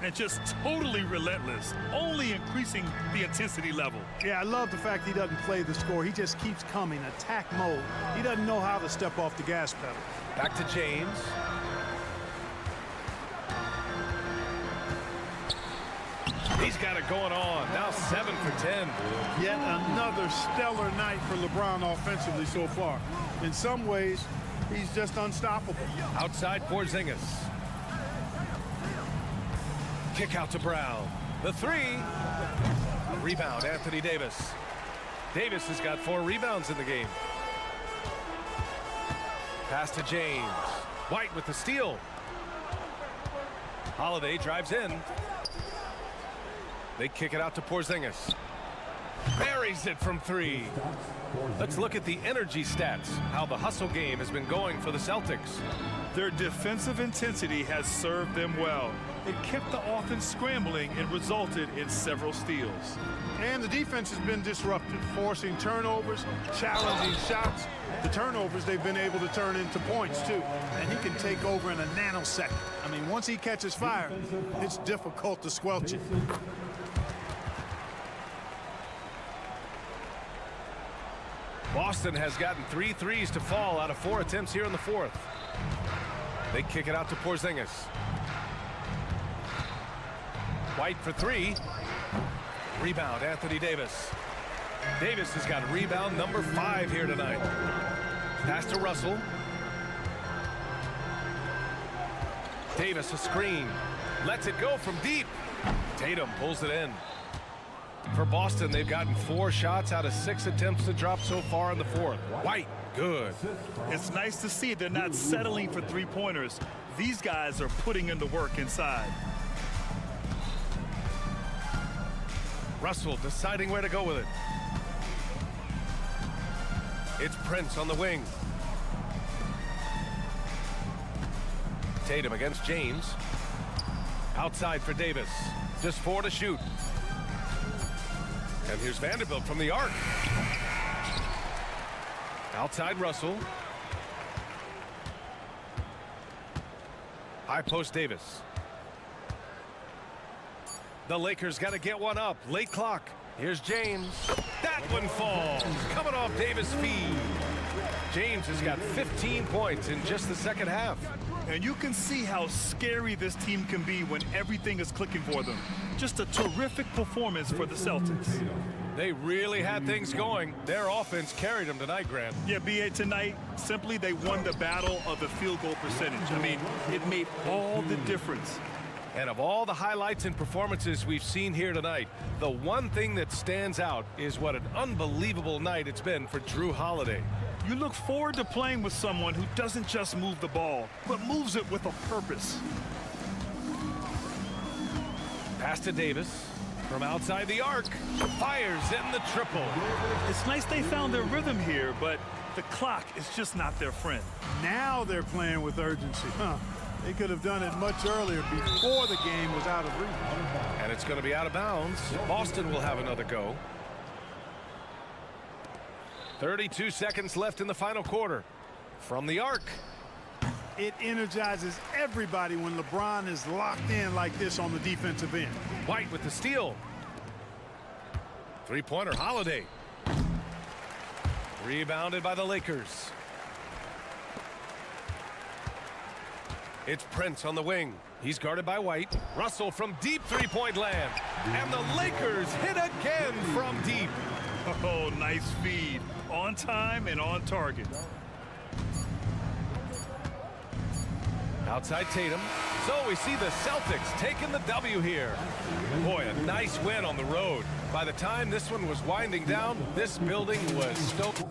And just totally relentless, only increasing the intensity level. Yeah, I love the fact he doesn't play the score. He just keeps coming, attack mode. He doesn't know how to step off the gas pedal. Back to James. He's got it going on. Now 7 for 10. Yet another stellar night for LeBron offensively so far. In some ways, he's just unstoppable. Outside Porzingis. Kick out to Brown. The 3. Rebound, Anthony Davis. Davis has got 4 rebounds in the game. Pass to James. White with the steal. Holiday drives in. They kick it out to Porzingis. Buries it from 3. Let's look at the energy stats, how the hustle game has been going for the Celtics. Their defensive intensity has served them well. It kept the offense scrambling and resulted in several steals. And the defense has been disruptive, forcing turnovers, challenging shots. The turnovers they've been able to turn into points, too. And he can take over in a nanosecond. I mean, once he catches fire, it's difficult to squelch it. Boston has gotten 3 threes to fall out of 4 attempts here in the 4th. They kick it out to Porzingis. White for 3. Rebound, Anthony Davis. Davis has got rebound number 5 here tonight. Pass to Russell. Davis a screen. Lets it go from deep. Tatum pulls it in. For Boston, they've gotten 4 shots out of 6 attempts to drop so far in the fourth. White, good. It's nice to see they're not settling for three-pointers. These guys are putting in the work inside. Russell deciding where to go with it. It's Prince on the wing. Tatum against James. Outside for Davis. Just 4 to shoot. And here's Vanderbilt from the arc. Outside Russell. High post Davis. The Lakers got to get one up. Late clock. Here's James. That one falls. Coming off Davis' feed. James has got 15 points in just the second half. And you can see how scary this team can be when everything is clicking for them. Just a terrific performance for the Celtics. They really had things going. Their offense carried them tonight, Grant. Yeah, B.A., tonight, simply they won the battle of the field goal percentage. I mean, it made all the difference. And of all the highlights and performances we've seen here tonight, the one thing that stands out is what an unbelievable night it's been for Drew Holiday. You look forward to playing with someone who doesn't just move the ball, but moves it with a purpose. Pass to Davis from outside the arc. Fires in the triple. It's nice they found their rhythm here, but the clock is just not their friend. Now they're playing with urgency. They could have done it much earlier before the game was out of reach. And it's going to be out of bounds. Boston will have another go. 32 seconds left in the final quarter. From the arc. It energizes everybody when LeBron is locked in like this on the defensive end. White with the steal. Three-pointer Holiday. Rebounded by the Lakers. It's Prince on the wing. He's guarded by White. Russell from deep three-point land. And the Lakers hit again from deep. Oh, nice feed. On time and on target. Outside Tatum. So we see the Celtics taking the W here. Boy, a nice win on the road. By the time this one was winding down, this building was stoked.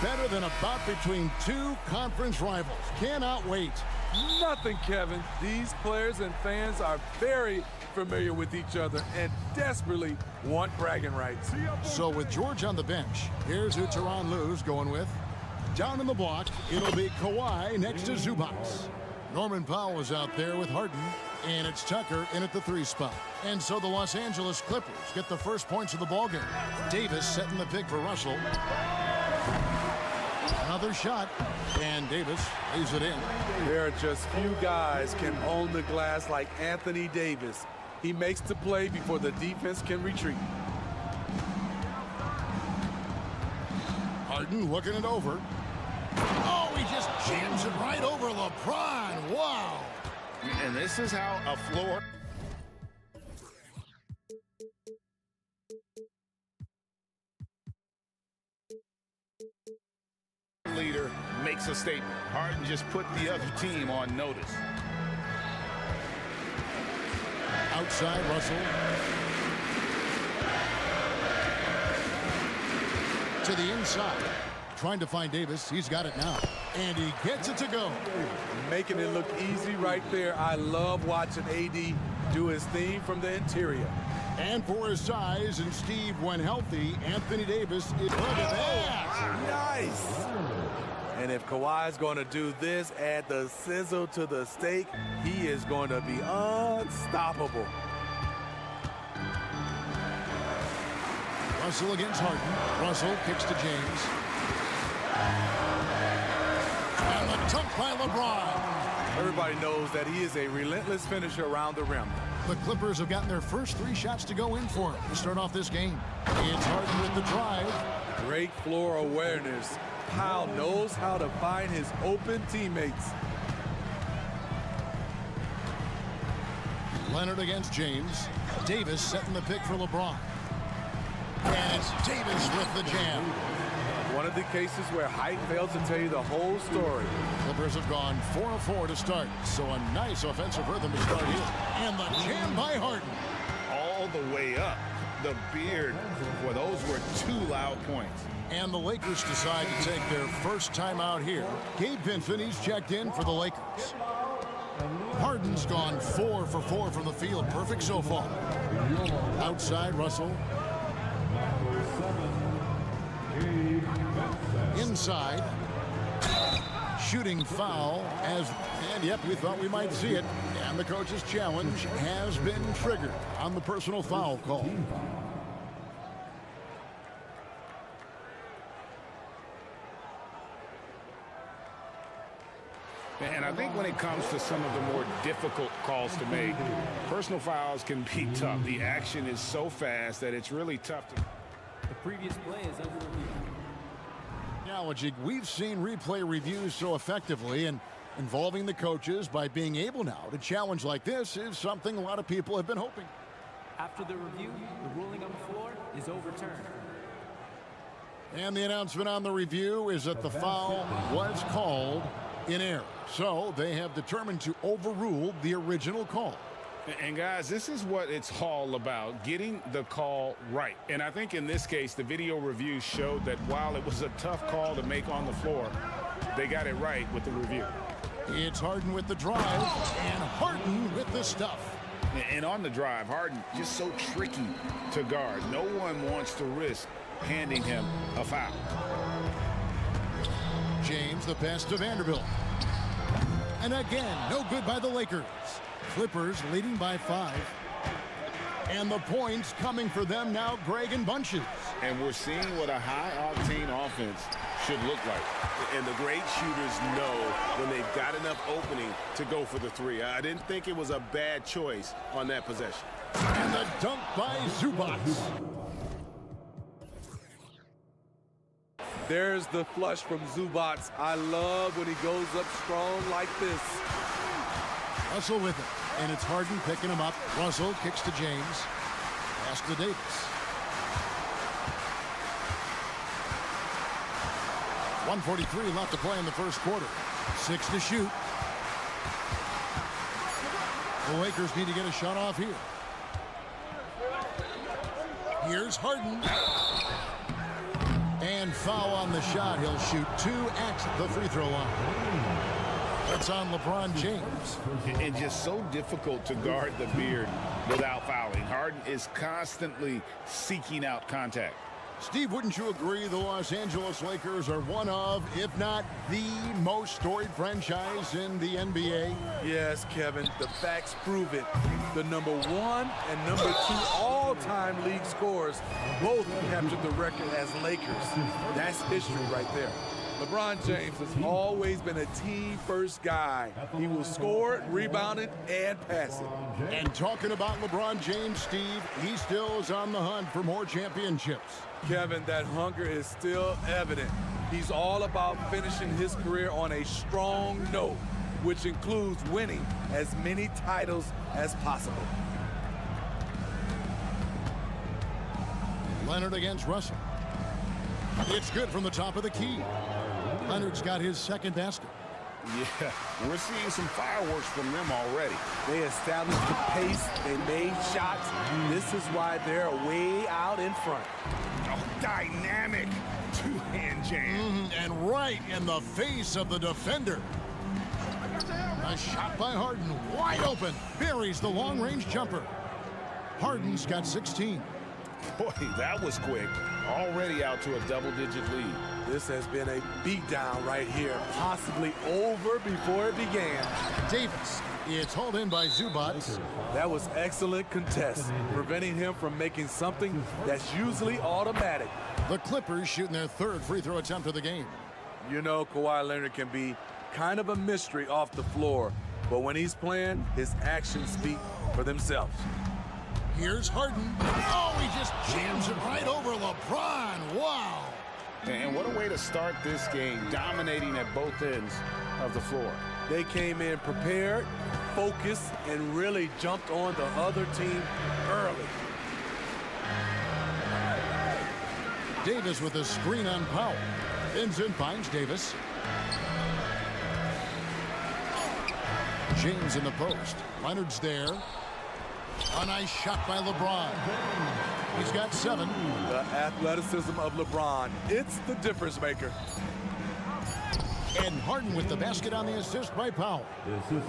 better than a bout between two conference rivals. Cannot wait. Nothing, Kevin. These players and fans are very familiar with each other and desperately want bragging rights. So with George on the bench, here's who Tyronn Lue's going with. Down in the block, it'll be Kawhi next to Zubac. Norman Powell is out there with Harden, and it's Tucker in at the 3 spot. And so the Los Angeles Clippers get the first points of the ballgame. Davis setting the pick for Russell. Another shot, and Davis lays it in. There are just few guys can own the glass like Anthony Davis. He makes the play before the defense can retreat. Harden looking it over. Oh, he just jams it right over LeBron. Wow. And this is how a floor leader makes a statement. Harden just put the other team on notice. Outside, Russell. To the inside. Trying to find Davis. He's got it now. And he gets it to go. Making it look easy right there. I love watching AD do his thing from the interior. And for his size and Steve, when healthy, Anthony Davis is... Look at that! Nice! And if Kawhi's going to do this, add the sizzle to the steak, he is going to be unstoppable. Russell against Harden. Russell kicks to James. And the dunk by LeBron. Everybody knows that he is a relentless finisher around the rim. The Clippers have gotten their first 3 shots to go in for him to start off this game. It's Harden with the drive. Great floor awareness. Powell knows how to find his open teammates. Leonard against James. Davis setting the pick for LeBron. And it's Davis with the jam. One of the cases where height fails to tell you the whole story. Clippers have gone 4 of 4 to start, so a nice offensive rhythm to start here. And the jam by Harden. All the way up. The beard. Well, those were 2 loud points. And the Lakers decide to take their first time out here. Gabe Vincent, he's checked in for the Lakers. Harden's gone 4 for 4 from the field. Perfect so far. Outside, Russell. Inside. Shooting foul and yep, we thought we might see it. And the coach's challenge has been triggered on the personal foul call. And I think when it comes to some of the more difficult calls to make, personal fouls can be tough. The action is so fast that it's really tough to... The previous play is under review. We've seen replay reviews so effectively, and involving the coaches by being able now to challenge like this is something a lot of people have been hoping. After the review, the ruling on the floor is overturned. And the announcement on the review is that the foul was called in error. So they have determined to overrule the original call. And guys, this is what it's all about, getting the call right. And I think in this case, the video review showed that while it was a tough call to make on the floor, they got it right with the review. It's Harden with the drive and Harden with the stuff. And on the drive, Harden just so tricky to guard. No one wants to risk handing him a foul. James, the pass to Vanderbilt. And again, no good by the Lakers. Clippers leading by 5. And the points coming for them now, Greg, in bunches. And we're seeing what a high-octane offense should look like. And the great shooters know when they've got enough opening to go for the 3. I didn't think it was a bad choice on that possession. And the dunk by Zubac. There's the flush from Zubac. I love when he goes up strong like this. Russell with it. And it's Harden picking him up. Russell kicks to James. Pass to Davis. .143 left to play in the first quarter. 6 to shoot. The Lakers need to get a shot off here. Here's Harden. And foul on the shot. He'll shoot 2 at the free throw line. That's on LeBron James. And just so difficult to guard the beard without fouling. Harden is constantly seeking out contact. Steve, wouldn't you agree the Los Angeles Lakers are one of, if not the most storied franchise in the NBA? Yes, Kevin. The facts prove it. The #1 and #2 all-time league scorers both captured the record as Lakers. That's history right there. LeBron James has always been a team-first guy. He will score it, rebound it, and pass it. And talking about LeBron James, Steve, he still is on the hunt for more championships. Kevin, that hunger is still evident. He's all about finishing his career on a strong note, which includes winning as many titles as possible. Leonard against Russell. It's good from the top of the key. Leonard's got his second basket. Yeah, we're seeing some fireworks from them already. They established the pace. They made shots. This is why they're way out in front. Oh, dynamic two-hand jam. And right in the face of the defender. A shot by Harden, wide open. Buries the long-range jumper. Harden's got 16. Boy, that was quick. Already out to a double-digit lead. This has been a beatdown right here, possibly over before it began. Davis, it's hauled in by Zubac. That was excellent contest, preventing him from making something that's usually automatic. The Clippers shooting their 3rd free throw attempt of the game. You know, Kawhi Leonard can be kind of a mystery off the floor, but when he's playing, his actions speak for themselves. Here's Harden. Oh, he just jams it right over LeBron. Wow. And what a way to start this game, dominating at both ends of the floor. They came in prepared, focused, and really jumped on the other team early. Davis with a screen on Powell. Vincent finds Davis. James in the post. Leonard's there. A nice shot by LeBron. He's got 7. The athleticism of LeBron. It's the difference maker. And Harden with the basket on the assist by Powell.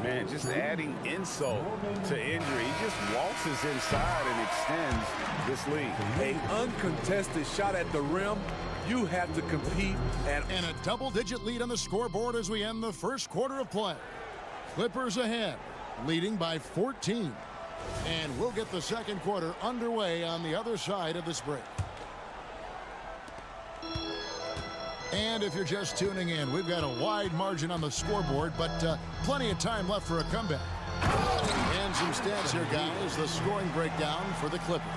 Man, just adding insult to injury. He just waltzes inside and extends this lead. An uncontested shot at the rim. You have to compete. And a double-digit lead on the scoreboard as we end the first quarter of play. Clippers ahead, leading by 14. And we'll get the second quarter underway on the other side of this break. And if you're just tuning in, we've got a wide margin on the scoreboard, but plenty of time left for a comeback. And some stats here, guys. The scoring breakdown for the Clippers.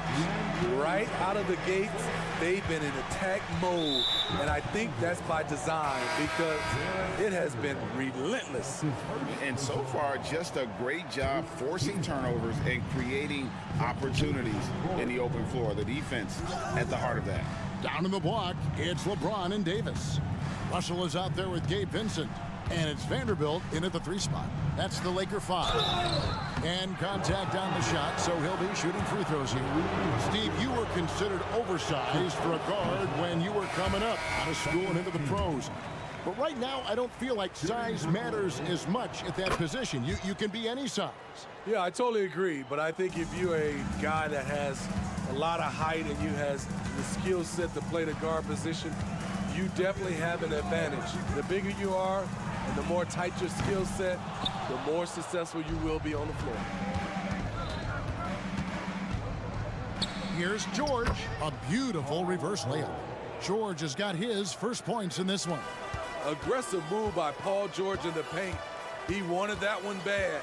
Right out of the gates, they've been in attack mode. And I think that's by design because it has been relentless. And so far, just a great job forcing turnovers and creating opportunities in the open floor. The defense at the heart of that. Down in the block, it's LeBron and Davis. Russell is out there with Gabe Vincent. And it's Vanderbilt in at the 3 spot. That's the Laker 5. And contact on the shot, so he'll be shooting free throws here. Steve, you were considered oversized for a guard when you were coming up out of school and into the pros. But right now, I don't feel like size matters as much at that position. You can be any size. Yeah, I totally agree. But I think if you're a guy that has a lot of height and you has the skill set to play the guard position, you definitely have an advantage. The bigger you are, and the more tight your skill set, the more successful you will be on the floor. Here's George, a beautiful reverse layup. George has got his first points in this one. Aggressive move by Paul George in the paint. He wanted that one bad.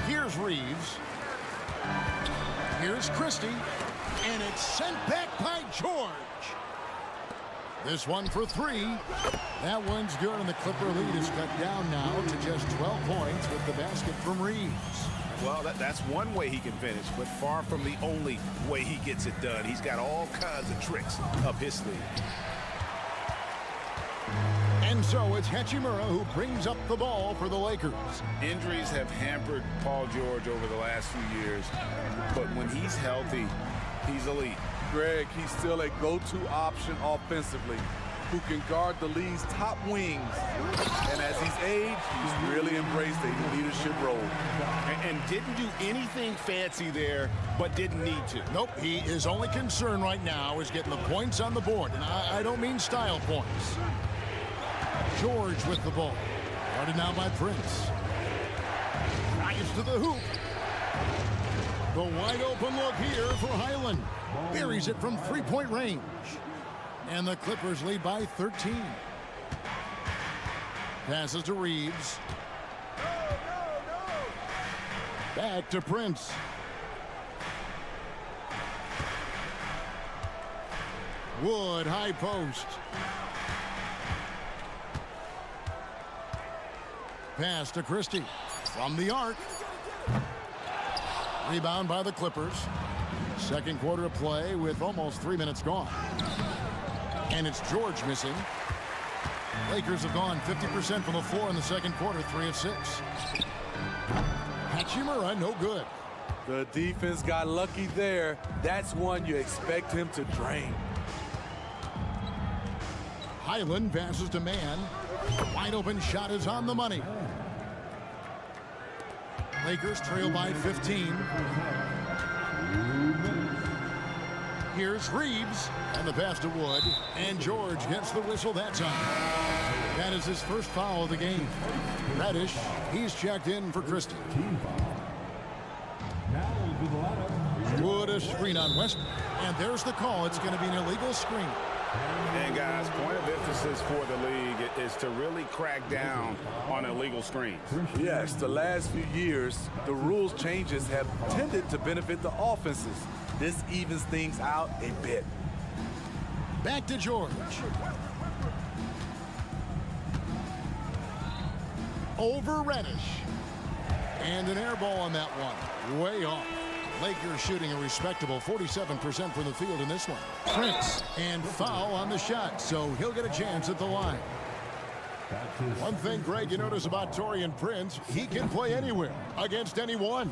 Here's Reeves. Here's Christie. And it's sent back by George. This one for 3. That one's good, and the Clipper lead is cut down now to just 12 points with the basket from Reeves. Well, that's one way he can finish, but far from the only way he gets it done. He's got all kinds of tricks up his sleeve. And so it's Hachimura who brings up the ball for the Lakers. Injuries have hampered Paul George over the last few years, but when he's healthy, he's elite. Greg, he's still a go-to option offensively who can guard the league's top wings. And as he's aged, he's really embraced a leadership role. And didn't do anything fancy there, but didn't need to. Nope, his only concern right now is getting the points on the board. And I don't mean style points. George with the ball. Guarded now by Prince. Drives to the hoop. The wide open look here for Highland. Buries it from three-point range. And the Clippers lead by 13. Passes to Reeves. Back to Prince. Wood, high post. Pass to Christie. From the arc. Rebound by the Clippers. Second quarter of play with almost 3 minutes gone. And it's George missing. Lakers have gone 50% from the floor in the second quarter, 3 of 6. Hachimura, no good. The defense got lucky there. That's one you expect him to drain. Highland passes to Mann. Wide open shot is on the money. Lakers trail by 15. Here's Reeves, and the pass to Wood, and George gets the whistle that time. That is his first foul of the game. Reddish, he's checked in for Christie. Wood, a screen on West, and there's the call. It's going to be an illegal screen. And guys, point of emphasis for the league is to really crack down on illegal screens. Yes, the last few years, the rules changes have tended to benefit the offenses. This evens things out a bit. Back to George. Over Reddish. And an air ball on that one. Way off. Lakers shooting a respectable 47% from the field in this one. Prince, and foul on the shot, so he'll get a chance at the line. One thing, Greg, you notice about Taurean Prince, he can play anywhere, against anyone.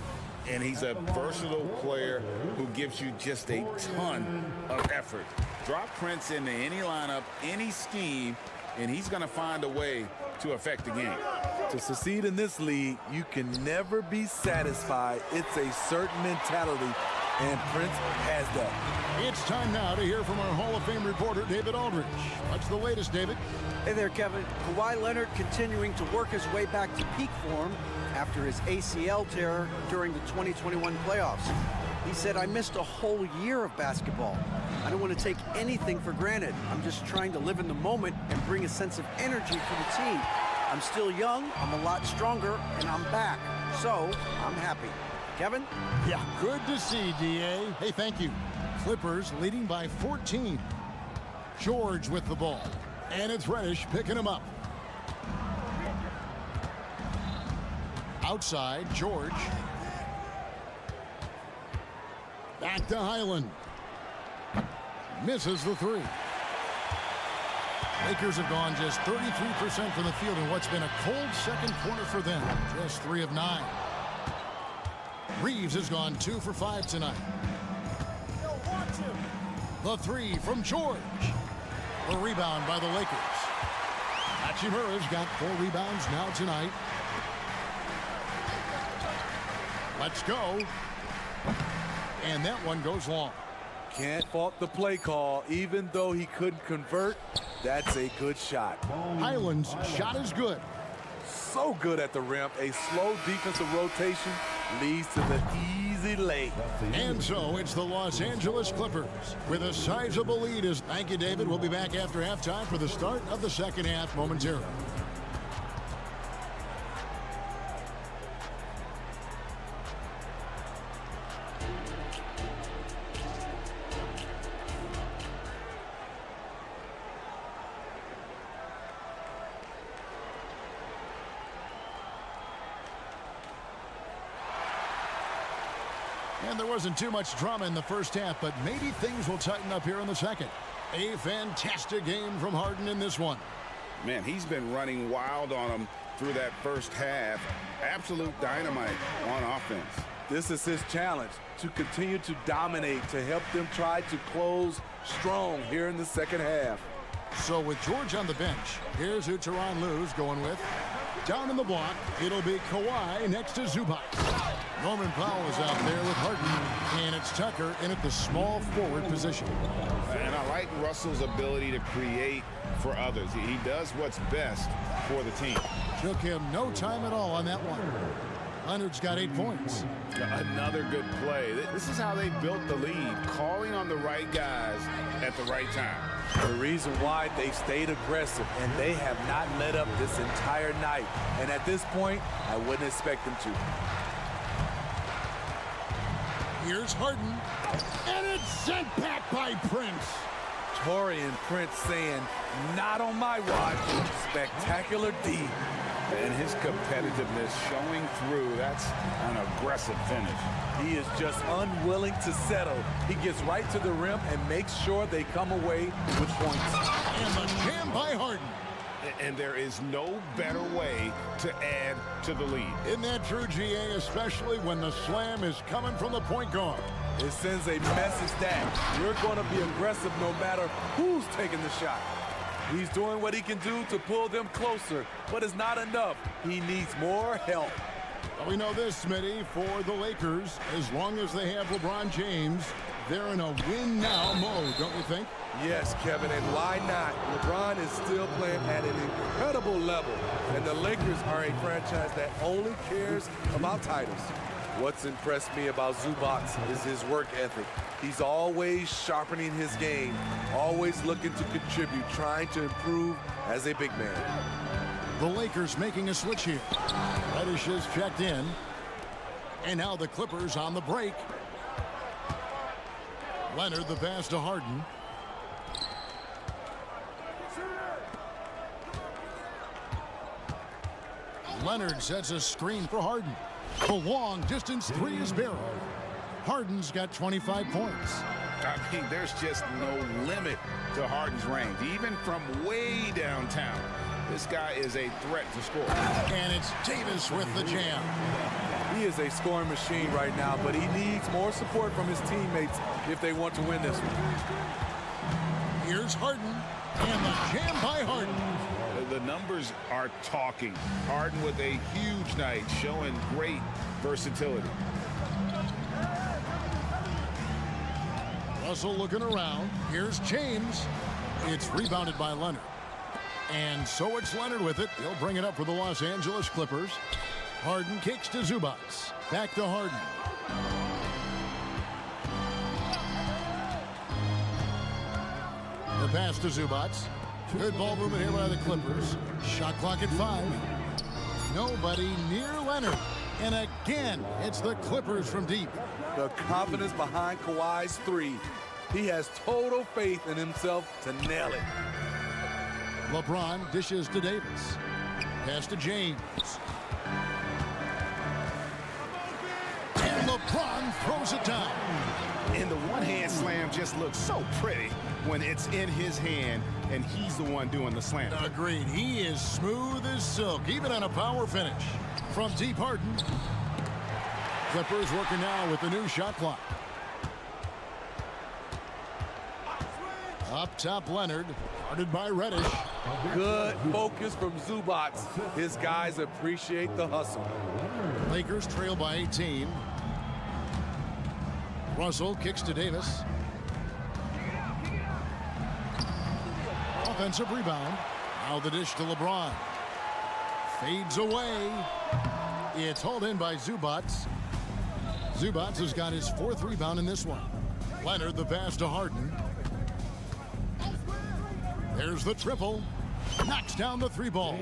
And he's a versatile player who gives you just a ton of effort. Drop Prince into any lineup, any scheme, and he's going to find a way to affect the game. To succeed in this league, you can never be satisfied. It's a certain mentality, and Prince has that. It's time now to hear from our Hall of Fame reporter, David Aldridge. What's the latest, David? Hey there, Kevin. Kawhi Leonard continuing to work his way back to peak form after his ACL tear during the 2021 playoffs. He said, "I missed a whole year of basketball. I don't want to take anything for granted. I'm just trying to live in the moment and bring a sense of energy for the team. I'm still young, I'm a lot stronger, and I'm back. So, I'm happy." Kevin? Yeah, good to see, D.A. Hey, thank you. Clippers leading by 14. George with the ball. And it's Reddish picking him up. Outside, George. Back to Highland. Misses the three. Lakers have gone just 33% from the field in what's been a cold second quarter for them. Just 3 of 9. Reeves has gone 2 for 5 tonight. The three from George. A rebound by the Lakers. Hachimura's got 4 rebounds now tonight. Let's go. And that one goes long. Can't fault the play call. Even though he couldn't convert, that's a good shot. Highland's shot is good. So good at the rim. A slow defensive rotation leads to the easy lay. And so it's the Los Angeles Clippers with a sizable lead. Thank you, David. We'll be back after halftime for the start of the second half momentarily. And there wasn't too much drama in the first half, but maybe things will tighten up here in the second. A fantastic game from Harden in this one. Man, he's been running wild on him through that first half. Absolute dynamite on offense. This is his challenge, to continue to dominate, to help them try to close strong here in the second half. So with George on the bench, here's who Tyronn Lue's going with. Down in the block, it'll be Kawhi next to Zubac. Norman Powell is out there with Harden, and it's Tucker in at the small forward position. And I like Russell's ability to create for others. He does what's best for the team. Took him no time at all on that one. Leonard's got 8 points. Another good play. This is how they built the lead, calling on the right guys at the right time. The reason why they stayed aggressive, and they have not let up this entire night. And at this point, I wouldn't expect them to. Here's Harden, and it's sent back by Prince. Torian Prince saying, not on my watch. Spectacular D. And his competitiveness showing through. That's an aggressive finish. He is just unwilling to settle. He gets right to the rim and makes sure they come away with points. And the jam by Harden. And there is no better way to add to the lead. Isn't that true, GA, especially when the slam is coming from the point guard? It sends a message that you're going to be aggressive no matter who's taking the shot. He's doing what he can do to pull them closer, but it's not enough. He needs more help. Well, we know this, Smitty, for the Lakers, as long as they have LeBron James, they're in a win-now mode, don't you think? Yes, Kevin, and why not? LeBron is still playing at an incredible level, and the Lakers are a franchise that only cares about titles. What's impressed me about Zubac is his work ethic. He's always sharpening his game, always looking to contribute, trying to improve as a big man. The Lakers making a switch here. Reddish is checked in. And now the Clippers on the break. Leonard the pass to Harden. Leonard sets a screen for Harden. The long distance three is barreled. Harden's got 25 points. I mean, there's just no limit to Harden's range, even from way downtown. This guy is a threat to score. And it's Davis with the jam. He is a scoring machine right now, but he needs more support from his teammates if they want to win this one. Here's Harden, and the jam by Harden. The numbers are talking. Harden with a huge night, showing great versatility. Russell looking around. Here's James. It's rebounded by Leonard. And so it's Leonard with it. He'll bring it up for the Los Angeles Clippers. Harden kicks to Zubac. Back to Harden. The pass to Zubac. Good ball movement here by the Clippers. Shot clock at 5. Nobody near Leonard. And again, it's the Clippers from deep. The confidence behind Kawhi's three. He has total faith in himself to nail it. LeBron dishes to Davis. Pass to James. And LeBron throws it down. And the one-hand slam just looks so pretty when it's in his hand and he's the one doing the slam. Agreed. He is smooth as silk, even on a power finish. From deep, Harden. Clippers working now with the new shot clock. Up top, Leonard. Guarded by Reddish. Good focus from Zubac. His guys appreciate the hustle. Lakers trail by 18. Russell kicks to Davis. Offensive rebound. Now the dish to LeBron. Fades away. It's hauled in by Zubac. Zubac has got his 4th rebound in this one. Leonard the pass to Harden. There's the triple. Knocks down the 3 ball.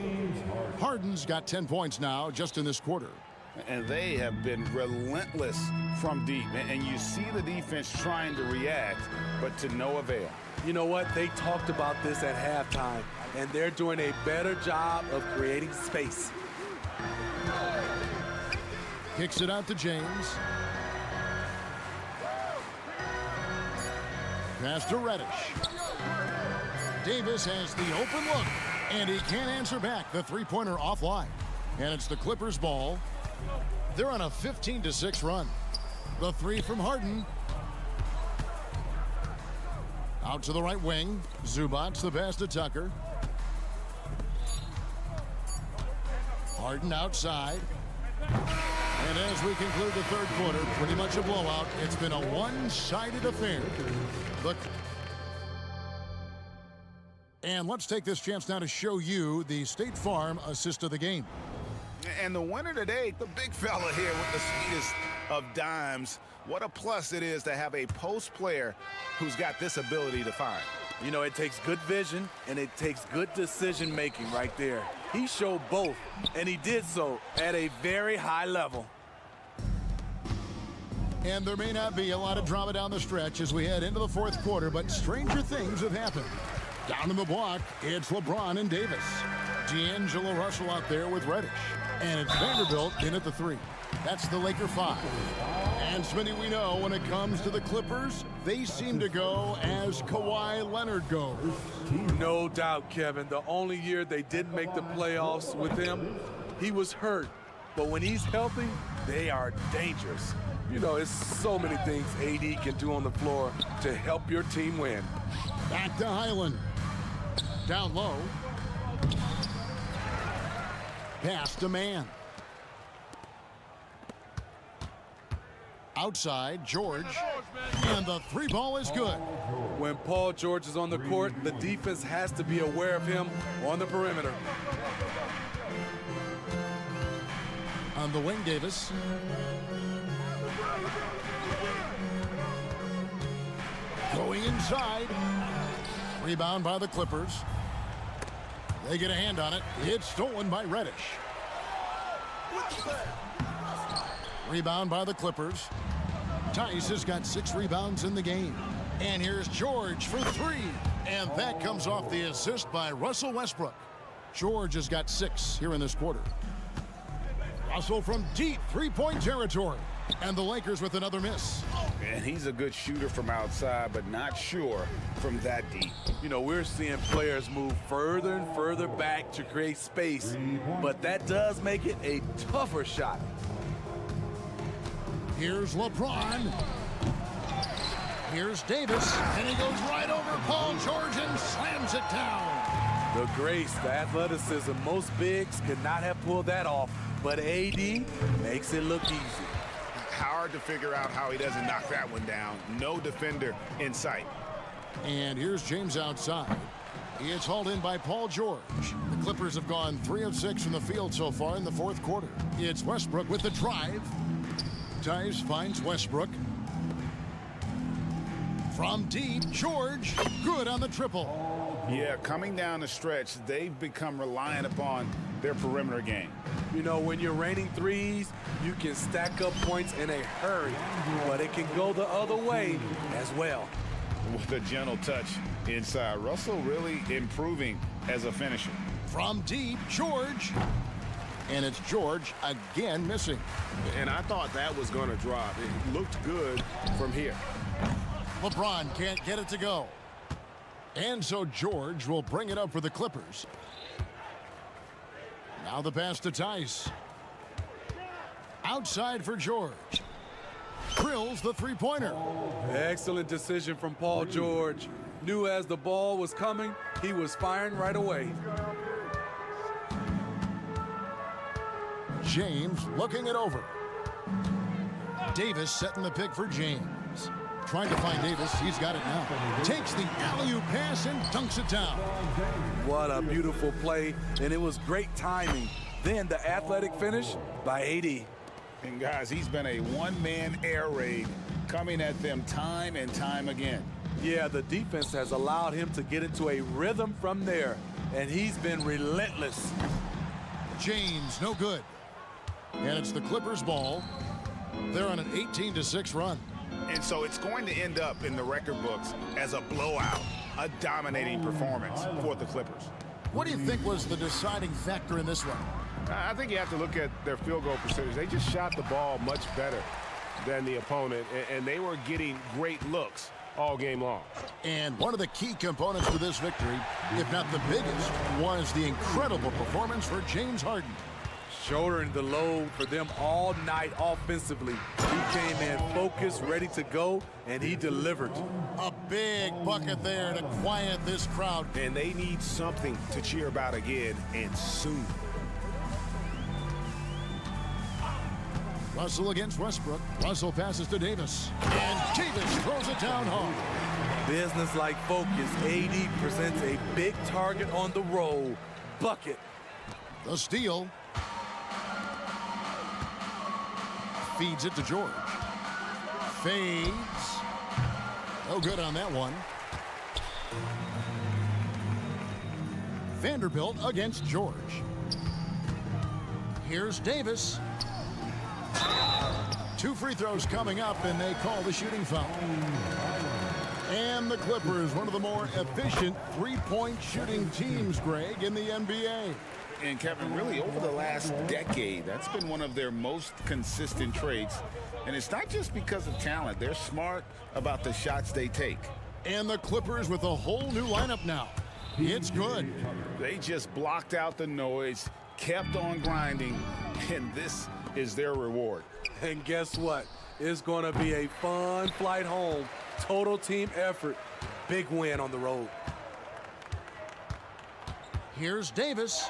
Harden's got 10 points now just in this quarter. And they have been relentless from deep. And you see the defense trying to react, but to no avail. You know what? They talked about this at halftime, and they're doing a better job of creating space. Kicks it out to James. Pass to Reddish. Davis has the open look, and he can't answer back. The three-pointer offline. And it's the Clippers' ball. They're on a 15-6 run. The three from Harden. Out to the right wing. Zubac's the pass to Tucker. Harden outside. And as we conclude the third quarter, pretty much a blowout. It's been a one-sided affair. And let's take this chance now to show you the State Farm assist of the game. And the winner today, the big fella here with the sweetest of dimes. What a plus it is to have a post player who's got this ability to find. You know, it takes good vision and it takes good decision making right there. He showed both, and he did so at a very high level. And there may not be a lot of drama down the stretch as we head into the fourth quarter, but stranger things have happened. Down in the block, it's LeBron and Davis. D'Angelo Russell out there with Reddish. And it's Vanderbilt in at the three. That's the Laker 5. And Smitty, we know when it comes to the Clippers, they seem to go as Kawhi Leonard goes. No doubt, Kevin. The only year they didn't make the playoffs with him, he was hurt. But when he's healthy, they are dangerous. You know, it's so many things AD can do on the floor to help your team win. Back to Highland. Down low. Pass to Man. Outside, George. And the three ball is good. When Paul George is on the court, the defense has to be aware of him on the perimeter. On the wing, Davis. Going inside. Rebound by the Clippers. They get a hand on it. It's stolen by Reddish. Rebound by the Clippers. Tice has got 6 rebounds in the game. And here's George for 3. And that comes off the assist by Russell Westbrook. George has got 6 here in this quarter. Russell from deep three-point territory. And the Lakers with another miss. And he's a good shooter from outside, but not sure from that deep. You know, we're seeing players move further and further back to create space, but that does make it a tougher shot. Here's LeBron. Here's Davis, and he goes right over Paul George and slams it down. The grace, the athleticism, most bigs could not have pulled that off, but AD makes it look easy. Hard to figure out how he doesn't knock that one down. No defender in sight. And here's James outside. It's hauled in by Paul George. The Clippers have gone 3 of 6 from the field so far in the fourth quarter. It's Westbrook with the drive. Tice finds Westbrook. From deep, George, good on the triple. Yeah, coming down the stretch, they've become reliant upon their perimeter game. You know, when you're raining threes, you can stack up points in a hurry, but it can go the other way as well. With a gentle touch inside. Russell really improving as a finisher. From deep, George. And it's George again missing. And I thought that was going to drop. It looked good from here. LeBron can't get it to go. And so George will bring it up for the Clippers. Now the pass to Tice. Outside for George. Drills the three-pointer. Excellent decision from Paul George. Knew as the ball was coming, he was firing right away. James looking it over. Davis setting the pick for James. Trying to find Davis. He's got it now. Takes the alley-oop pass and dunks it down. What a beautiful play, and it was great timing. Then the athletic finish by AD. And guys, he's been a one-man air raid coming at them time and time again. Yeah, the defense has allowed him to get into a rhythm from there, and he's been relentless. James, no good. And it's the Clippers' ball. They're on an 18-6 run. And so it's going to end up in the record books as a blowout, a dominating performance for the Clippers. What do you think was the deciding factor in this one? I think you have to look at their field goal percentage. They just shot the ball much better than the opponent, and they were getting great looks all game long. And one of the key components to this victory, if not the biggest, was the incredible performance for James Harden. shouldering the load for them all night offensively. He came in focused, ready to go, and he delivered. A big bucket there to quiet this crowd. And they need something to cheer about again, and soon. Russell against Westbrook. Russell passes to Davis. And Davis throws it down hard. Business-like focus. AD presents a big target on the roll. Bucket. The steal. Feeds it to George. Fades. No good on that one. Vanderbilt against George. Here's Davis. 2 free throws coming up, and they call the shooting foul. And the Clippers, one of the more efficient three-point shooting teams, Greg, in the NBA. And Kevin, really over the last decade, that's been one of their most consistent traits. And it's not just because of talent. They're smart about the shots they take. And the Clippers with a whole new lineup now. It's good. They just blocked out the noise, kept on grinding, and this is their reward. And guess what? It's going to be a fun flight home. Total team effort. Big win on the road. Here's Davis,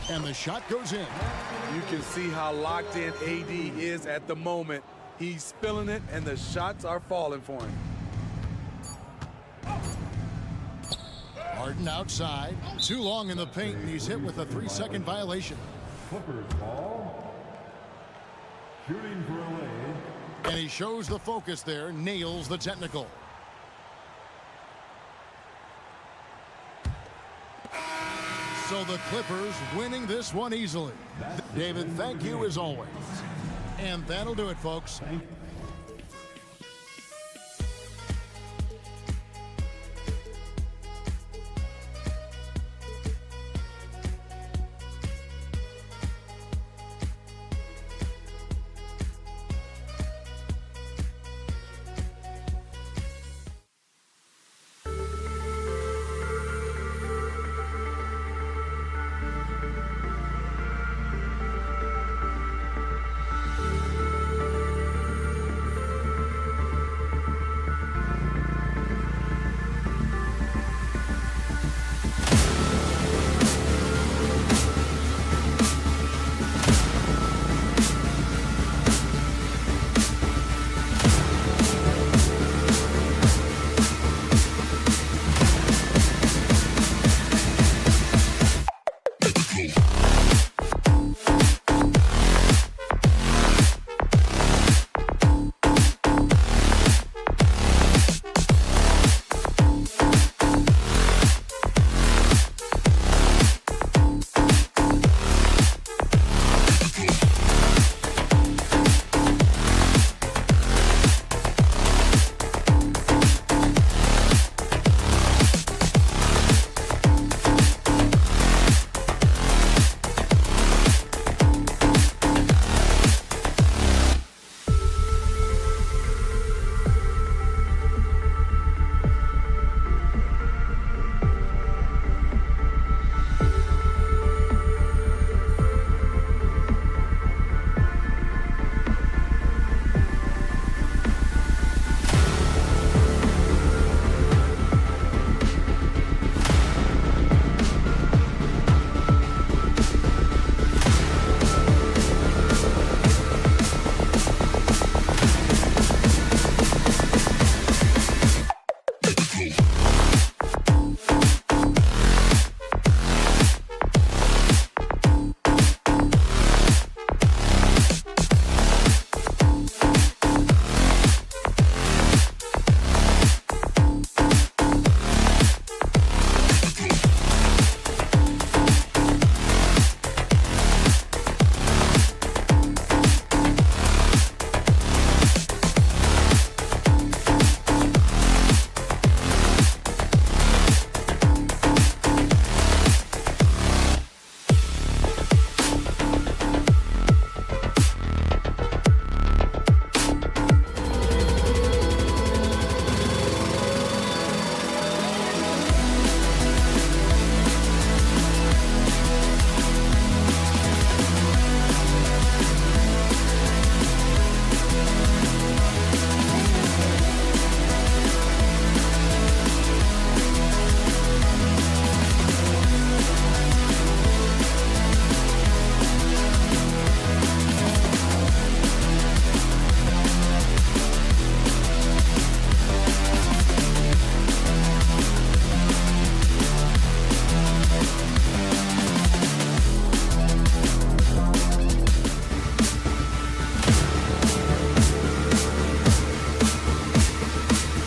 and the shot goes in. You can see how locked in AD is at the moment. He's feeling it, and the shots are falling for him. Harden outside. Too long in the paint, and he's hit with a 3-second violation. Clippers ball. Shooting for a lay. And he shows the focus there, nails the technical. So the Clippers winning this one easily. David, thank you as always. And that'll do it, folks.